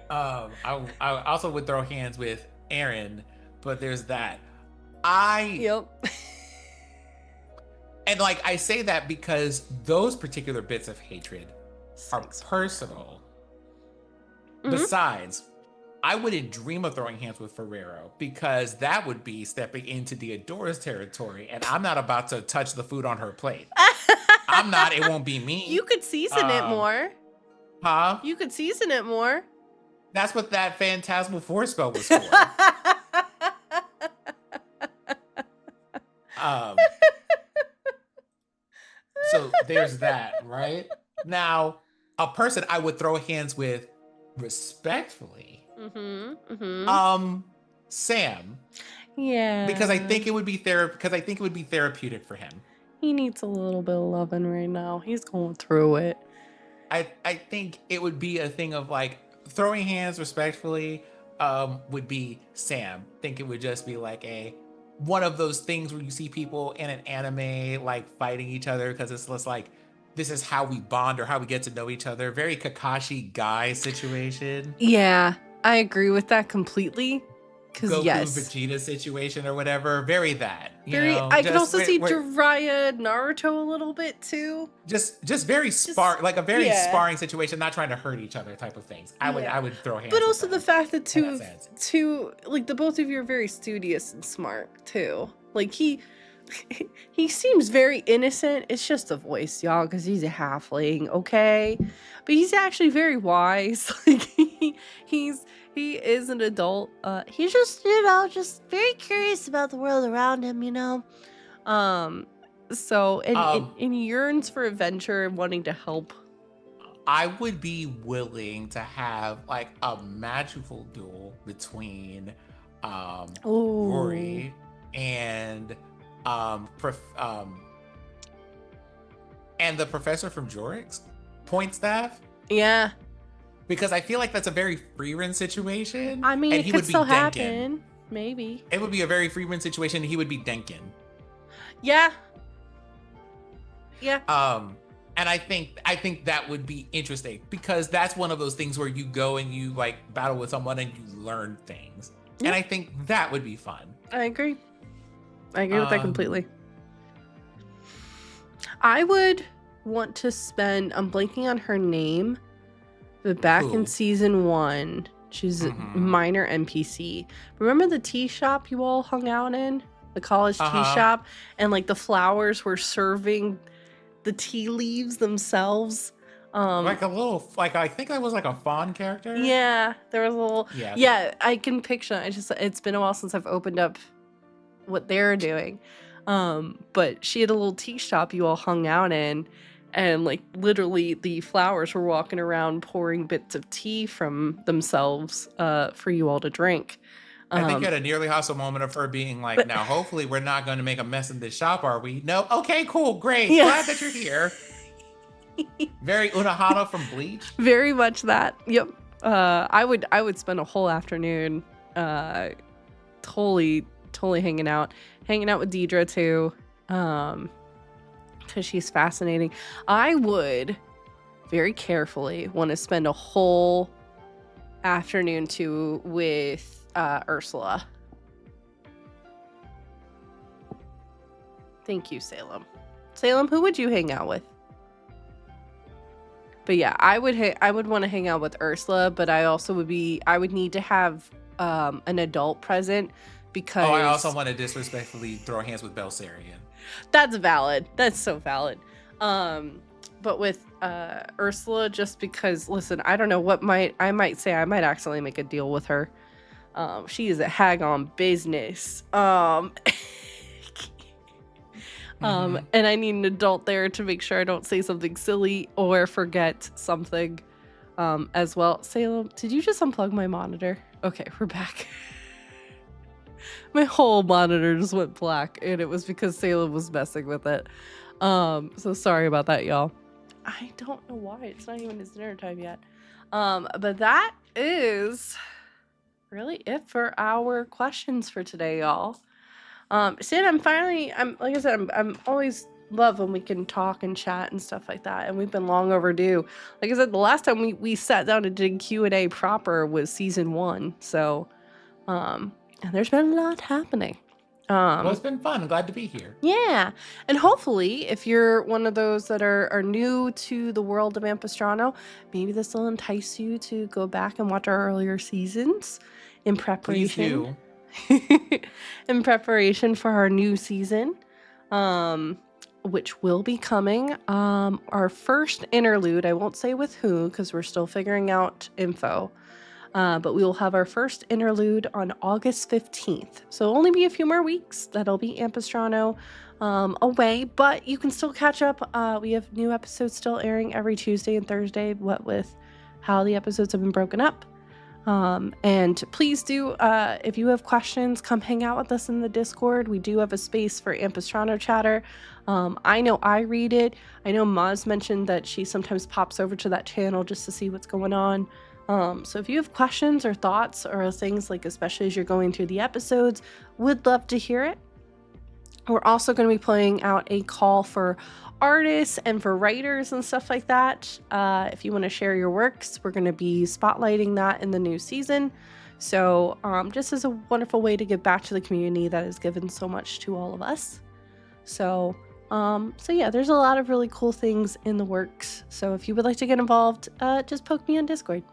B: I also would throw hands with Aaron, but there's that.
A: Yep.
B: And like I say that because those particular bits of hatred are personal. Mm-hmm. Besides, I wouldn't dream of throwing hands with Ferrero because that would be stepping into Deodora's territory, and I'm not about to touch the food on her plate. I'm not. It won't be me.
A: You could season it more.
B: Huh?
A: You could season it more.
B: That's what that phantasmal force spell was for. So there's that, right? Now, a person I would throw hands with respectfully. Sam.
A: Yeah.
B: Because I think it would be therapeutic for him.
A: He needs a little bit of loving right now. He's going through it.
B: I think it would be a thing of like throwing hands respectfully would be Sam. I think it would just be like one of those things where you see people in an anime like fighting each other because it's just like this is how we bond or how we get to know each other. Very Kakashi Guy situation.
A: Yeah, I agree with that completely.
B: Goku Vegeta situation or whatever. Very that.
A: I can also see Jiraiya Naruto a little bit too.
B: Just very like a very sparring situation, not trying to hurt each other type of things. I would throw hands.
A: But also the fact that two like the both of you are very studious and smart too. Like he seems very innocent. It's just a voice, y'all, because he's a halfling, okay? But he's actually very wise. Like he is an adult. He's just, just very curious about the world around him, So, and yearns for adventure and wanting to help.
B: I would be willing to have like a magical duel between Rory and the professor from Jorix, Point Staff.
A: Yeah.
B: Because I feel like that's a very Freerin situation.
A: I mean,
B: and
A: it could still happen. Maybe.
B: It would be a very Freerin situation, and he would be Denkin.
A: Yeah. Yeah.
B: And I think that would be interesting because that's one of those things where you go and you like battle with someone and you learn things.
A: Yeah.
B: And I think that would be fun.
A: I agree with that completely. I would want to spend, I'm blanking on her name, but back in season 1, she's a minor NPC. Remember the tea shop you all hung out in? The college tea shop? And like the flowers were serving the tea leaves themselves.
B: Like a little, like I think that was like a fawn character.
A: Yeah, there was a little. Yeah, I can picture it. It's been a while since I've opened up what they're doing. But she had a little tea shop you all hung out in, and like literally the flowers were walking around pouring bits of tea from themselves for you all to drink.
B: I think you had a nearly hostile moment of her being like, now hopefully we're not going to make a mess in this shop, are we? No. Okay, cool, great. Yeah. Glad that you're here. Very Unohana from Bleach.
A: Very much that. Yep. I would spend a whole afternoon totally hanging out with Deidre too, because she's fascinating. I would very carefully want to spend a whole afternoon too with Ursula. Thank you, Salem. Salem, who would you hang out with? But yeah, I would want to hang out with Ursula, but I would need to have an adult present because
B: I also want to disrespectfully throw hands with Belsarian.
A: That's valid. That's so valid. But with Ursula, just because, listen, I don't know what I might accidentally make a deal with her. She is a hag on business. And I need an adult there to make sure I don't say something silly or forget something as well. Salem, did you just unplug my monitor? Okay, we're back. My whole monitor just went black, and it was because Salem was messing with it. So sorry about that, y'all. I don't know why. It's not even his dinner time yet. But that is really it for our questions for today, y'all. Sid, I'm like I said, I'm always love when we can talk and chat and stuff like that, and we've been long overdue. Like I said, the last time we sat down and did Q&A proper was season 1, so and there's been a lot happening.
B: Well, it's been fun. I'm glad to be here.
A: Yeah, and hopefully, if you're one of those that are new to the world of Ampistrano, maybe this will entice you to go back and watch our earlier seasons in preparation.
B: Please do.
A: In preparation for our new season, which will be coming. Our first interlude, I won't say with who because we're still figuring out info, but we will have our first interlude on August 15th. So it'll only be a few more weeks. That'll be Ampistrano away, but you can still catch up. We have new episodes still airing every Tuesday and Thursday, what with how the episodes have been broken up. And please do, if you have questions, come hang out with us in the Discord. We do have a space for Ampistrano chatter. I know I read it. I know Maz mentioned that she sometimes pops over to that channel just to see what's going on. So if you have questions or thoughts or things, like especially as you're going through the episodes, would love to hear it. We're also going to be playing out a call for artists and for writers and stuff like that. If you want to share your works, we're going to be spotlighting that in the new season. So just as a wonderful way to give back to the community that has given so much to all of us. So yeah, there's a lot of really cool things in the works. So if you would like to get involved, just poke me on Discord.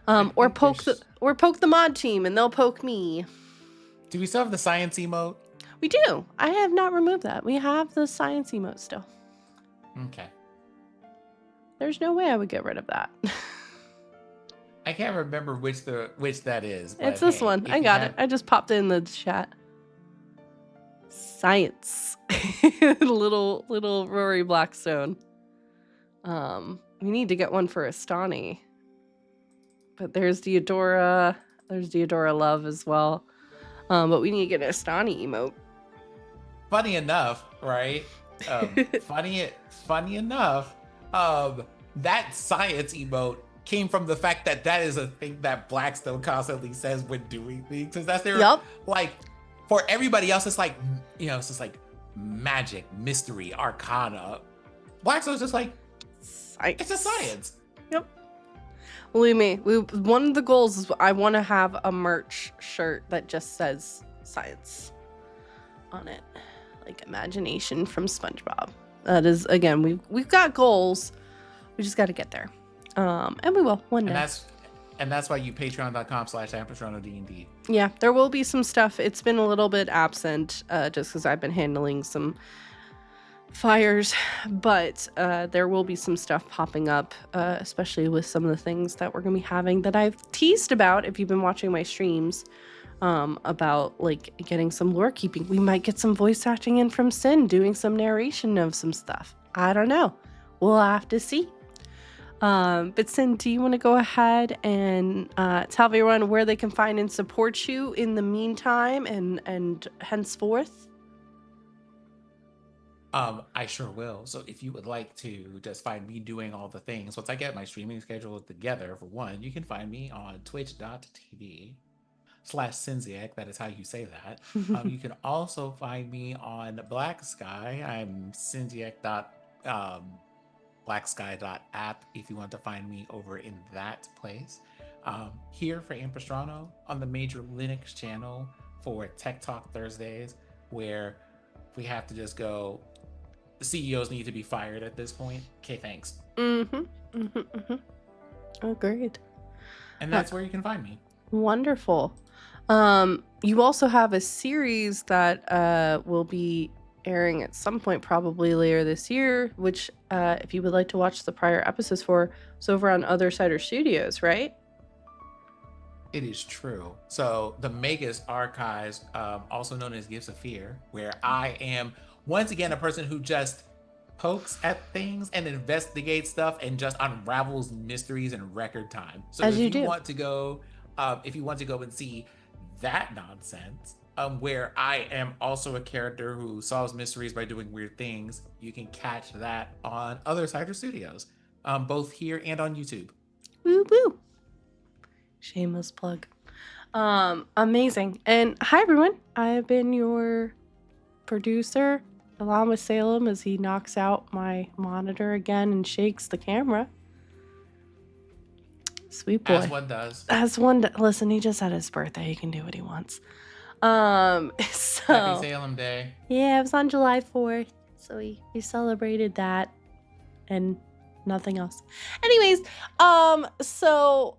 A: Or poke the mod team and they'll poke me.
B: Do we still have the science emote?
A: We do. I have not removed that. We have the science emote still.
B: Okay.
A: There's no way I would get rid of that.
B: I can't remember which that is. But
A: it's this one. I got it. I just popped it in the chat. Science. little Rory Blackstone. We need to get one for Astani. But there's Deodora. There's Deodora Love as well. But we need to get an Astani emote.
B: Funny enough, right? Funny enough, that science emote came from the fact that is a thing that Blackstone constantly says when doing things. Because that's their like, for everybody else, it's like, it's just like magic, mystery, arcana. Blackstone's just like,
A: Science.
B: it's a science.
A: Yep. Believe me, one of the goals is I want to have a merch shirt that just says science on it, like imagination from SpongeBob. That is, again, we've got goals. We just got to get there, and we will one day.
B: And that's why you patreon.com/AmpistranodD&D.
A: Yeah, there will be some stuff. It's been a little bit absent, just because I've been handling some fires, but there will be some stuff popping up, especially with some of the things that we're gonna be having that I've teased about if you've been watching my streams, about like getting some lore keeping. We might get some voice acting in from Sin doing some narration of some stuff. I don't know, we'll have to see. But Sin, do you want to go ahead and tell everyone where they can find and support you in the meantime and henceforth?
B: I sure will. So if you would like to just find me doing all the things, once I get my streaming schedule together, for one, you can find me on twitch.tv/Sinziak. That is how you say that. You can also find me on Black Sky. I'm Sinziak.blacksky.app if you want to find me over in that place. Here for Ampistrano on the major Linux channel for Tech Talk Thursdays, where we have to just go, the CEOs need to be fired at this point. Okay, thanks.
A: Agreed.
B: And that's where you can find me.
A: Wonderful. You also have a series that will be airing at some point, probably later this year, which if you would like to watch the prior episodes for, is over on Other Cider Studios, right?
B: It is true. So the Magus Archives, also known as Gifts of Fear, where I am once again a person who just pokes at things and investigates stuff and just unravels mysteries in record time. So if you want to go and see that nonsense, where I am also a character who solves mysteries by doing weird things, you can catch that on Other Cider Studios, both here and on YouTube.
A: Woo woo. Shameless plug. Amazing. And hi everyone, I've been your producer along with Salem as he knocks out my monitor again and shakes the camera. Sweet boy. As one does. Listen, he just had his birthday. He can do what he wants. So
B: Happy Salem Day.
A: Yeah, it was on July 4th. So we celebrated that and nothing else. Anyways, so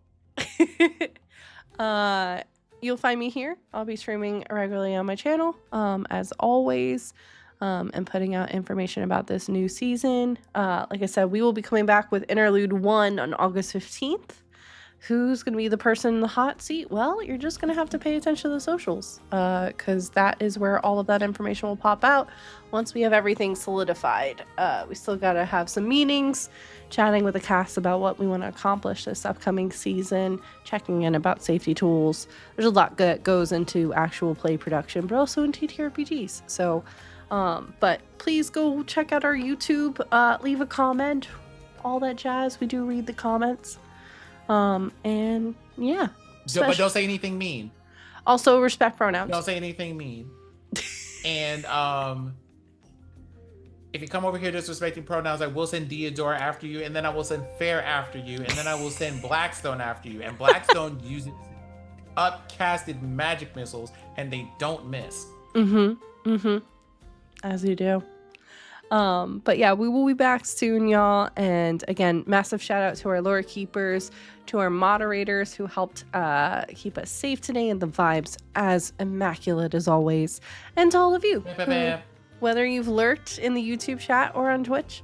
A: you'll find me here. I'll be streaming regularly on my channel, as always, and putting out information about this new season. Like I said, we will be coming back with Interlude 1 on August 15th. Who's going to be the person in the hot seat? Well, you're just going to have to pay attention to the socials, because that is where all of that information will pop out once we have everything solidified. We still got to have some meetings, chatting with the cast about what we want to accomplish this upcoming season, checking in about safety tools. There's a lot that goes into actual play production, but also in TTRPGs. So, but please go check out our YouTube, leave a comment, all that jazz. We do read the comments. And yeah.
B: But don't say anything mean.
A: Also, respect pronouns.
B: Don't say anything mean. And if you come over here disrespecting pronouns, I will send Deodora after you, and then I will send Fair after you, and then I will send Blackstone after you. And Blackstone uses upcasted magic missiles, and they don't miss.
A: As you do. But yeah, we will be back soon, y'all. And again, massive shout out to our lore keepers, to our moderators who helped keep us safe today, and the vibes as immaculate as always. And to all of you, whether you've lurked in the YouTube chat or on Twitch,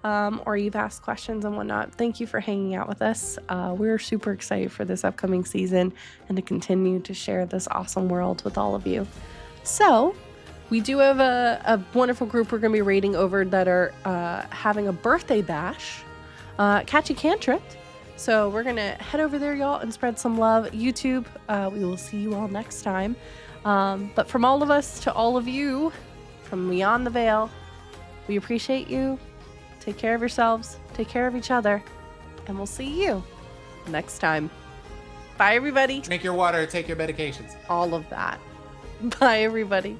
A: or you've asked questions and whatnot, thank you for hanging out with us. We're super excited for this upcoming season and to continue to share this awesome world with all of you. So, we do have a wonderful group we're going to be raiding over that are having a birthday bash. Catchy Cantrip. So we're going to head over there, y'all, and spread some love. YouTube, we will see you all next time. But from all of us to all of you, from beyond the veil, we appreciate you. Take care of yourselves. Take care of each other. And we'll see you next time. Bye, everybody.
B: Drink your water. Take your medications.
A: All of that. Bye, everybody.